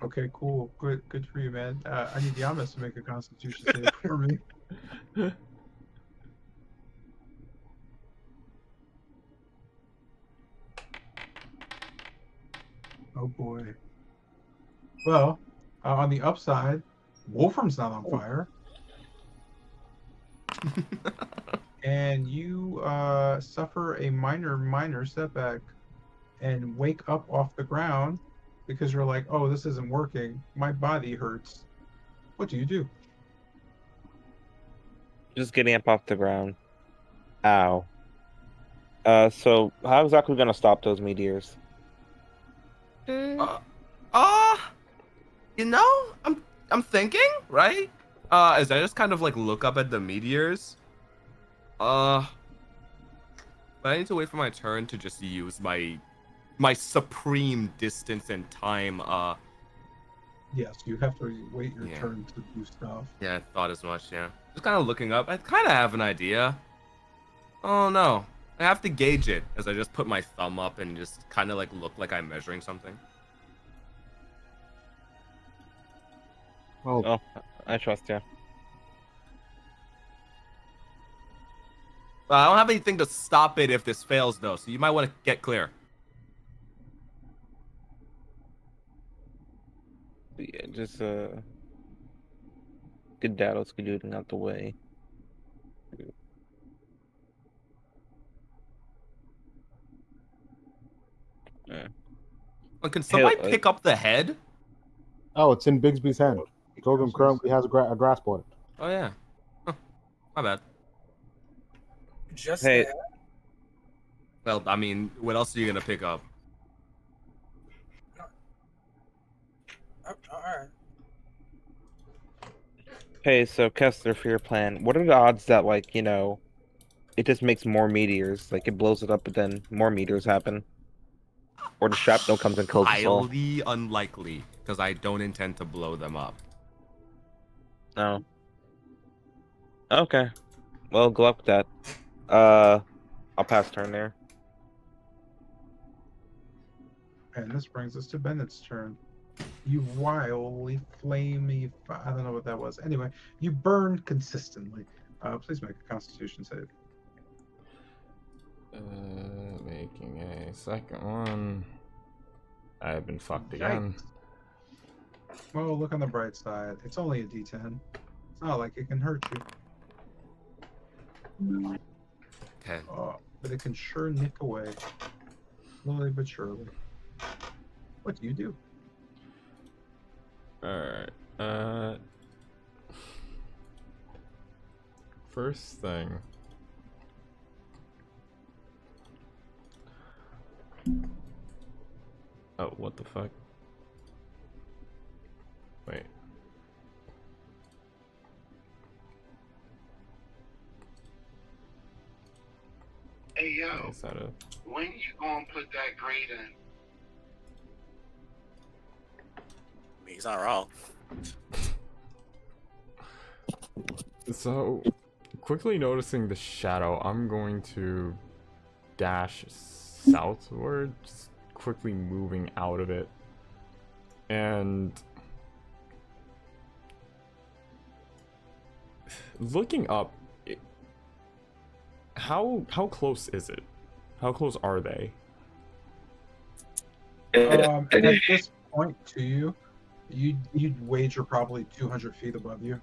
okay, cool. Good for you, man. I need Yamas to make a Constitution save for me. Oh boy. Well, on the upside, Wolfram's not on fire. And you suffer a minor setback and wake up off the ground because you're like, oh, this isn't working. My body hurts. What do you do? Just getting up off the ground. Ow. So how exactly gonna stop those meteors? Mm, Uh, you know, I'm thinking, right? As I just kind of like look up at the meteors. Uh, but I need to wait for my turn to just use my supreme distance and time. Yes, you have to wait your Yeah. turn to do stuff. Yeah, I thought as much. Yeah, just kind of looking up. I kind of have an idea. Oh no, I have to gauge it as I just put my thumb up and just kind of like look like I'm measuring something. Well, Oh, I trust you. I don't have anything to stop it if this fails though, so you might want to get clear. Yeah, just get Daddle scooting out the way. Yeah. Can Hey, somebody pick up the head? oh, it's in Bigsby's hand. He Told him also currently has a grasp on it. Oh yeah. Huh, my bad. Just Hey. that. Well, I mean, what else are you gonna pick up? All right. Hey, so Kessler, for your plan, what are the odds that, like, you know, it just makes more meteors? Like, it blows it up, but then more meteors happen? Or the shrapnel comes and kills us all? Highly unlikely, because I don't intend to blow them up. No. Okay. Well, good luck with that. I'll pass turn there. And this brings us to Bennett's turn. You wildly flamey. I don't know what that was. Anyway, you burn consistently. Please make a Constitution save. Making a second one. I've been fucked again. Yikes. Well, look on the bright side. It's only a D10. It's not like it can hurt you. Okay. But it can sure nick away. Slowly but surely. What do you do? Alright. First thing. Oh, what the fuck? Wait. Hey yo, Is that a... when you gonna put that grade in? I mean, he's not wrong. So, quickly noticing the shadow, I'm going to dash southward, just quickly moving out of it. And looking up, how close is it? How close are they? At this point to you, you'd wager probably 200 feet above you.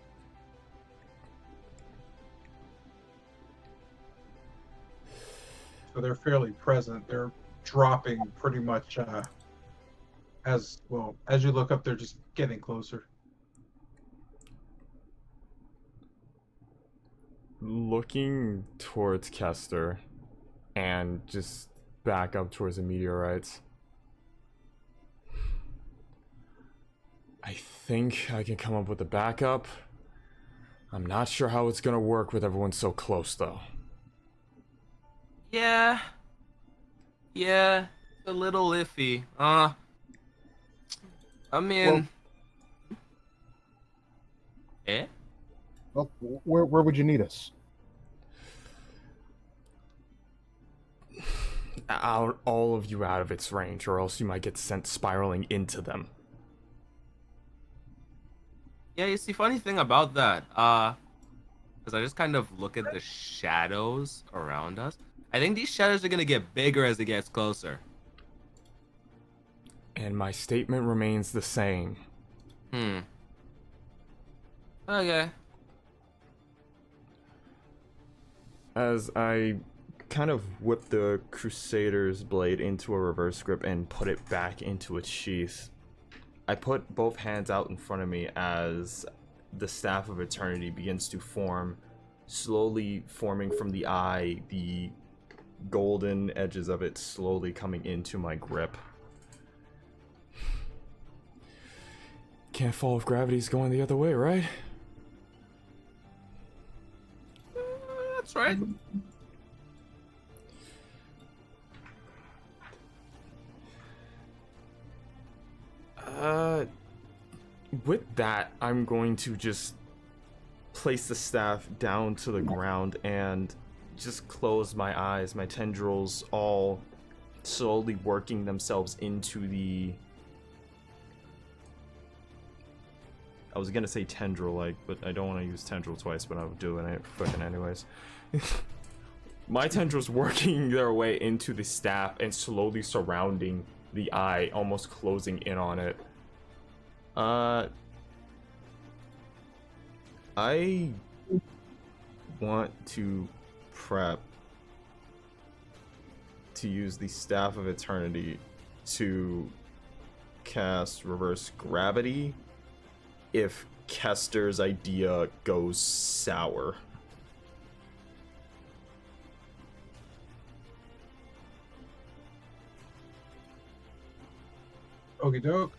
So they're fairly present. They're dropping pretty much as you look up. They're just getting closer. Looking towards Kester and just back up towards the meteorites. I think I can come up with a backup. I'm not sure how it's gonna work with everyone so close though. Yeah, it's a little iffy. I mean, Well, where would you need us? Out all of you out of its range, or else you might get sent spiraling into them. Yeah, you see, funny thing about that, because I just kind of look at the shadows around us. I think these shadows are gonna get bigger as it gets closer. And my statement remains the same. Okay. As I kind of whip the Crusader's blade into a reverse grip and put it back into its sheath, I put both hands out in front of me as the Staff of Eternity begins to form, slowly forming from the eye the golden edges of it slowly coming into my grip. Can't fall if gravity's going the other way, right? That's right. With that, I'm going to just place the staff down to the ground and just close my eyes, my tendrils all slowly working themselves into the... I was gonna say tendril-like, but I don't want to use tendril twice, but I'm doing it fucking anyways. My tendrils working their way into the staff and slowly surrounding the eye, almost closing in on it. I want to prep to use the Staff of Eternity to cast Reverse Gravity if Kester's idea goes sour. Okie doke.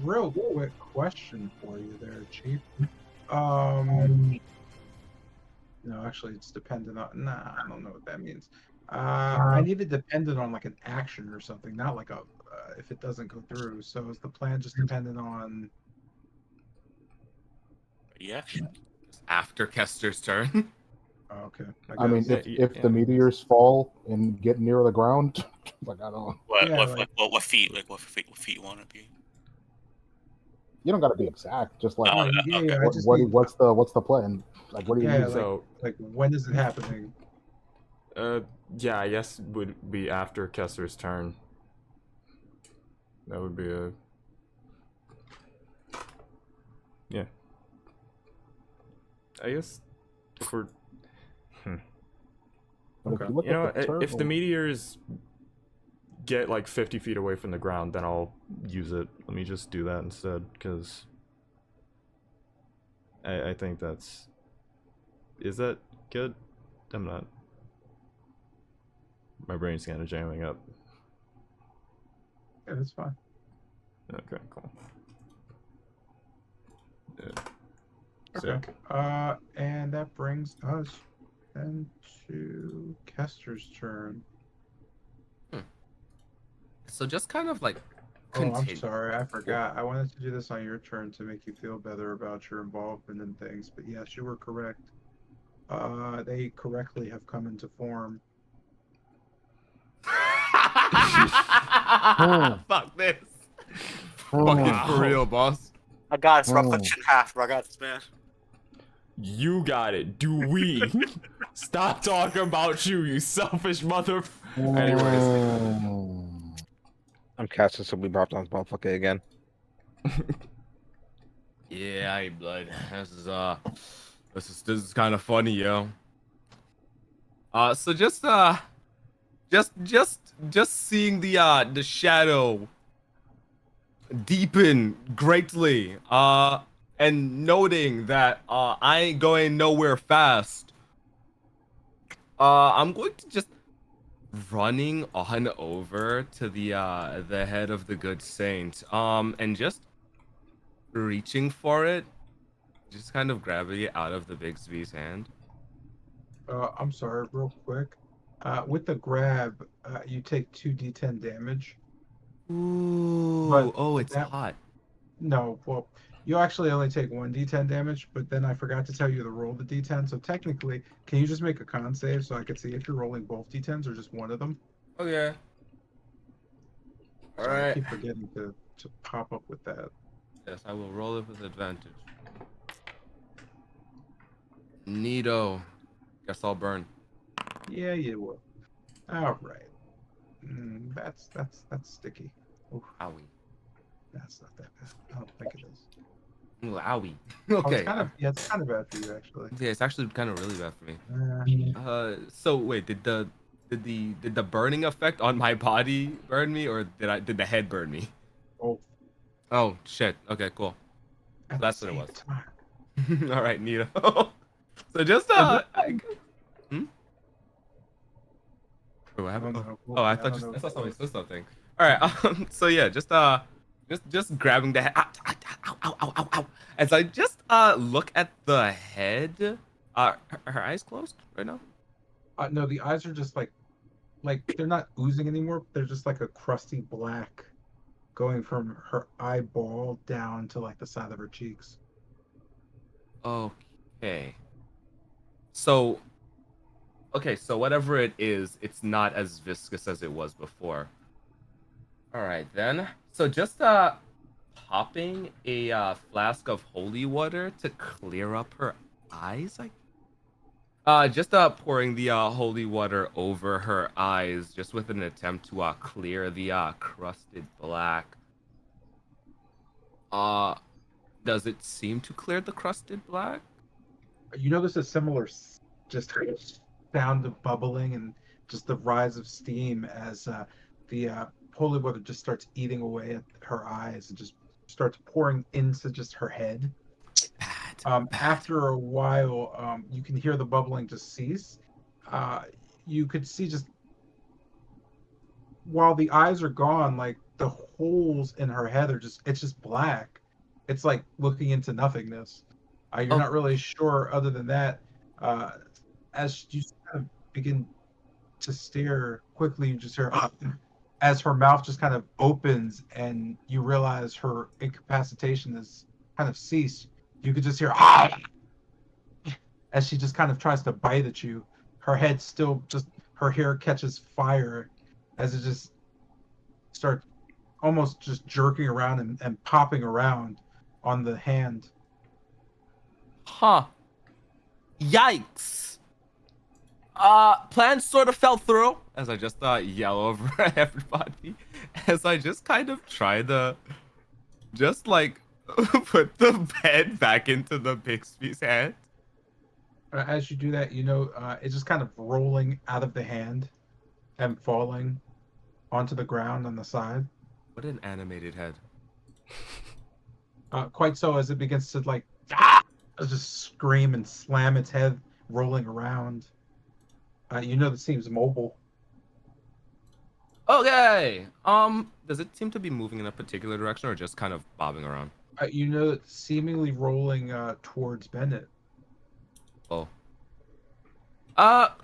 Real quick question for you there, Chief. No, actually, it's dependent on. Nah, I don't know what that means. I need it dependent on like an action or something, not like a if it doesn't go through. So is the plan just dependent on? Yeah. After Kester's turn. Oh, okay. I mean, guess. if the meteors fall and get near the ground, like I don't. What feet? Like what feet you want to be? You don't got to be exact. Just like Oh, yeah, I just what's the plan? Like what do you yeah, need? like, So, like when is it happening? yeah, I guess would be after Kester's turn. That would be a... Yeah. I guess for... Okay. You know, if the meteors get like 50 feet away from the ground, then I'll use it. Let me just do that instead, because I think that's... Is that good? I'm not... My brain's kind of jamming up. Yeah, that's fine. Okay, cool. Okay. And that brings us then to Kester's turn. So just kind of like Oh, I'm continue. sorry, I forgot. I wanted to do this on your turn to make you feel better about your involvement in things, but yes, you were correct. They correctly have come into form. Fuck this. Fucking for real, boss. I got this, bro. Cut shit in half, bro. I got this, man. You got it. Do we? Stop talking about you, you selfish mother... Anyways. I'm casting so we dropped on this motherfucker again. Yeah, I blood. This is kind of funny, yo. So just seeing the shadow deepen greatly, and noting that I ain't going nowhere fast. I'm going to just running on over to the head of the good saint, and just reaching for it, just kind of grabbing it out of the Bigsby's hand. I'm sorry, real quick. With the grab, you take 2d10 damage. Ooh, But oh, it's hot. No, well, you actually only take 1d10 damage, but then I forgot to tell you to roll the d10. So technically, can you just make a con save so I could see if you're rolling both d10s or just one of them? Okay. All right. I keep forgetting to pop up with that. Yes, I will roll it with advantage. Neato. Guess I'll burn. Yeah, you will. All right. That's sticky. Oof. Owie. That's not that bad. I don't think it is. Ooh, owie. Oh, Okay. it's kind of bad for you actually. Yeah, it's actually kind of really bad for me. So wait, did the burning effect on my body burn me, or did the head burn me? Oh. Oh shit. Okay, cool. That's what it was. All right, Neato. So just Wait, what happened? no. Oh, I Okay, thought don't just know. I thought somebody said something. All right. So yeah, just grabbing the head. Ow, ow, ow, ow, ow, ow, ow. As I just look at the head. Her eyes closed right now. No, the eyes are just like they're not oozing anymore. They're just like a crusty black, going from her eyeball down to like the side of her cheeks. Okay. So, okay, so whatever it is, it's not as viscous as it was before. All right then. So just popping a flask of holy water to clear up her eyes. Just pouring the holy water over her eyes, just with an attempt to clear the crusted black. Uh, does it seem to clear the crusted black? You notice a similar just sound of bubbling and just the rise of steam as the holy water just starts eating away at her eyes and just starts pouring into just her head. Bad. After a while, you can hear the bubbling just cease. You could see just while the eyes are gone, like the holes in her head are it's just black. It's like looking into nothingness. You're Oh, not really sure other than that. Uh, as you kind of begin to stare quickly, you just hear as her mouth just kind of opens and you realize her incapacitation has kind of ceased. You could just hear as she just kind of tries to bite at you. Her head still just her hair catches fire as it just starts almost just jerking around and popping around on the hand. huh. Yikes. Plan sort of fell through as I just yell over everybody as I just kind of try to just like put the head back into the Bixby's hand. As you do that, it's just kind of rolling out of the hand and falling onto the ground on the side. What an animated head. Quite so as it begins to just scream and slam its head, rolling around. It seems mobile. Okay. Does it seem to be moving in a particular direction or just kind of bobbing around? It's seemingly rolling towards Bennett. Oh.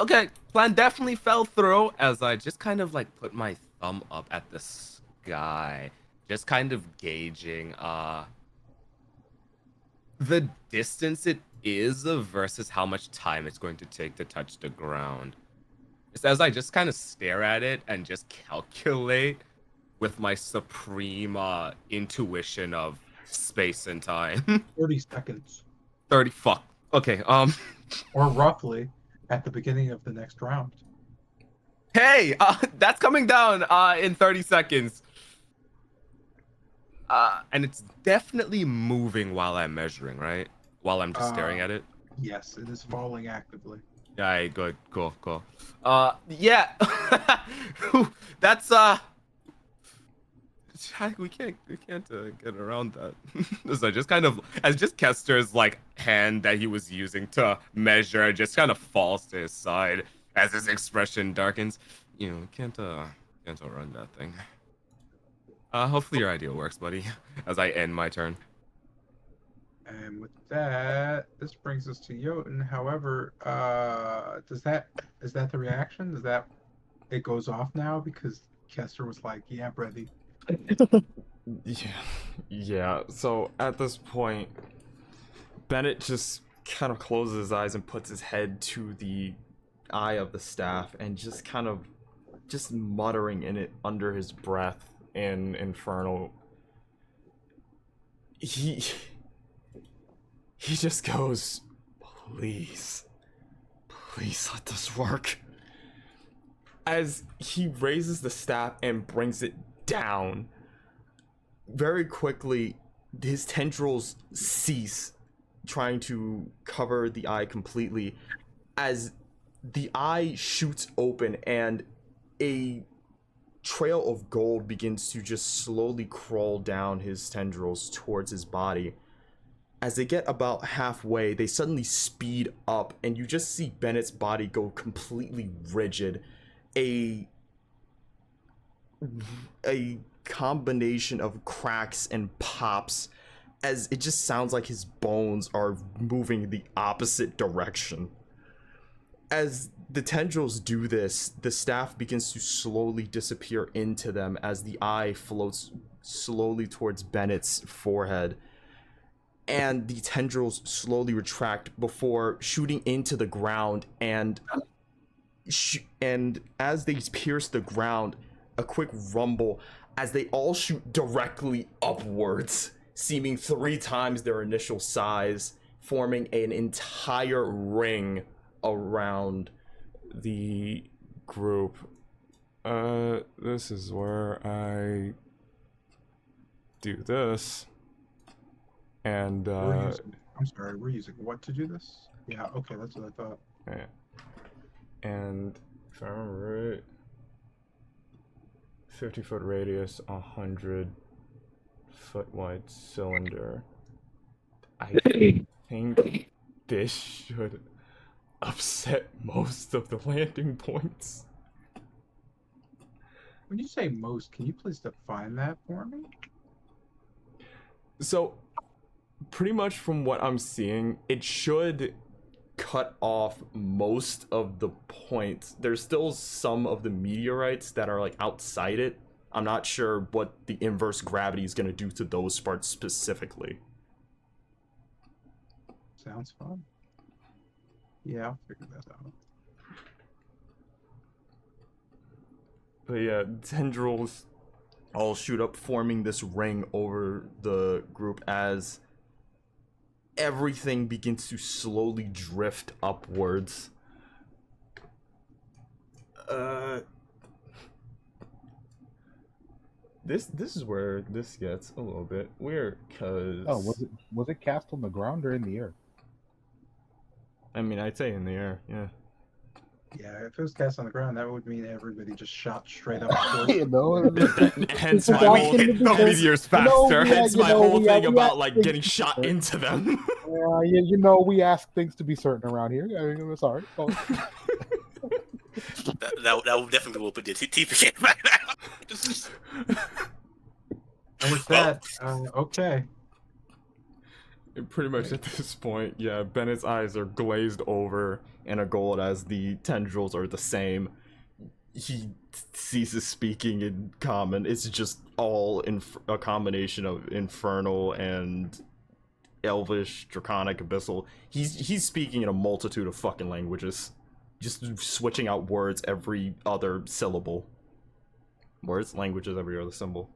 Okay. Plan definitely fell through as I just kind of like put my thumb up at the sky, just kind of gauging the distance it is versus how much time it's going to take to touch the ground. It's as I just kind of stare at it and just calculate with my supreme intuition of space and time. 30 seconds. 30 fuck. Okay, or roughly at the beginning of the next round. Hey, that's coming down in 30 seconds. And it's definitely moving while I'm measuring, right? While I'm just staring at it. Yes, it is falling actively. Yeah, good, cool. Yeah, that's we can't get around that. So just kind of as just Kester's like hand that he was using to measure just kind of falls to his side as his expression darkens. Can't outrun that thing. Hopefully your idea works, buddy. As I end my turn. And with that, this brings us to Jotun. However, is that the reaction? Does that it goes off now because Kester was like, "Yeah, ready." Yeah. So at this point, Bennett just kind of closes his eyes and puts his head to the eye of the staff and just kind of muttering in it under his breath in Infernal. He just goes, please let this work. As he raises the staff and brings it down, very quickly, his tendrils cease, trying to cover the eye completely, as the eye shoots open and a trail of gold begins to just slowly crawl down his tendrils towards his body. As they get about halfway, they suddenly speed up, and you just see Bennett's body go completely rigid. a combination of cracks and pops, as it just sounds like his bones are moving the opposite direction. As the tendrils do this, the staff begins to slowly disappear into them as the eye floats slowly towards Bennett's forehead. And the tendrils slowly retract before shooting into the ground, and as they pierce the ground, a quick rumble as they all shoot directly upwards, seeming 3 times their initial size, forming an entire ring around the group. This is where I do this. And I'm sorry, we're using what to do this? Yeah, okay, that's what I thought. yeah. And if I remember right, 50-foot radius, 100-foot wide cylinder. I think this should upset most of the landing points. When you say most, can you please define that for me? So, pretty much from what I'm seeing, it should cut off most of the points. There's still some of the meteorites that are like outside it. I'm not sure what the inverse gravity is going to do to those parts specifically. Sounds fun. Yeah, I'll figure that out. But yeah, tendrils all shoot up, forming this ring over the group as everything begins to slowly drift upwards. This is where this gets a little bit weird, cause was it cast on the ground or in the air? I mean, I'd say in the air, yeah. Yeah, if it was cast on the ground, that would mean everybody just shot straight up. You know, Hence my whole hit the meteors faster. Hence my whole thing about like getting shot into them. Yeah, you know, we ask things to be certain around here. I mean, it's alright. Oh. that definitely will put the TPK back now. And with that, okay. Pretty much at this point, yeah, Bennett's eyes are glazed over and a gold as the tendrils are the same. He ceases speaking in common. It's just all a combination of infernal and elvish, draconic, abyssal. He's speaking in a multitude of fucking languages. Just switching out words every other syllable. Words, languages, every other symbol.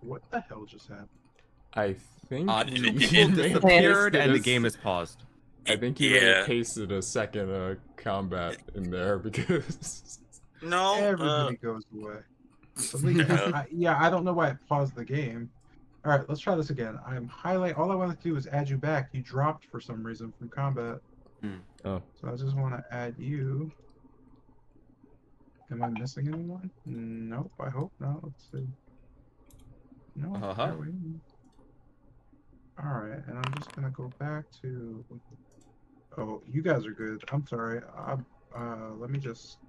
What the hell just happened? I think people disappeared and the game is paused. I think he pasted a second combat in there because no, everybody goes away. I don't know why it paused the game. All right, let's try this again. All I wanted to do was add you back. You dropped for some reason from combat. Oh. So I just want to add you. Am I missing anyone? Nope. I hope not. Let's see. No. Uh-huh. All right, and I'm just gonna go back to. Oh, you guys are good. I'm sorry. Let me just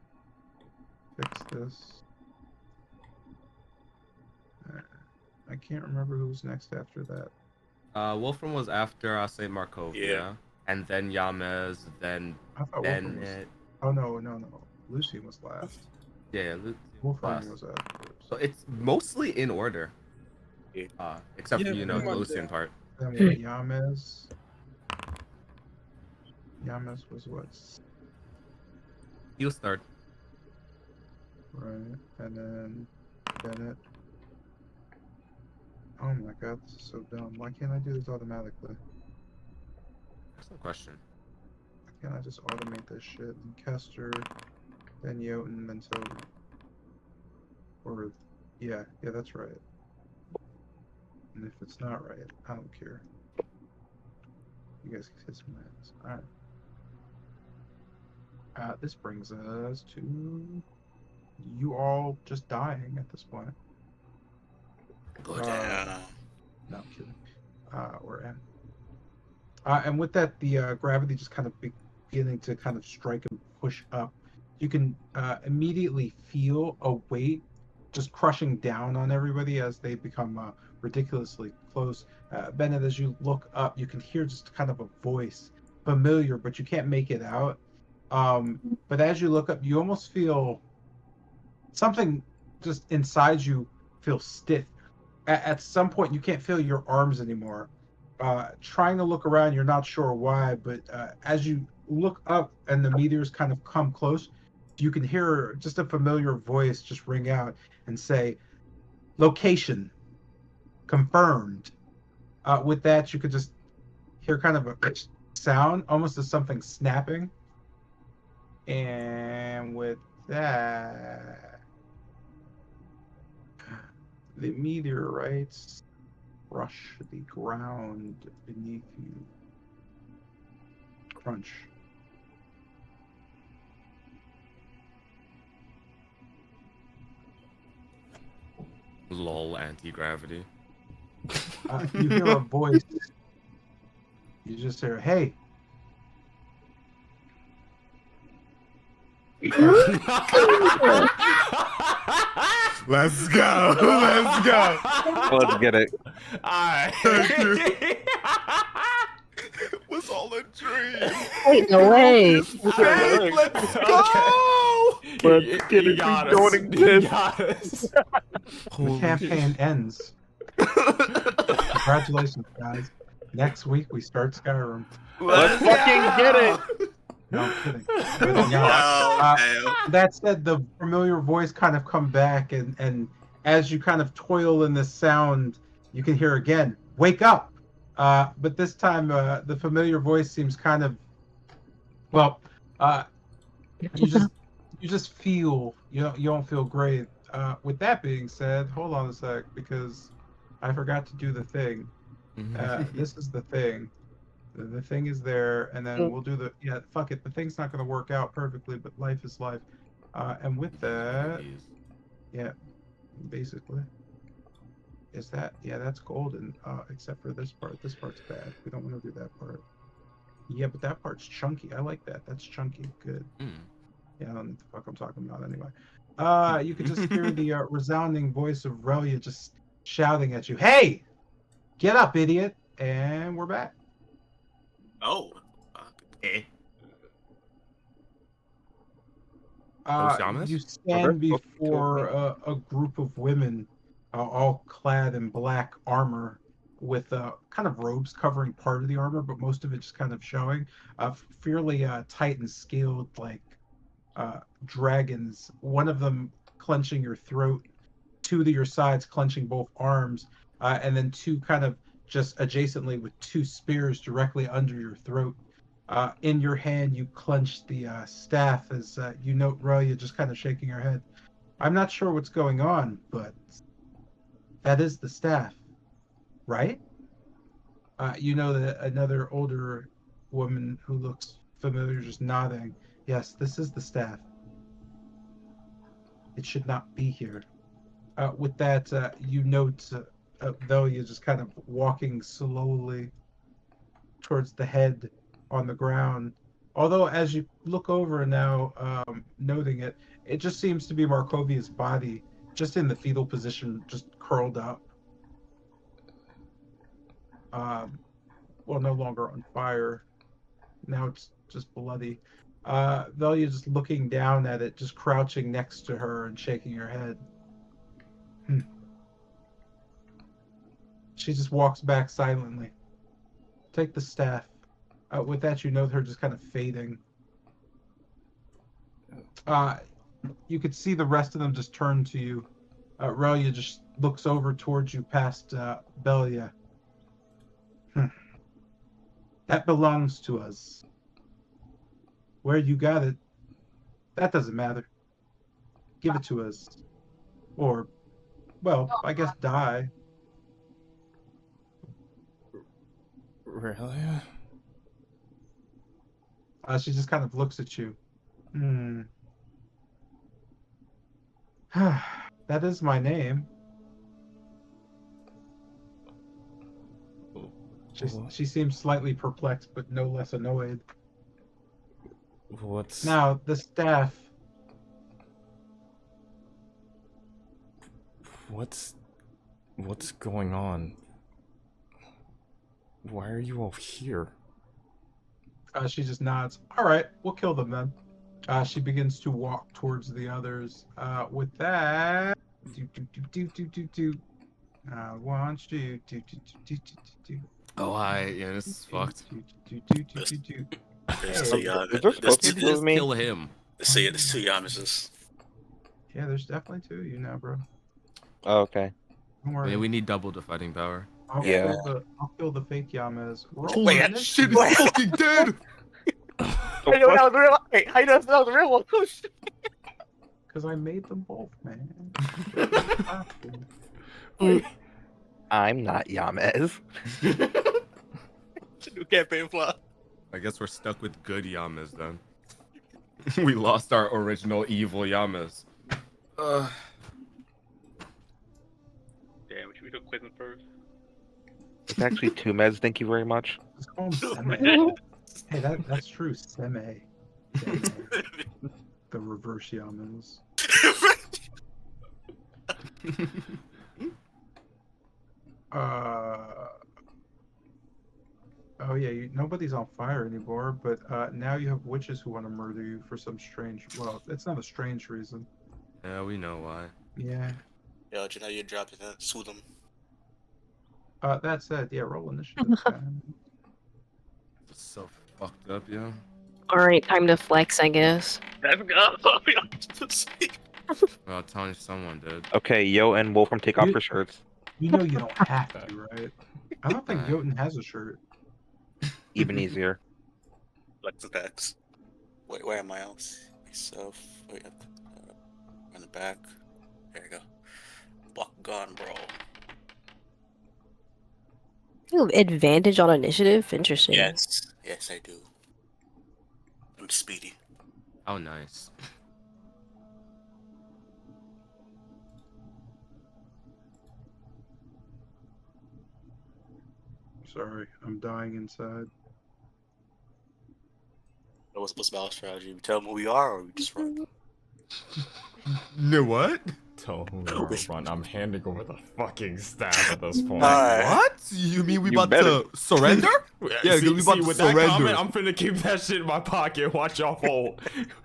fix this. I can't remember who was next after that. Wolfram was after St. Markovia. Yeah. And then Yamez, then I thought Wolfram was. Oh no. Lucian was last. Yeah, Wolfram was after. So it's mostly in order. Except for the Lucian part. Then with Yamez. Yamez was what? He was third. Right, and then Bennett. Oh my god, this is so dumb. Why can't I do this automatically? Excellent question. Why can't I just automate this shit? And Kester, then Jotun, then Toby. Or, yeah, that's right. And if it's not right, I don't care. You guys can kiss my ass. Alright. This brings us to you all just dying at this point. Go down. No, I'm kidding. Or M. And with that, the gravity just kind of beginning to kind of strike and push up. You can immediately feel a weight just crushing down on everybody as they become ridiculously close. Bennett, as you look up, you can hear just kind of a voice, familiar, but you can't make it out. But as you look up, you almost feel something just inside you feel stiff. At some point, you can't feel your arms anymore. Trying to look around, you're not sure why, but as you look up and the meteors kind of come close, you can hear just a familiar voice just ring out and say, "Location confirmed." With that, you could just hear kind of a sound, almost as something snapping. And with that, the meteorites rush the ground beneath you. Crunch. Lol, anti-gravity. You hear a voice. You just hear, "Hey." Let's go. Let's go. Let's get it. Alright. It was all a dream. Wait, no way. Alright, let's go. Let's get it. got We don't us. exist. You got us. The campaign ends. Congratulations, guys. Next week we start Skyrim. Let's fucking get it. No, I'm kidding. But, that said, the familiar voice kind of come back, and as you kind of toil in the sound, you can hear again, "Wake up!" But this time, the familiar voice seems kind of, well, you just feel, you don't feel great. With that being said, hold on a sec, because I forgot to do the thing. This is the thing. The thing is there, and then we'll do the, fuck it. The thing's not going to work out perfectly, but life is life. And with that, basically, is that, that's golden, except for this part. This part's bad. We don't want to do that part. Yeah, but that part's chunky. I like that. That's chunky. Good. Yeah, I don't know what the fuck I'm talking about anyway. You can just hear the resounding voice of Relia just shouting at you, "Hey! Get up, idiot!" And we're back. Oh. Eh. You stand before a group of women, all clad in black armor, with kind of robes covering part of the armor, but most of it just kind of showing. Fairly tight and scaled, like dragons. One of them clenching your throat, two to your sides clenching both arms, and then two kind of just adjacently with two spears directly under your throat. In your hand, you clench the staff as you note Relia just kind of shaking her head. "I'm not sure what's going on, but that is the staff, right?" You know that another older woman who looks familiar just nodding. "Yes, this is the staff. It should not be here." With that, you note Velia just kind of walking slowly towards the head on the ground. Although, as you look over now, noting it, it just seems to be Markovia's body, just in the fetal position, just curled up. Well, no longer on fire. Now it's just bloody. Velia just looking down at it, just crouching next to her and shaking her head. She just walks back silently. "Take the staff." With that, you know her just kind of fading. You could see the rest of them just turn to you. Relia just looks over towards you past Belia. "That belongs to us. Where you got it, that doesn't matter. Give it to us. Or, well, I guess die." Really? She just kind of looks at you. That is my name. She seems slightly perplexed, but no less annoyed. What's Now, the staff. what's going on? Why are you all here? She just nods. All right, we'll kill them then. She begins to walk towards the others. With that, I want you. Oh, yeah, this is fucked. There's Hey. two Yamas. Is there supposed to Maybe be with just me? kill him. There's two Yamases. Yeah, there's definitely two of you now, bro. Oh, okay. Don't I worry. mean, we need double the fighting power. Yeah. I'll kill the fake Yamas. Holy Wait, that shit, it's fucking dead! I know that was real. Wait, I know that was a real one. Oh, shit. Because I made them both, man. I'm not Yamez. It's a new campaign plot. I guess we're stuck with good Yamas then. We lost our original evil Yamas. Damn, we should do quiz first. It's actually two meds. Thank you very much. Let's call him Seme. Hey, that's true. Seme. The reverse Yamas. Oh yeah, nobody's on fire anymore, but now you have witches who want to murder you for some strange. Well, it's not a strange reason. Yeah, we know why. Yeah. Yo, you know you dropped it. Sue them. That said, yeah, roll initiative. Man. It's so fucked up, yeah. All right, time to flex, I guess. Let's go. Well, telling someone did. Okay, Yo and Wolfram take off your shirts. You know you don't have to, right? I don't think Jotun has a shirt. Even easier. Flex and packs. Wait, where am I else? Myself. Wait, in the back. There you go. Block gun, bro. You have advantage on initiative? Interesting. Yes, I do. I'm speedy. Oh, nice. Sorry, I'm dying inside. What's battle strategy? We tell them who we are, or we just run? No, what? Tell who you are, run. I'm handing over the fucking staff at this point. What? You mean we You about better. to surrender? Yeah, see, we about to with that surrender. comment, I'm finna keep that shit in my pocket. Watch y'all hold.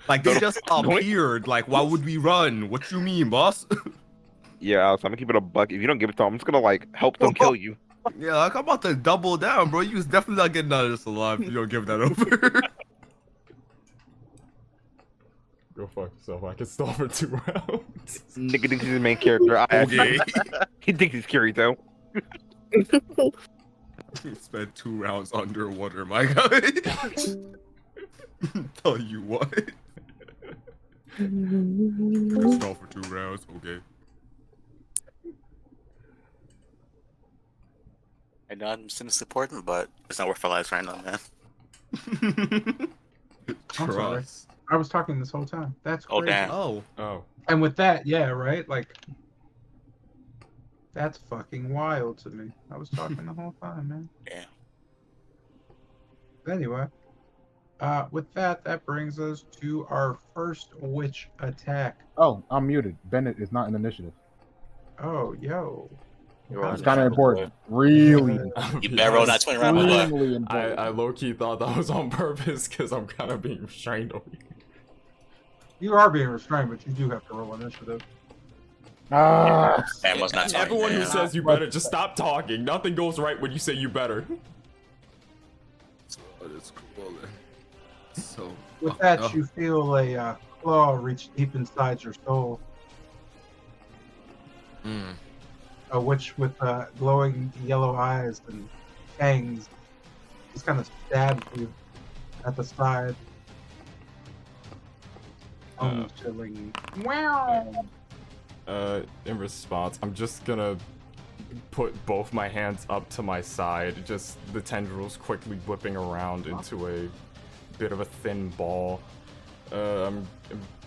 Like, they just appeared. Like, why would we run? What you mean, boss? Yeah, Alex, I'm gonna keep it a buck. If you don't give it to him, I'm just gonna like help them kill you. Yeah, like, I'm about to double down, bro. You was definitely not getting out of this alive if you don't give that over. Go fuck yourself. I can stall for 2 rounds. Nigga thinks he's the main character. Okay. He thinks he's Kirito. Spent 2 rounds underwater, my guy. Tell you what. Stall for 2 rounds, okay. I know I'm sinister important, but it's not worth our lives right now, man. I'm sorry. I was talking this whole time. That's crazy. Oh, damn. Oh. And with that, yeah, right? Like, that's fucking wild to me. I was talking the whole time, man. Yeah. Anyway, with that brings us to our first witch attack. Oh, I'm muted. Bennett is not in initiative. Oh, yo. It's kind of important. Really. You better roll that 20 round, my boy. Extremely important. I low-key thought that was on purpose because I'm kind of being restrained over here. You are being restrained, but you do have to roll initiative. Ah. Man was not talking, Everyone who man. says you better, just stop talking. Nothing goes right when you say you better. It's cool. So With that, you feel a claw reach deep inside your soul. A witch with glowing yellow eyes and fangs just kind of stabs you at the side. Chilling. Wow. In response, I'm just gonna put both my hands up to my side, just the tendrils quickly whipping around into a bit of a thin ball. I'm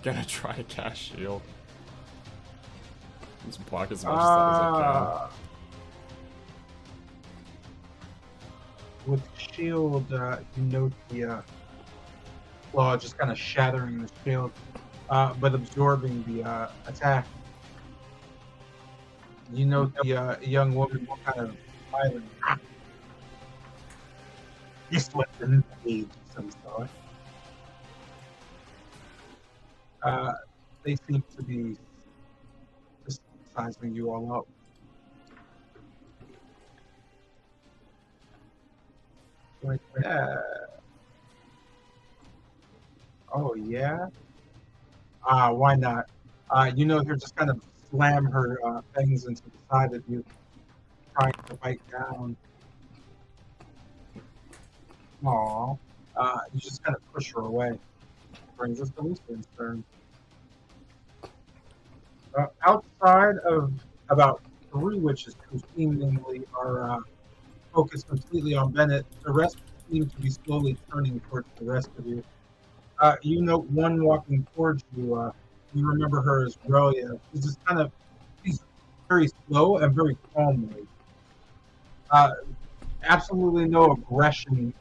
gonna try to cast shield. Just block as much of that as I can. With shield, you note the claw just kind of shattering the shield, but absorbing the attack. You note the young woman kind of smiling. This weapon needs some thought. They seem to be just sizing you all up. Like that. Oh yeah. Why not? You know, her just kind of slam her things into the side of you, trying to bite down. Aw. You just kind of push her away. Brings us to Lucian's turn. Outside of about 3 witches who seemingly are focused completely on Bennett, the rest seem to be slowly turning towards the rest of you. You note one walking towards you. You remember her as Roya. She's very slow and very calmly. Absolutely no aggression.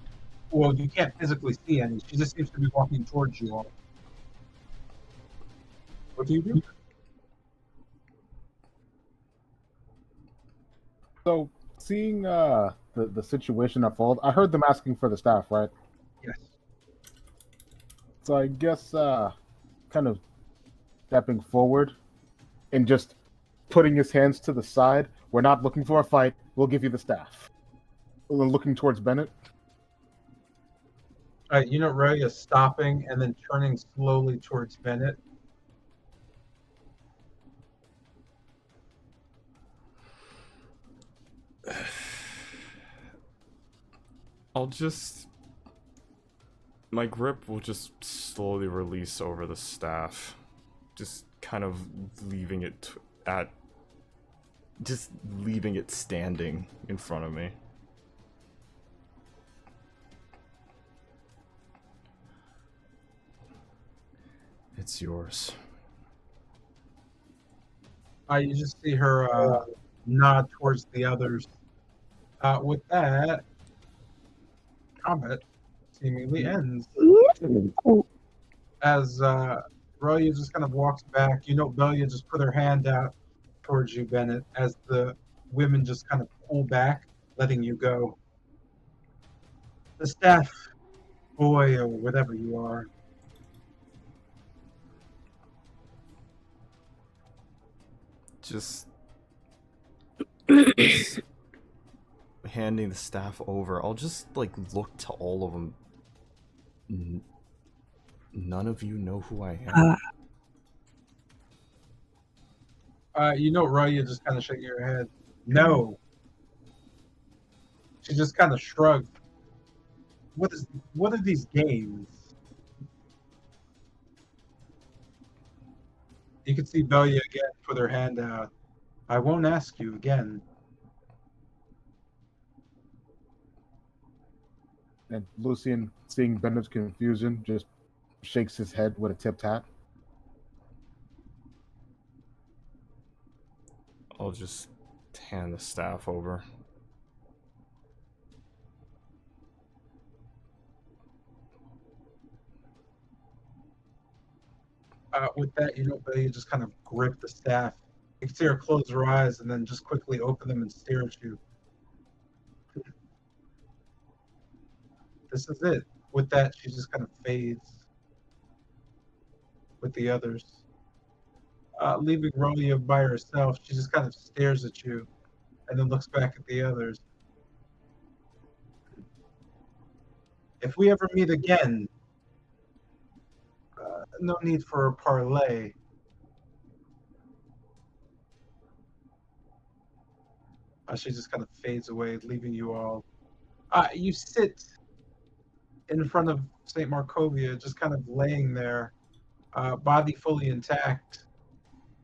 Well, you can't physically see any. She just seems to be walking towards you all. What do you do? So, seeing the situation unfold, I heard them asking for the staff, right? Yes. So I guess kind of stepping forward and just putting his hands to the side. We're not looking for a fight. We'll give you the staff. We're looking towards Bennett. You know, Ray is stopping and then turning slowly towards Bennett. My grip will just slowly release over the staff. Just kind of leaving it standing in front of me. It's yours. You just see her nod towards the others. With that, combat seemingly ends. As Roya just kind of walks back, you know, Belia just put her hand out towards you, Bennett, as the women just kind of pull back, letting you go. The staff, boy, or whatever you are. Just handing the staff over, I'll just like look to all of them. None of you know who I am. You know, Roya just kind of shaking her head. No. She just kind of shrugged. What are these games? You can see Belia again put her hand out. I won't ask you again. And Lucian, seeing Bennett's confusion, just shakes his head with a tipped hat. I'll just hand the staff over. With that, you know, Belia just kind of grip the staff. You can see her close her eyes and then just quickly open them and stare at you. This is it. With that, she just kind of fades with the others. Leaving Roya by herself, she just kind of stares at you and then looks back at the others. If we ever meet again, no need for a parlay. She just kind of fades away, leaving you all. You sit in front of St. Markovia, just kind of laying there, body fully intact,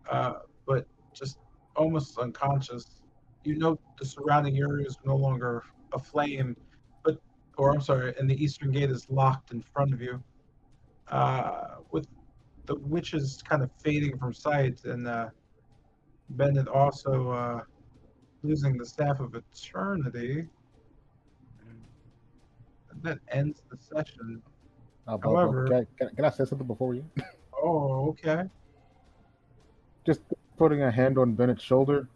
but just almost unconscious. You note the surrounding area is no longer aflame, and the eastern gate is locked in front of you. With the witches kind of fading from sight, and Bennett also losing the Staff of Eternity. That ends the session. However, can I say something before we? oh, okay. Just putting a hand on Bennett's shoulder.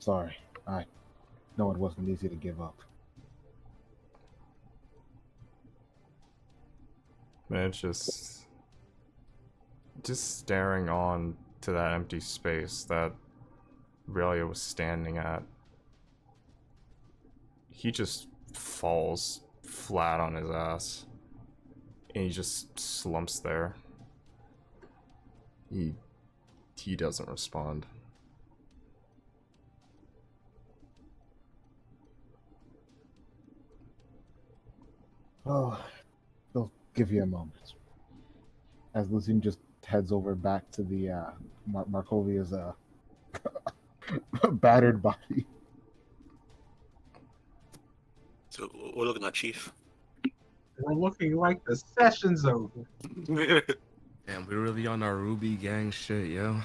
Sorry, I know it wasn't easy to give up. Man, it's just staring on to that empty space that Relia was standing at. He just falls flat on his ass. And he just slumps there. He doesn't respond. Oh, they'll give you a moment. As Lucien just heads over back to the Markovia's battered body. So we're looking at Chief. We're looking like the session's over. Damn, we're really on our Ruby gang shit, yo.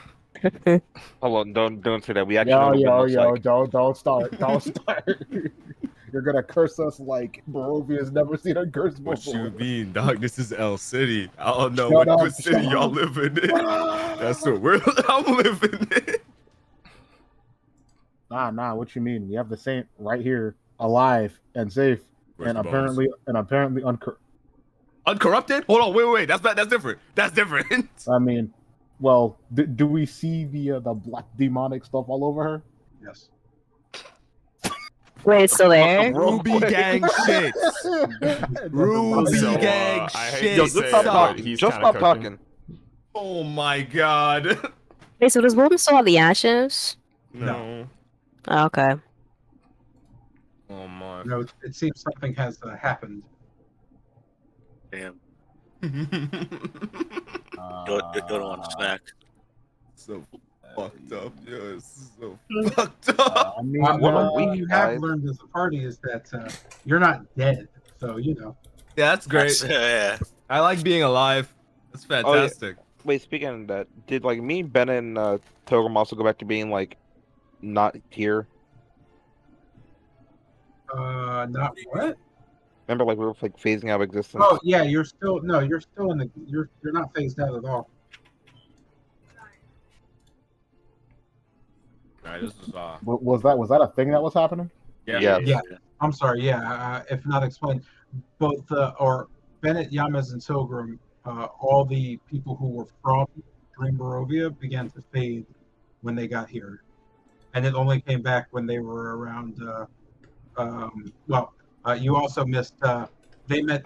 Hold on, don't say that. We actually know what Ben looks like. don't start. You're gonna curse us like Barovia's never seen a curse before. What you mean, dog? This is L City. I don't know Shut what up, city shut y'all up. living in. That's what I'm living in. Nah. What you mean? We have the saint right here, alive and safe, Where's and the bones? apparently Uncorrupted? Hold on, wait. That's different. That's different. I mean, well, do we see the black demonic stuff all over her? Yes. Wait, it's still there? Ruby gang shit. Ruby So, gang I hate shit. to Yo, say just it, stop but talking. he's Just kinda stop cooking. talking. Oh my god. Wait, so does Wilton still have the ashes? No. Oh, okay. Oh my. No, it seems something has happened. Damn. so You don't want a snack. fucked up. Yeah, it's so fucked up. I mean, What a What week, you have guys. learned as a party is that you're not dead. So, you know. Yeah, that's great. Yeah. I like being alive. That's Oh, yeah. fantastic. Wait, speaking of that, did like me, Ben, and Pilgrim also go back to being like not here? Not what? Remember, like we were like phasing out of existence. Oh, yeah, you're still in the, you're not phased out at all. Alright, this is was that a thing that was happening? Yeah. Yeah. I'm sorry, yeah, if not explained, both Bennett, Yamas, and Pilgrim, all the people who were from Dream Barovia began to fade when they got here, and it only came back when they were around. You also missed. They met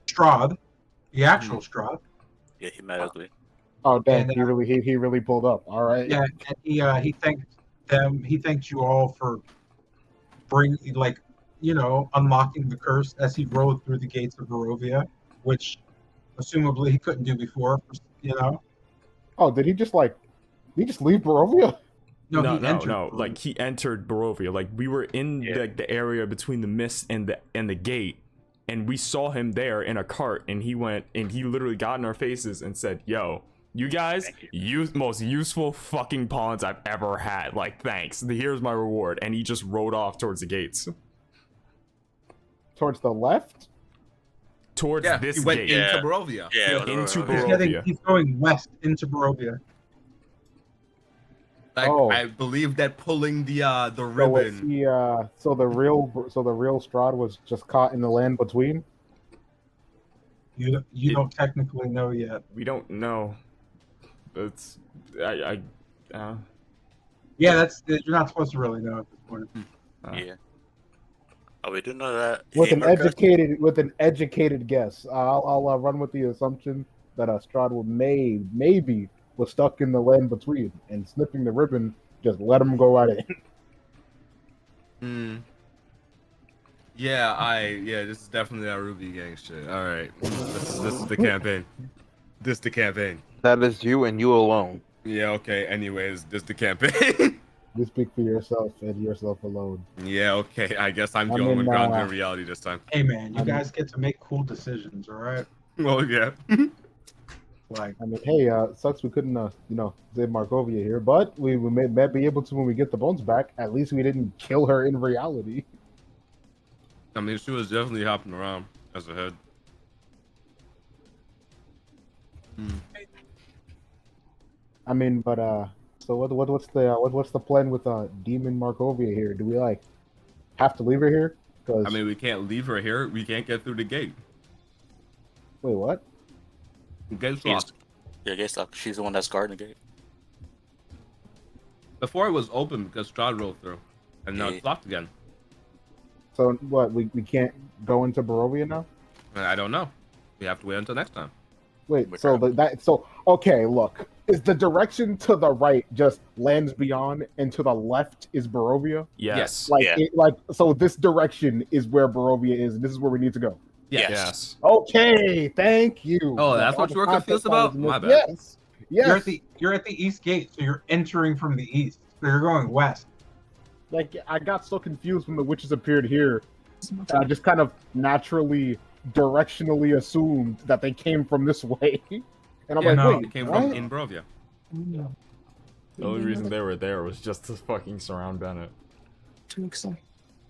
Strahd, the actual Strahd. Yeah, he met ugly. Oh, dang! And, he really pulled up. All right. Yeah, and he thanked them. He thanked you all for unlocking the curse as he rode through the gates of Barovia, which assumably he couldn't do before. Oh, did he just leave Barovia? No, he entered. No. Like he entered Barovia. Like we were in the area between the mist and the gate, and we saw him there in a cart, and he went and he literally got in our faces and said, "Yo, you guys, most useful fucking pawns I've ever had. Like, thanks. Here's my reward." And he just rode off towards the gates. Towards the left? Towards this he went gate. into Barovia. Yeah, Into Barovia. He's going west into Barovia. I believe that pulling the ribbon. So the real Strahd was just caught in the land between. You don't technically know yet. We don't know. It's Yeah, you're not supposed to really know at this point. Yeah. Oh, we do know that. With Hey, an Marcus. educated guess, I'll run with the assumption that Strahd maybe was stuck in the land between, and snipping the ribbon just let him go right in. This is definitely our Ruby gang shit. All right, this is the campaign. This the campaign. That is you and you alone. Yeah. Okay. Anyways, this the campaign. You speak for yourself and yourself alone. Yeah. Okay. I guess I'm the only one grounded in reality this time. Hey man, you guys get to make cool decisions, all right? Well, yeah. Like, I mean, hey, sucks we couldn't, save Markovia here, but we may be able to when we get the bones back. At least we didn't kill her in reality. I mean, she was definitely hopping around as a head. I mean, but so what's the plan with Demon Markovia here? Do we like have to leave her here? Because I mean, we can't leave her here. We can't get through the gate. wait, what? The gate's She's, locked. yeah, I guess she's the one that's guarding the gate. Before it was open because Strahd rolled through, and now Yeah. it's locked again. So what? We can't go into Barovia now? And I don't know. We have to wait until next time. Wait, Which so one? okay, look. Is the direction to the right just lands beyond and to the left is Barovia? Yes. Like Yeah. so this direction is where Barovia is and this is where we need to go. Yes. Yes. Okay, thank you. Oh, that's what you were confused about? My bad. Yes. Yes. you're at the east gate, so you're entering from the east. So you're going west. Like I got so confused when the witches appeared here. I just kind of naturally directionally assumed that they came from this way. And I'm Yeah, like, no. wait, It came what? from in Barovia. The only reason they were there was just to fucking surround Bennett.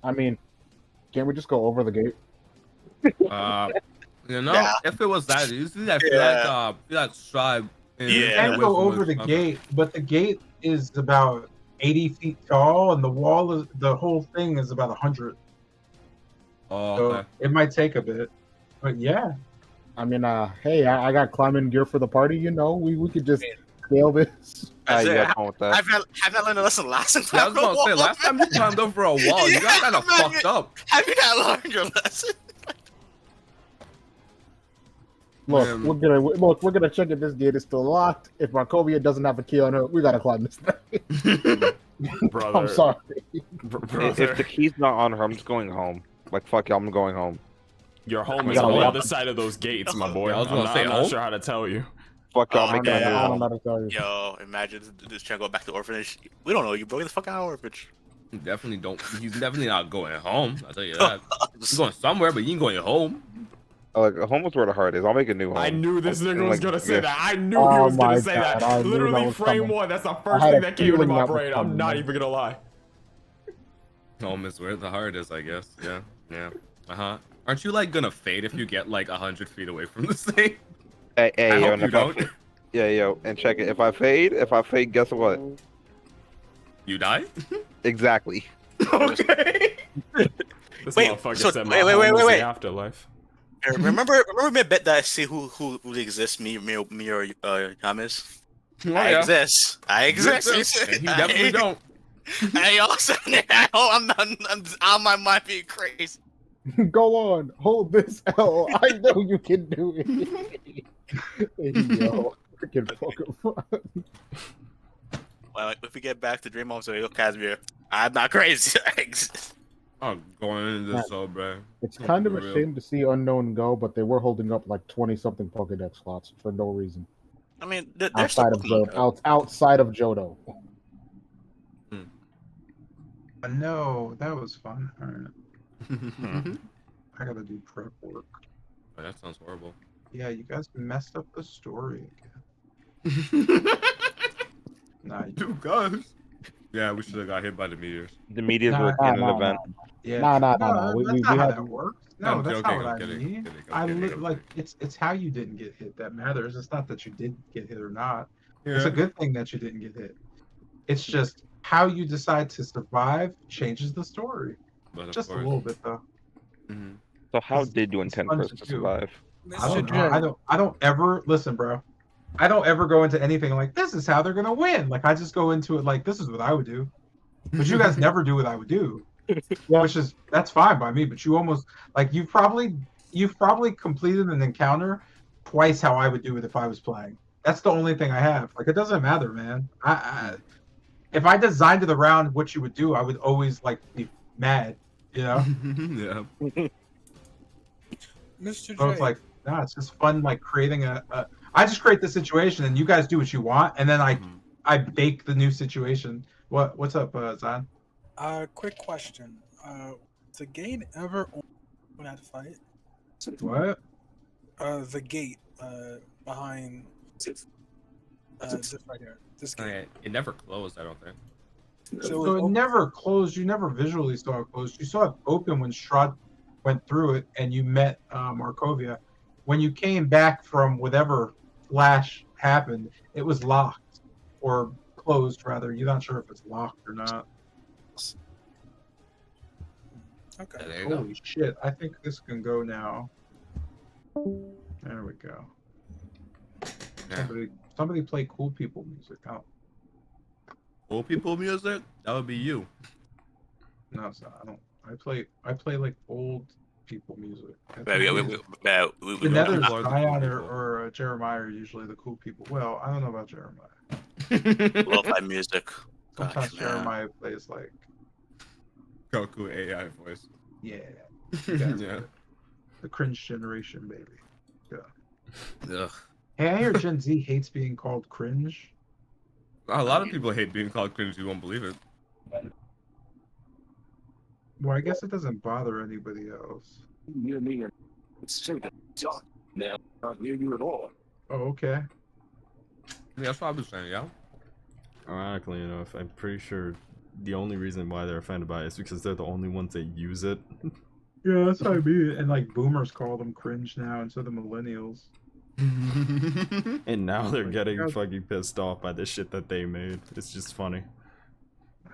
I mean, can't we just go over the gate? Yeah. If it was that easy, I feel Yeah. like Strahd. Yeah. You can go over the gate, but the gate is about 80 feet tall, and the whole thing is about 100. Oh, So okay. it might take a bit, but yeah. I mean, hey, I got climbing gear for the party. You know, we could just scale this. That's you it. got fun with that. Have not learned a lesson last time? Yeah, I was gonna say, last time you climbed over a wall, you got kind of Yeah, fucked up. Have you not learned your lesson? Look, Man. we're gonna check if this gate is still locked. If Markovia doesn't have a key on her, we gotta climb this thing. Brother. I'm sorry. Brother. If the key's not on her, I'm just going home. Like, fuck y'all, I'm going home. Your home We is gotta on the walk. other side of those gates, my boy. Yeah, I was gonna say I'm not home. sure how to tell you. Fuck y'all, Oh, making okay. a new I don't know home. how to tell you. Yo, imagine this trying to go back to the orphanage. We don't know you, bro. Get the fuck out of orphanage. He definitely don't. He's definitely not going home. I'll tell you that. He's going somewhere, but you ain't going home. Like, home is where the heart is. I'll make a new home. I knew this nigga And, was like, gonna say yeah. that. I knew Oh he was my gonna say God, I that. knew Literally, that was frame coming. one. That's the first had thing a that came into feeling my that was brain. I'm coming, not man. even gonna lie. Home is where the heart is, I guess. Yeah. Aren't you like gonna fade if you get like 100 feet away from this thing? Hey, I yo, hope and you if I don't. yeah, yo, and check it. If I fade, guess what? You die? Exactly. Okay. This Wait, motherfucker so- said wait, my wait, home was wait. the afterlife. Remember me bet that I see who exists, me or Yamis. I exist. I exist. And he definitely don't. I also, I'm my mind being crazy. Go on, hold this L. I know you can do it. Yo, freaking Pokemon. Well, if we get back to Dream Home, so yo, Casimir, I'm not crazy. I exist. I'm going into this so bro. It's kind of a For real. shame to see Unknown go, but they were holding up like 20-something Pokedex slots for no reason. I mean, there's Outside of Pokemon, Johto. Outside of Johto. No, that was fun. All right. I gotta do prep work. Oh, that sounds horrible. Yeah, you guys messed up the story again. Nah, You guys. Yeah, we should have got hit by the meteors. The media's Nah, were at the end of the nah, event. yeah. Nah. No, We that's not how had that works. No, I'm that's joking, not what I'm I kidding, mean. I'm kidding. Like it's how you didn't get hit that matters. It's not that you did get hit or not. It's a good thing that you didn't get hit. It's just how you decide to survive changes the story. But of Just a course. little bit though. Mhm. So how It's- did you it's intend fun for us to to do. survive? I don't know. I don't ever listen, bro. I don't ever go into anything like this is how they're gonna win. Like I just go into it like this is what I would do. But you guys never do what I would do. Yeah. Which is that's fine by me, but you almost like you've probably completed an encounter twice how I would do it if I was playing. That's the only thing I have. Like it doesn't matter, man. If I designed it around what you would do, I would always like be mad, you know? Yeah. Mr. So it's J, like, nah, it's just fun like creating I just create the situation and you guys do what you want and then I bake the new situation. What's up, Zan? quick question. The gate ever open at fight? What? The gate behind This right here. This game. Okay, it never closed, I don't think. So it never closed. You never visually saw it closed. You saw it open when Strahd went through it, and you met Markovia. When you came back from whatever flash happened, it was locked or closed rather. You're not sure if it's locked or not. Okay. Yeah, there you Holy shit! I think this can go now. There we go. Yeah. Somebody play cool people music. Oh, Old people music? That would be you. no, it's not. I don't. I play like old people music. That's Yeah, what it is. The Nether, Who are the cool Zion, people? or Jeremiah are usually the cool people. Well, I don't know about Jeremiah. Lo-fi music. Sometimes Gotcha, man. Jeremiah plays like, Goku AI voice. yeah, Yeah. the cringe generation, baby. Ugh. Hey, I hear Gen Z hates being called cringe. A lot of people hate being called cringe. You won't believe it. Well, I guess it doesn't bother anybody else. You and me are now. Not near you at all. Oh, okay. Yeah, that's what I was saying, yeah. Ironically enough, I'm pretty sure the only reason why they're offended by it is because they're the only ones that use it. Yeah, that's how I mean it. And like boomers call them cringe now, and so the millennials. And now they're my getting God. fucking pissed off by the shit that they made. It's just funny.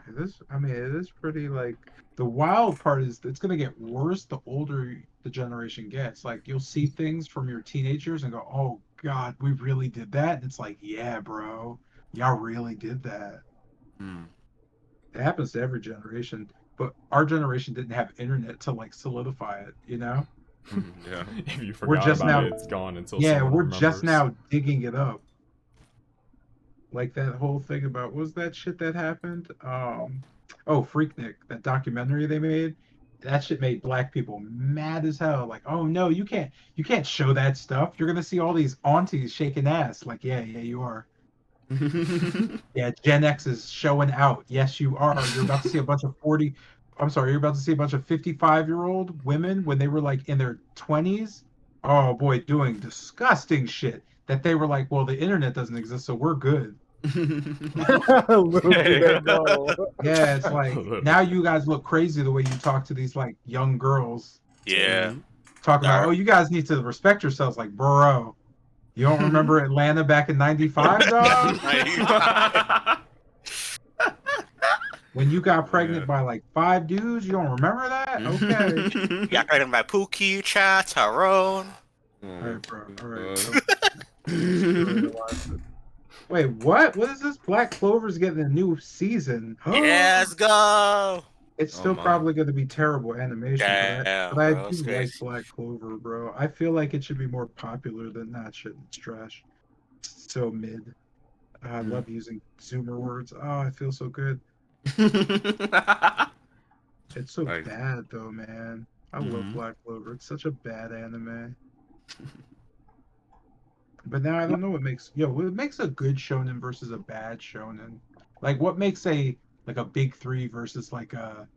It is pretty like the wild part is it's gonna get worse the older the generation gets. Like you'll see things from your teenagers and go, "Oh God, we really did that." And it's like, "Yeah, bro, y'all really did that." Hmm. It happens to every generation, but our generation didn't have internet to like solidify it. You know? Yeah. If you We're forgot just about now. it, it's gone until Yeah, someone we're remembers. just now digging it up. Like that whole thing about what was that shit that happened? Oh, Freaknik, that documentary they made. That shit made black people mad as hell. Like, oh no, you can't show that stuff. You're gonna see all these aunties shaking ass. Like, yeah, you are. Yeah, Gen X is showing out. Yes, you are. You're about to see a bunch of you're about to see a bunch of 55-year-old women when they were like in their 20s. Oh boy, doing disgusting shit that they were like, well, the internet doesn't exist, so we're good. Little did they know. Yeah, it's like now you guys look crazy the way you talk to these like young girls. Yeah. Talking about, Dar- oh, you guys need to respect yourselves. Like, bro, you don't remember Atlanta back in '95, dog? When you got pregnant by like 5 dudes, you don't remember that? Okay. Got pregnant by Pookie, Cha, Tyrone. All right, bro. All right. Wait, what? What is this? Black Clover's getting a new season. Yeah, let's go. It's Oh still my. probably going to be terrible animation, Damn, but I bro, do it's like crazy. Black Clover, bro. I feel like it should be more popular than that shit. It's trash. It's so mid. I love using Zoomer words. Oh, I feel so good. It's so Nice. bad though, man. I love Black Clover. It's such a bad anime. But now I don't know what makes a good shonen versus a bad shonen. Like what makes a big three versus like a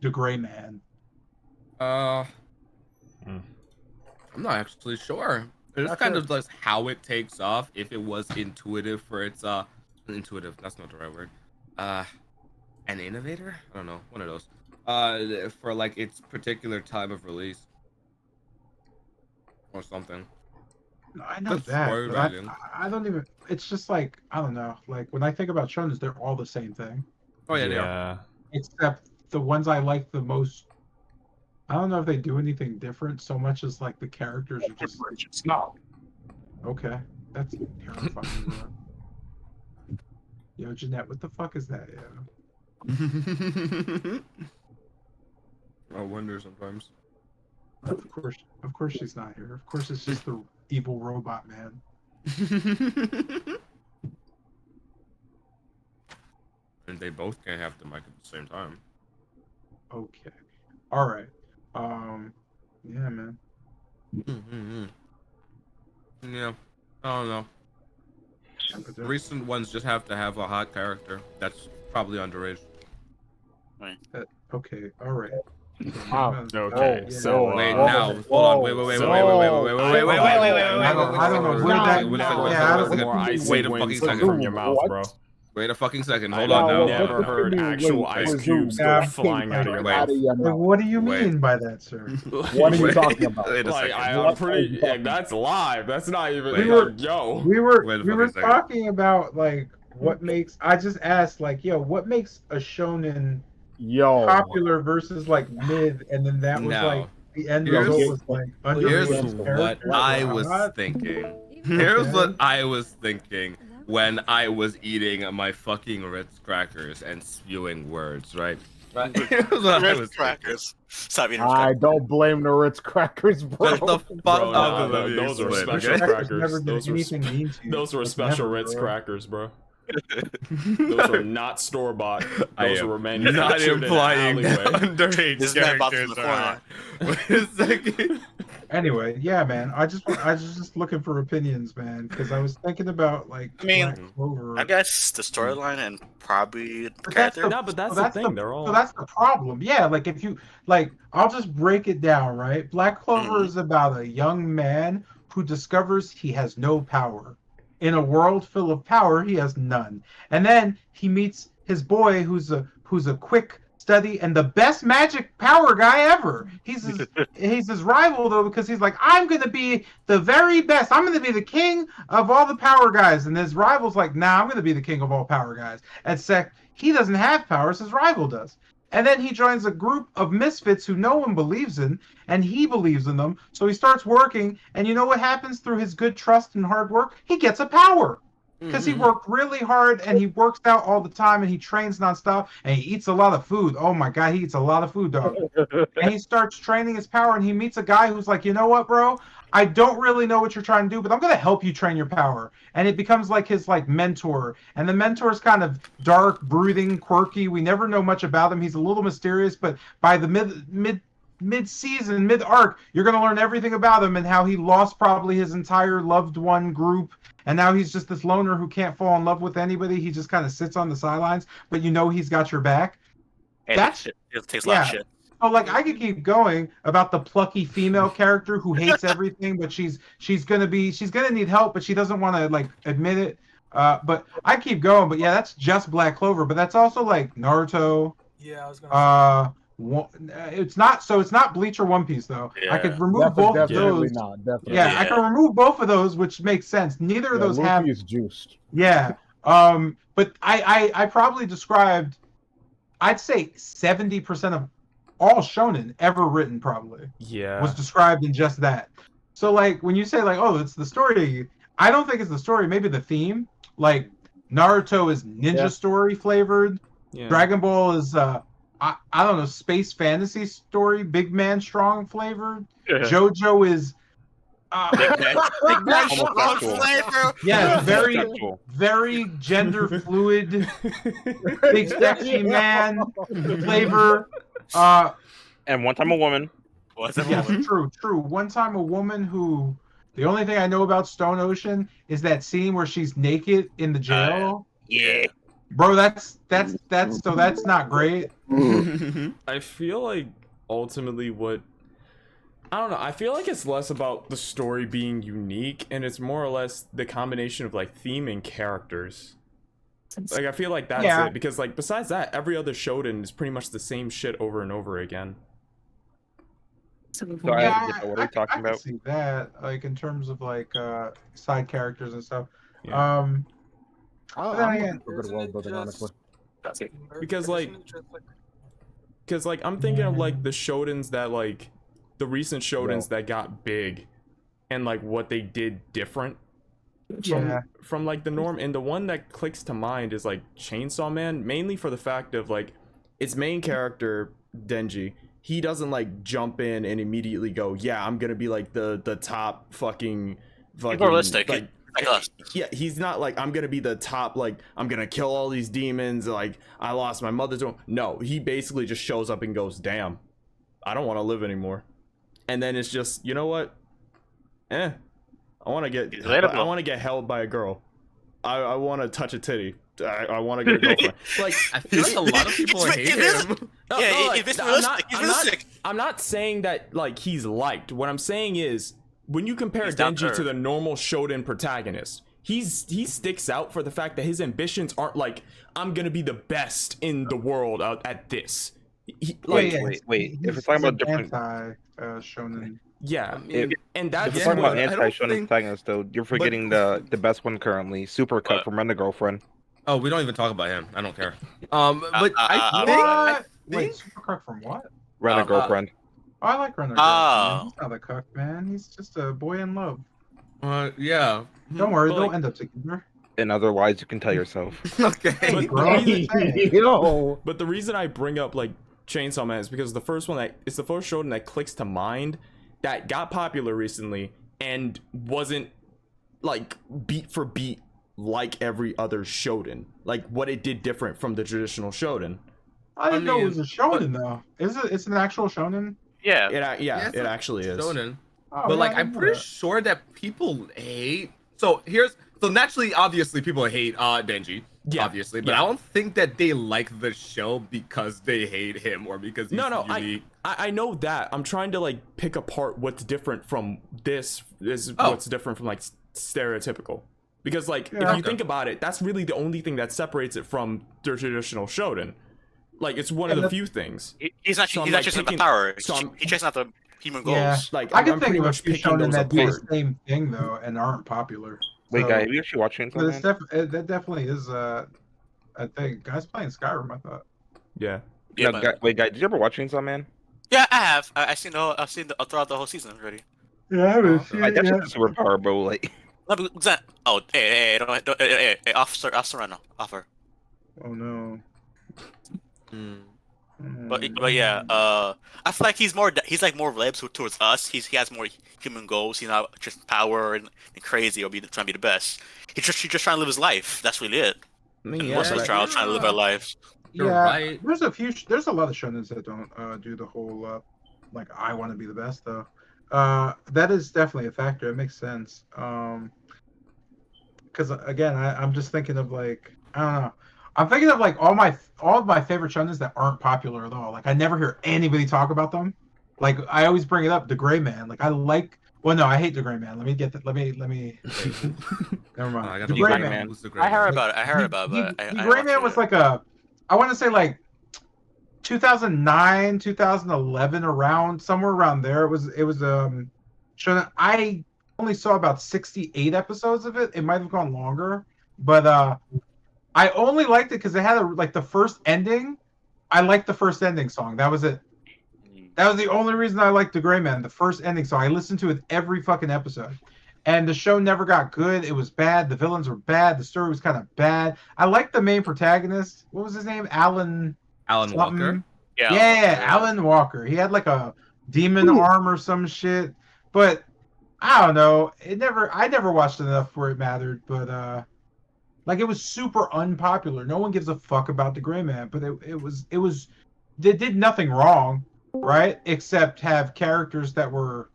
the Gray Man. I'm not actually sure. It's kind of like how it takes off. If it was intuitive for its intuitive, that's not the right word. An innovator? I don't know, one of those. For like its particular time of release or something. I know That's that, story but writing. I don't even. It's just like I don't know. Like when I think about shonens, they're all the same thing, Oh yeah, they are. except the ones I like the most. I don't know if they do anything different so much as like the characters are just No. okay. That's terrifying. Bro. Yo, Jeanette, what the fuck is that? Yo? I wonder sometimes. Of course she's not here. Of course it's just the evil robot man. And they both can't have the mic at the same time. Okay. All right. Yeah, man. Yeah. I don't know. Recent ones just have to have a hot character. That's probably underage. Okay. All right. Wow. Okay, Whoa, so whoa, Wait, whoa, now, whoa, hold on. Wait, wait, wait, wait, wait, wait, wait, wait, wait, wait, wait, wait, wait, wait, I don't know. Where did that? wait a Yeah, second, I wait a don't. second. more What icy Wait a do you fucking winds second. coming from your mouth, What? bro. Wait a fucking second. Hold I've on now. never heard actual ice cubes go flying out of your mouth. Out of your Like, mouth. what do you Wait. mean by that, sir? What are you Wait, talking about? wait a Like second. I'm What are pretty. you talking That's live. That's not even Wait. like yo. We Wait a were fucking second. talking about like what makes. I just asked like, yo, what makes a shonen Yo. popular versus like mid, and then that was Now, like the end here's- result was like Here's underrated what characters. I were was hot. thinking. Here's Okay. what I was thinking when I was eating my fucking Ritz crackers and spewing words, right? Right. Here's what I was Ritz crackers. Stop eating Ritz I crackers. don't blame the Ritz crackers, bro. Shut the fuck Bro, up nah, and let me those were explain, special okay? Crackers crackers. never did Those were anything mean to you. those were Like, special never, Ritz bro. crackers, bro. Those were not store bought. I Those am were not manufactured in an implying that alleyway. underage This man bops in characters the are corner. hot. Wait a second. Anyway, yeah, man. I was just looking for opinions, man, because I was thinking about like I mean, Black Clover. I guess the storyline and probably the But that's character. the- No, but that's so the thing. They're all. So that's the problem. Yeah, like if you like, I'll just break it down, right? Black Clover Mhm. is about a young man who discovers he has no power. In a world full of power, he has none. And then he meets his boy, who's a quick study and the best magic power guy ever. He's his rival though, because he's like, I'm gonna be the very best. I'm gonna be the king of all the power guys. And his rival's like, nah, I'm gonna be the king of all power guys. Except he doesn't have powers, his rival does. And then he joins a group of misfits who no one believes in, and he believes in them. So he starts working, and you know what happens through his good trust and hard work? He gets a power. Because he worked really hard, and he works out all the time, and he trains nonstop, and he eats a lot of food. Oh my God, he eats a lot of food, dog. And he starts training his power, and he meets a guy who's like, you know what, bro? I don't really know what you're trying to do, but I'm gonna help you train your power. And it becomes like his like mentor. And the mentor's kind of dark, brooding, quirky. We never know much about him. He's a little mysterious, but by the mid-season, mid-arc, you're gonna learn everything about him and how he lost probably his entire loved one group. And now he's just this loner who can't fall in love with anybody. He just kind of sits on the sidelines, but you know he's got your back. And That's- it takes a lot of yeah. shit. So like I could keep going about the plucky female character who hates everything, but she's gonna need help, but she doesn't want to like admit it. But I keep going, but yeah, that's just Black Clover. But that's also like Naruto. Yeah, I was gonna It's not Bleach or One Piece though. I Yeah. could remove both of Definitely those. not. Definitely. Yeah, Yeah. I can remove both of those, which makes sense. Neither of Yeah, those Luffy have. is juiced. Yeah. But I probably described, I'd say 70% of all shonen ever written probably Yeah. was described in just that. So like when you say like, oh, it's the story, I don't think it's the story, maybe the theme. Like Naruto is ninja story flavored. Yeah. Dragon Ball is I don't know, space fantasy story, big man strong flavored. JoJo is Big man, Homosexual. flavor. yeah, very Sexual. very gender fluid, big sexy man flavor. And one time a woman. What's that Yes, woman? true. One time a woman who, the only thing I know about Stone Ocean is that scene where she's naked in the jail. Yeah. Bro, that's not great. I feel like ultimately what I don't know, I feel like it's less about the story being unique and it's more or less the combination of like theme and characters. Like I feel like that's it because like besides that every other shonen is pretty much the same shit over and over again. Sorry, Yeah, what are you talking I about? can see that, like in terms of like side characters and stuff. Yeah. But then I'm again, looking for good world building, honestly. That's it. Because like I'm thinking of like the shonens that like the recent shonens that got big and like what they did different from like the norm, and the one that clicks to mind is like Chainsaw Man, mainly for the fact of like its main character Denji, he doesn't like jump in and immediately go, yeah, I'm gonna be like the top fucking Realistic. like Like us. yeah, he's not like I'm gonna be the top, like I'm gonna kill all these demons, like I lost my mother to him. No, he basically just shows up and goes, damn, I don't want to live anymore. And then it's just, you know what, I want to get held by a girl. I want to touch a titty. I want to get a girlfriend. Like I feel like a lot of people hate him. Yeah, like, he's realistic. He's realistic. I'm not saying that like he's liked. What I'm saying is when you compare He's down to Denji to earth. the normal shonen protagonist, he sticks out for the fact that his ambitions aren't like I'm gonna be the best in the world at this. Wait. If it's talking about different, shonen. Yeah, I mean, and if that's we're talking about I don't anti-shonen think- protagonists, though, you're forgetting the best one currently, Supercut from Rent a Girlfriend. Oh, we don't even talk about him. I don't care. But I What? think Wait, Supercut from what? Rent a Girlfriend. I like Runner Oh. He's not a cuck, man. He's just a boy in love. yeah. Don't worry, But, they'll like- end up together. And otherwise, you can tell yourself. Okay. But, Yo. but the reason I bring up like Chainsaw Man is because the first one it's the first shonen that clicks to mind that got popular recently and wasn't like beat for beat like every other shonen. Like what it did different from the traditional shonen. I didn't know it was a shonen though. Is it? It's an actual shonen. Yeah. it's It a actually is. shonen. Oh, But yeah, like I I'm didn't know pretty that. sure that people hate. So naturally, obviously, people hate Denji. Yeah, Obviously, but yeah. I don't think that they like the show because they hate him or because he's No, unique. I know that. I'm trying to like pick apart what's different from this is Oh. what's different from like stereotypical. Because like Yeah. if you think about it, that's really the only thing that separates it from the traditional shonen. Like it's one of And the the- few things. He's not. So I'm, he's like, not chasing the picking- power. so I'm- He's chasing after human goals. Yeah. Like I can I'm think pretty of a much few picking shonen those that do the apart. same thing though and aren't popular. Wait, So- guy, have you actually watched Chainsaw But it's Man? that definitely is a thing. Guys playing Skyrim, I thought. Yeah. Yeah, No, but- wait, guy, did you ever watch Chainsaw Man? Yeah, I have. I've seen throughout the whole season already. Yeah, I haven't seen Like, it that's yet. just a superpower, bro. Like, No, because that. Oh, hey, officer, right now, offer. Oh no. But yeah, I feel like he's like more relabs towards us. He has more human goals. He's not just power and crazy or trying to be the best. He's just trying to live his life. That's really it. I mean, And yeah, most of but us trying to live our lives. You're yeah, right. there's a lot of shonens that don't do the whole like I want to be the best though. That is definitely a factor. It makes sense. Because again, I'm just thinking of like I don't know. I'm thinking of like all of my favorite shonens that aren't popular at all. Like I never hear anybody talk about them. Like I always bring it up, the Gray Man. Like I like. Well, no, I hate the Gray Man. Let me get that. Let me. Never mind. I got The the Gray Gray Man. Man. Who's the Gray I heard Man? about it. I heard about it. But The Gray Man was like I want to say like 2009, 2011, around somewhere around there. It was shonen. I only saw about 68 episodes of it. It might have gone longer, but I only liked it because it had like the first ending. I liked the first ending song. That was it. That was the only reason I liked the Gray Man. The first ending song. I listened to it every fucking episode. And the show never got good. It was bad. The villains were bad. The story was kind of bad. I liked the main protagonist. What was his name? Alan Alan something. Walker. Yeah, Alan Walker. He had like a demon arm or some shit. But I don't know. I never watched enough where it mattered. But like it was super unpopular. No one gives a fuck about the Gray Man. But they did nothing wrong, right? Except have characters that were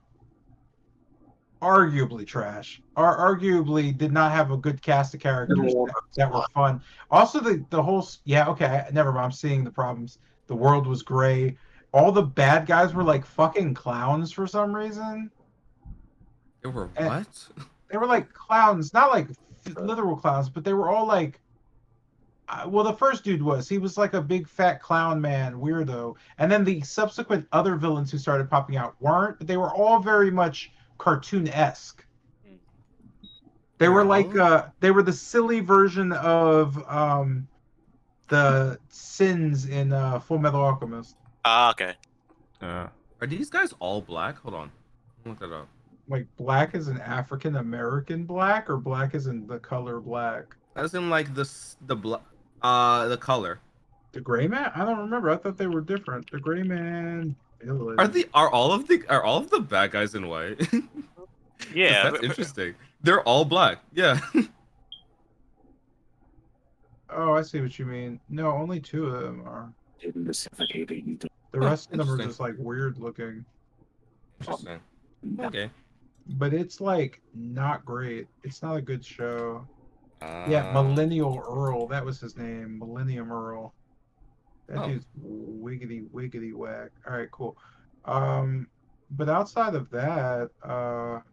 arguably trash, or arguably did not have a good cast of characters that were fun. Also, the whole never mind. I'm seeing the problems. The world was gray. All the bad guys were like fucking clowns for some reason. They were And- what? They were like clowns, not like literal clowns, but they were all like. Well, the first dude he was like a big fat clown man, weirdo, and then the subsequent other villains who started popping out weren't, but they were all very much cartoon-esque. They were like they were the silly version of the sins in Full Metal Alchemist. Okay. Are these guys all black? Hold on. Look that up. Like black is an African American black, or black is in the color black. As in like the color. The Gray Man? I don't remember. I thought they were different. The Gray Man. Are all of the bad guys in white? Yeah, That's interesting. They're all black. Yeah. Oh, I see what you mean. No, only 2 of them are. The rest of them are interesting. just like weird looking. Interesting. Okay. But it's like not great. It's not a good show. Yeah, Millennial Earl. That was his name. Millennium Earl. That dude's wiggity wiggity whack. All right, cool. But outside of that, what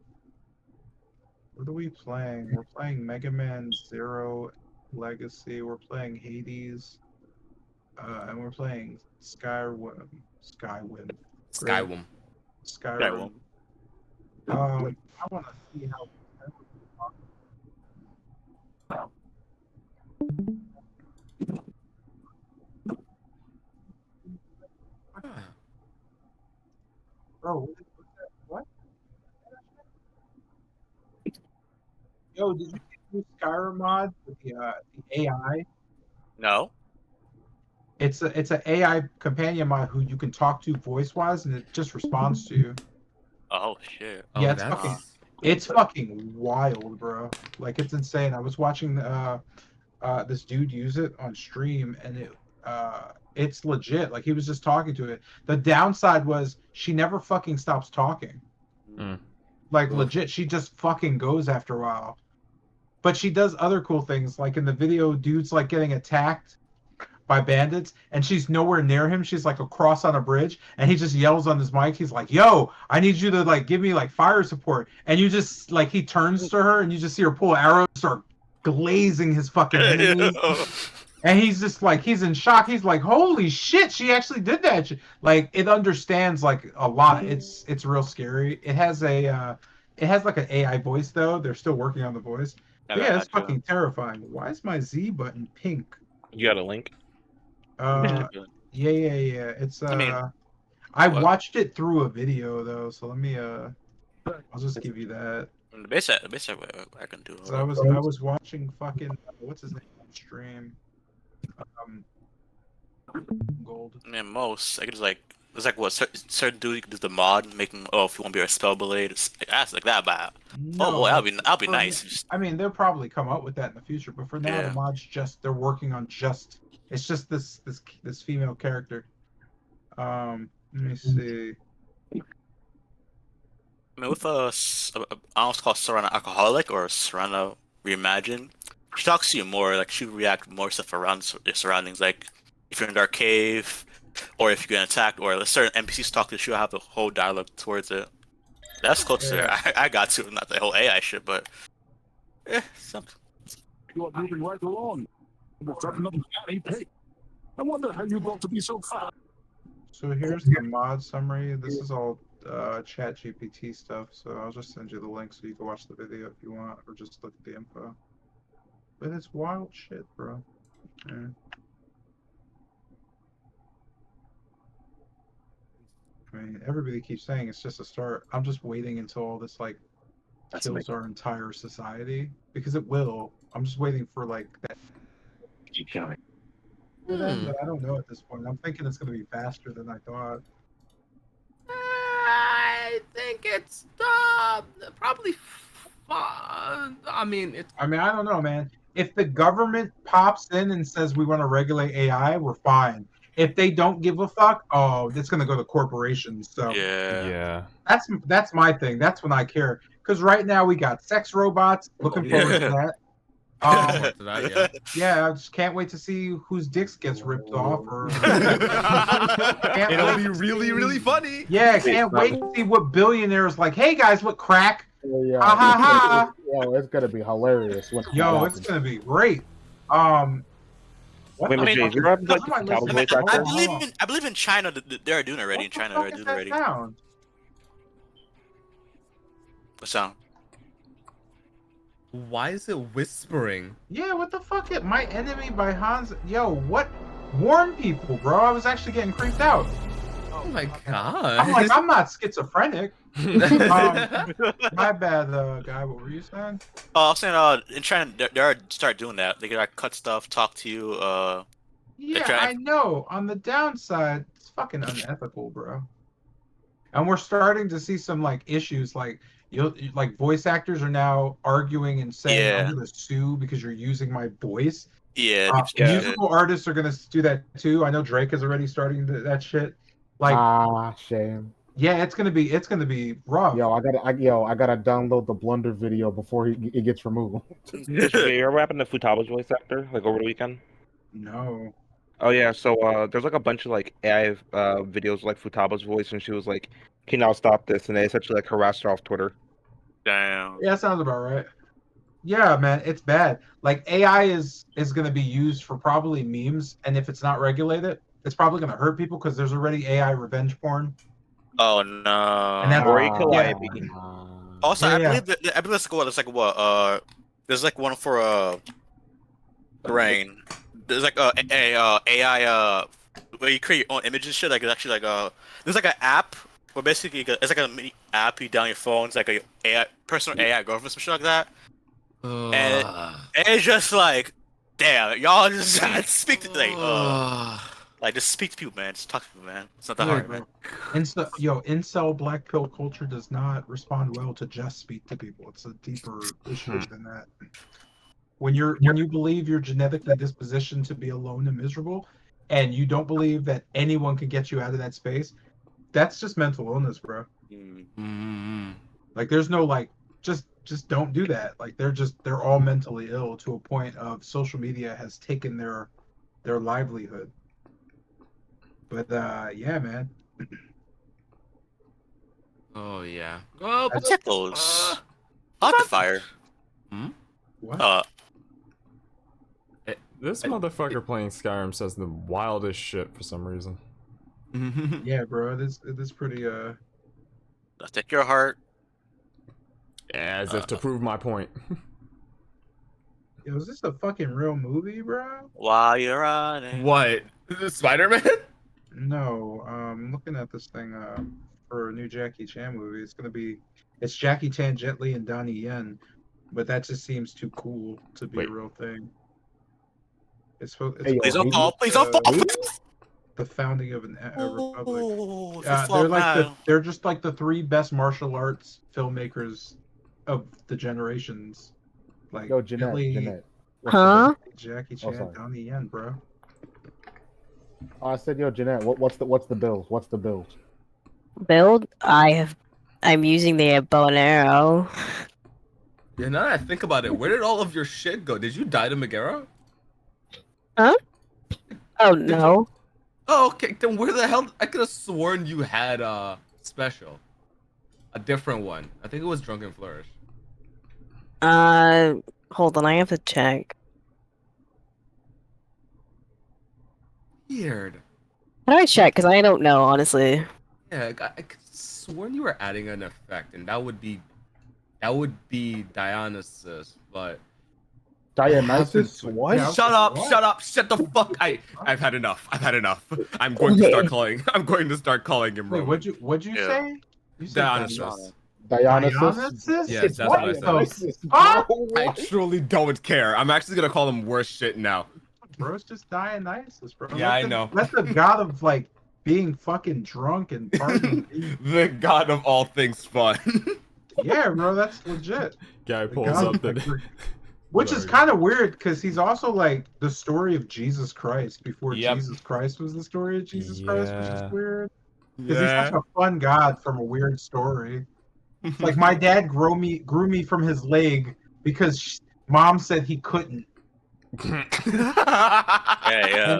are we playing? We're playing Mega Man Zero Legacy. We're playing Hades, and we're playing Skyrim. Skyrim. Great. Skywim. Skyrim. I want to see how. Bro, what? Yo, did you get new Skyrim mod with the AI? No. It's an AI companion mod who you can talk to voice wise, and it just responds to you. Oh shit. Yeah, it's fucking wild, bro. Like it's insane. I was watching this dude use it on stream, and it's legit. Like he was just talking to it. The downside was she never fucking stops talking. Like legit, she just fucking goes after a while. But she does other cool things. Like in the video, dude's like getting attacked by bandits, and she's nowhere near him. She's like across on a bridge, and he just yells on his mic. He's like, "Yo, I need you to like give me like fire support." And you just like he turns to her, and you just see her pull arrows, start glazing his fucking enemies. And he's just like he's in shock. He's like, "Holy shit, she actually did that!" Like it understands like a lot. It's real scary. It has like an AI voice though. They're still working on the voice. But yeah, it's fucking terrifying. Why is my Z button pink? You got a link? Yeah. It's I watched it through a video though, so let me I'll just give you that. The base I can do. So I was watching fucking what's his name on stream. Gold. Man, most I could just like there's like what certain dude does the mod making if you want to be a spell blade, that's like that bad. No, that'll be nice. I mean, they'll probably come up with that in the future, but for now the mod's just they're working on it's just this female character. Let me see. I mean, with I almost call Serena alcoholic or Serena reimagined. She talks to you more, like she react more stuff around your surroundings, like if you're in a dark cave, or if you get attacked, or a certain NPCs talk to you, she'll have the whole dialogue towards it. That's close to I got to, not the whole AI shit, but something. You are moving right along. We'll grab another patty pig. I wonder how you got to be so fast. So here's the mod summary. This is all chat GPT stuff, so I'll just send you the link so you can watch the video if you want, or just look at the info. But it's wild shit, bro. Yeah. I mean, everybody keeps saying it's just a start. I'm just waiting until all this like kills our entire society, because it will. I'm just waiting for like that. Keep counting. But I don't know at this point. I'm thinking it's going to be faster than I thought. I think it's probably fun. I mean, I don't know, man. If the government pops in and says we want to regulate AI, we're fine. If they don't give a fuck, it's going to go to corporations. So yeah, that's my thing. That's when I care. Because right now we got sex robots. Looking forward to that. Yeah, I just can't wait to see whose dicks gets ripped off. Or it'll be really, really funny. Yeah, can't wait to see what billionaires like. Hey guys, what crack? Yo, it's gonna be hilarious. It's gonna be great. I believe in China they're doing it already. In China they're doing it already. What sound? Why is it whispering? Yeah, what the fuck? My Enemy by Hans. Yo, what? Warn people, bro. I was actually getting creeped out. Oh my god. I'm like, I'm not schizophrenic. My bad, guy. What were you saying? I was saying, in China, they start doing that. They can like cut stuff, talk to you. Yeah, I know. On the downside, it's fucking unethical, bro. And we're starting to see some like issues, like like voice actors are now arguing and saying, "I'm gonna sue because you're using my voice." Musical artists are gonna do that too. I know Drake is already starting that shit. Like, shame. Yeah, it's gonna be rough. Yo, I gotta download the Blunder video before it gets removed. You ever happened to Futaba's voice actor like over the weekend? No. Oh yeah, so there's like a bunch of like AI videos like Futaba's voice, and she was like, "Can y'all stop this?" And they essentially like harassed her off Twitter. Damn. Yeah, sounds about right. Yeah, man, it's bad. Like AI is going to be used for probably memes, and if it's not regulated, it's probably going to hurt people because there's already AI revenge porn. Oh no. And that's Or it could yeah, be. Also, yeah, I yeah. believe I believe there's like what there's like one for Rain. There's like a AI where you create your own image and shit. Like it's actually like there's like an app where basically it's like a mini app you down your phone. It's like a AI personal AI girlfriend, some shit like that. And it's just like, damn, y'all just speak to like just speak to people, man. Just talk to people, man. It's not that hard, man. Incel black pill culture does not respond well to just speak to people. It's a deeper issue than that. When you believe you're genetically dispositioned to be alone and miserable, and you don't believe that anyone can get you out of that space, that's just mental illness, bro. Like there's no like just don't do that. Like they're all mentally ill to a point of social media has taken their livelihood. But yeah, man. Oh yeah. Oh, What's that those? I like the fire. What? This motherfucker playing Skyrim says the wildest shit for some reason. Yeah, bro. It is pretty Let's take your heart. As if to prove my point. Yo, is this a fucking real movie, bro? While you're running. What? Spider-Man? No, I'm looking at this thing for a new Jackie Chan movie. It's Jackie Chan, Jet Li, and Donnie Yen, but that just seems too cool to be a real thing. It's Hey, please don't fall. Please don't fall. The founding of a republic. Ooh, They're just like the three best martial arts filmmakers of the generations. Like Yo, Jeanette, Jet Li, Jeanette. Huh? Jackie Oh, Chan, sorry. Donnie Yen, bro. I said, yo, Jeanette, what's the build? What's the build? Build? I'm using the bow and arrow. Yeah, now that I think about it, where did all of your shit go? Did you die to Megara? Huh? Oh no. Oh, okay. Then where the hell? I could have sworn you had a special, a different one. I think it was Drunken Flourish. Hold on, I have to check. Weird. How do I check? Because I don't know, honestly. Yeah, I could sworn you were adding an effect, and that would be Dionysus, but Dionysus? What? Yeah, shut up! what? Shut up! Shut the fuck! I've had enough. I've had enough. I'm going to start calling. I'm going to start calling him Wait, Roman. what'd you say? You said Dionysus. Dionysus? Yes, that's what what I said. Dionysus, Huh? bro, I what? truly don't care. I'm actually gonna call him worse shit now. Bro, it's just Dionysus, bro. Yeah, I know. Let the god of like being fucking drunk and partying. The god of all things fun. Yeah, bro, that's legit. Guy The pulls god up of, the. like, which is Sorry. kind of weird because he's also like the story of Jesus Christ before Yep. Jesus Christ was the story of Jesus Christ, which is Yeah. weird. Because he's such a fun god from a weird story. It's like my dad grew me from his leg because mom said he couldn't. Yeah.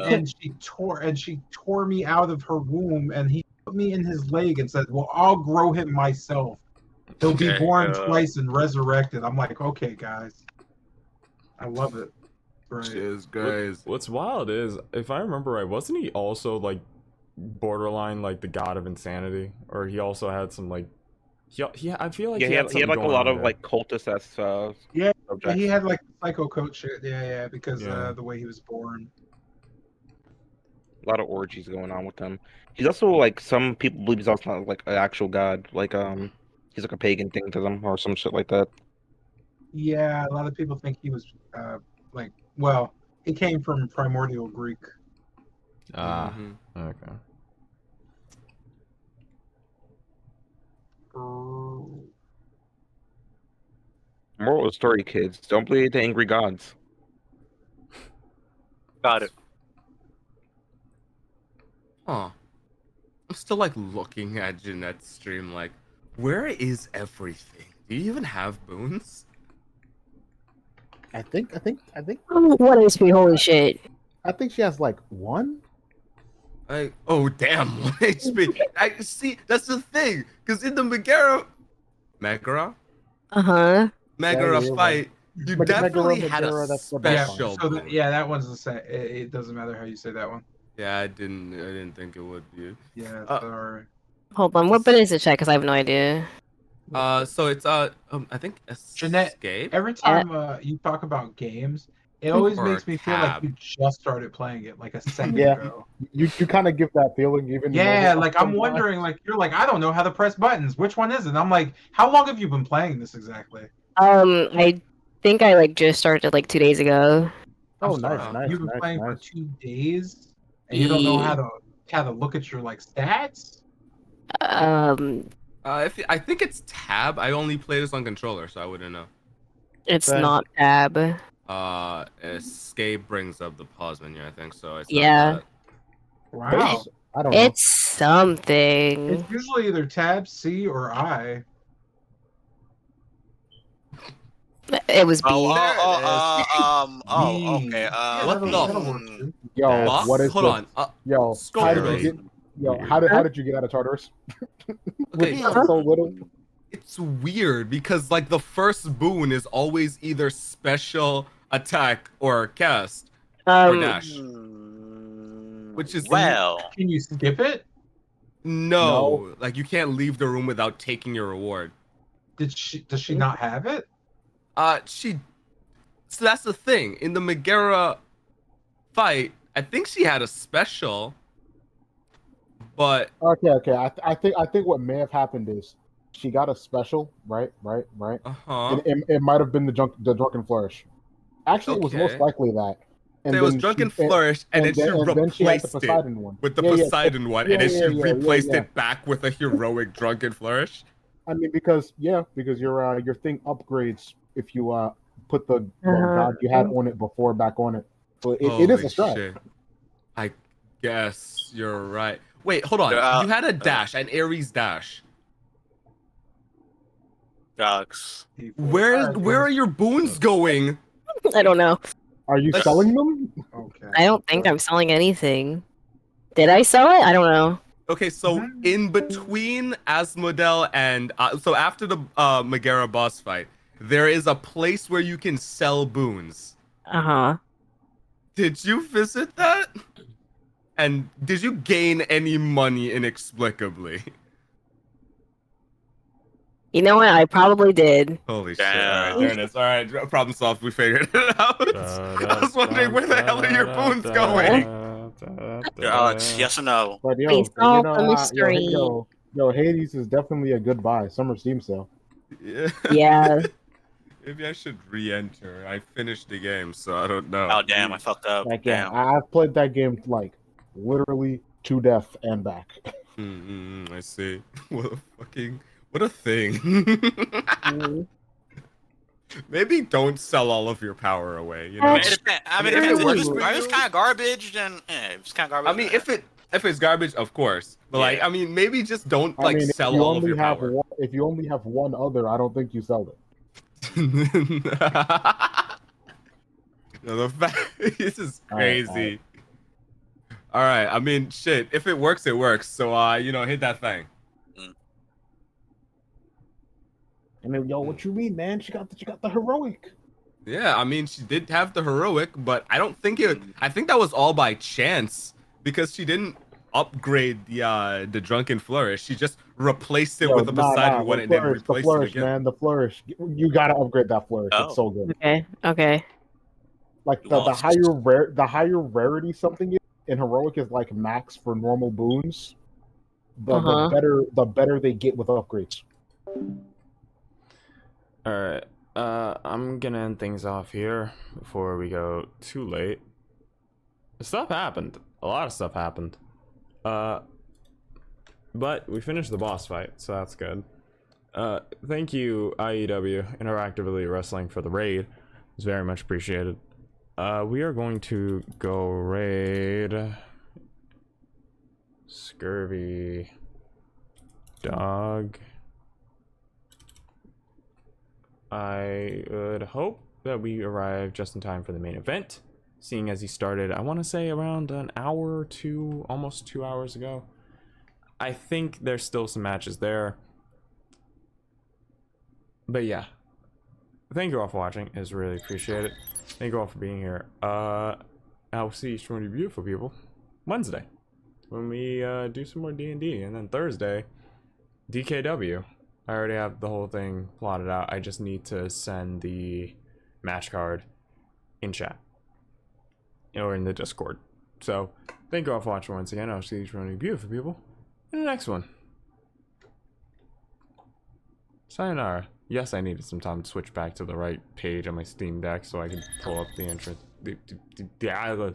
And she tore me out of her womb, and he put me in his leg and said, "Well, I'll grow him myself. He'll be Okay, born twice and resurrected." I'm like, okay, guys, I love it. Right. Cheers, guys. What's wild is, if I remember right, wasn't he also like borderline like the god of insanity, or he also had some like I feel like Yeah, he had something like a going lot on of there. like cultist Yeah, subjects. he had like psycho coat shit. Yeah, because Yeah. the way he was born. A lot of orgies going on with him. He's also like some people believe he's also not like an actual god. Like he's like a pagan thing to them or some shit like that. Yeah, a lot of people think he was like, well, he came from primordial Greek. Ah, okay. Moral of the story, kids: don't believe the angry gods. Got it. Huh. I'm still like looking at Jeanette's stream like, where is everything? Do you even have boons? I think. What is me? Holy shit. I think she has like one. Oh damn, 1 HP. I see. That's the thing, because in the Megara Uh-huh. Yeah, you're right. fight, you Megara, definitely had a Megara, that's Yeah. fine. special. So boon. yeah, that one's the same. It doesn't matter how you say that one. Yeah, I didn't think it would be. Yeah. Uh, Sorry. Hold on, what button is it, chat? Because I have no idea. So it's I think Jeanette, escape every time you talk about games, it always or makes me feel like tab. you just started playing it like a second Yeah. ago. You kind of give that feeling, even Yeah, though like I'm wondering, like you're like, I don't know how to press buttons. Which one is it? And I'm like, how long have you been playing this exactly? I think I like just started like 2 days ago. I'm Oh, sorry. nice, You've been nice, playing for nice. 2 days and you don't know E- how to look at your like stats? Um, If I think it's tab. I only play this on controller, so I wouldn't know. it's Same. not tab. Escape brings up the pause menu. I think so. It's Yeah. not that. Wow. I don't know. It's something. It's usually either tab, C, or I. It was B. Okay. Yeah, What that'll the work too. Yo, fuck? what is Hold this? on. Yo, how did you Scorpius. get? Yo, Weird. how did you get out of Tartarus? Okay, With so little. it's weird because like the first boon is always either special attack or cast or dash, which is Well. Can you skip it? no, like you can't leave the room without taking your reward. Does she not have it? So that's the thing. In the Megara fight, I think she had a special, but Okay. I think what may have happened is she got a special, right. It might have been the drunken flourish. Actually, it was most Okay. likely that. And there was then drunken she, flourish, and then she then she had the replaced it Poseidon one. with the Yeah, yeah, Poseidon one, and then she replaced yeah. it back with a heroic drunken flourish. I mean, because your thing upgrades if you put the god you had on it before back on it. So it is a strat. Shit. I guess you're right. Wait, hold on. Yeah, You had a dash, an Ares dash. Dogs. Where are your boons going? I don't know. Are you selling them? Okay. I don't think I'm selling anything. Did I sell it? I don't know. Okay, so in between Asmodel and so after the Megara boss fight, there is a place where you can sell boons. Uh-huh. Did you visit that? And did you gain any money inexplicably? You know what? I probably did. Holy shit. All right, Damn. there it is. All right, problem solved. We figured it out. I was wondering where the hell are your boons going? Alex, yes or no? But We solved the mystery. Yo, Hades is definitely a good buy. Summer Steam sale. Yeah. Yeah. Maybe I should re-enter. I finished the game, so I don't know. Oh damn, I fucked up. Like, yeah, Damn. I've played that game like literally to death and back. I see. What a thing. Maybe don't sell all of your power away. You know. I mean, if it works if for it's you- kind of garbage, then if it's kind of garbage. I mean, if it's garbage, of course. But like, I mean, maybe just don't I mean, sell all of your power. if you only have one other, I don't think you sell it. No, the fact this is crazy. All right, I mean, shit. If it works, it works. So, hit that thing. I mean, yo, what you mean, man? She got the heroic. Yeah, I mean, she did have the heroic, but I don't think it. I think that was all by chance because she didn't upgrade the drunken flourish. She just replaced it with the Poseidon one and then replaced it again. Man, the flourish. You gotta upgrade that flourish. It's so good. Okay. Like the higher rarity something is in heroic is like max for normal boons. The better they get with upgrades. Alright, I'm gonna end things off here before we go too late. Stuff happened. A lot of stuff happened. But we finished the boss fight, so that's good. Thank you, IEW, Interactive Elite Wrestling, for the raid. It's very much appreciated. We are going to go raid Scurvy Dog. I would hope that we arrive just in time for the main event. seeing as he started, I want to say around an hour or two, almost 2 hours ago. I think there's still some matches there. But yeah, thank you all for watching. It's really appreciated. Thank you all for being here. I'll see each one of you beautiful people Wednesday when we do some more D&D, and then Thursday, DKW. I already have the whole thing plotted out. I just need to send the match card in chat or in the Discord. So thank you all for watching once again. I'll see each one of you beautiful people in the next one. Sayonara. Yes, I needed some time to switch back to the right page on my Steam Deck so I can pull up the entrance. The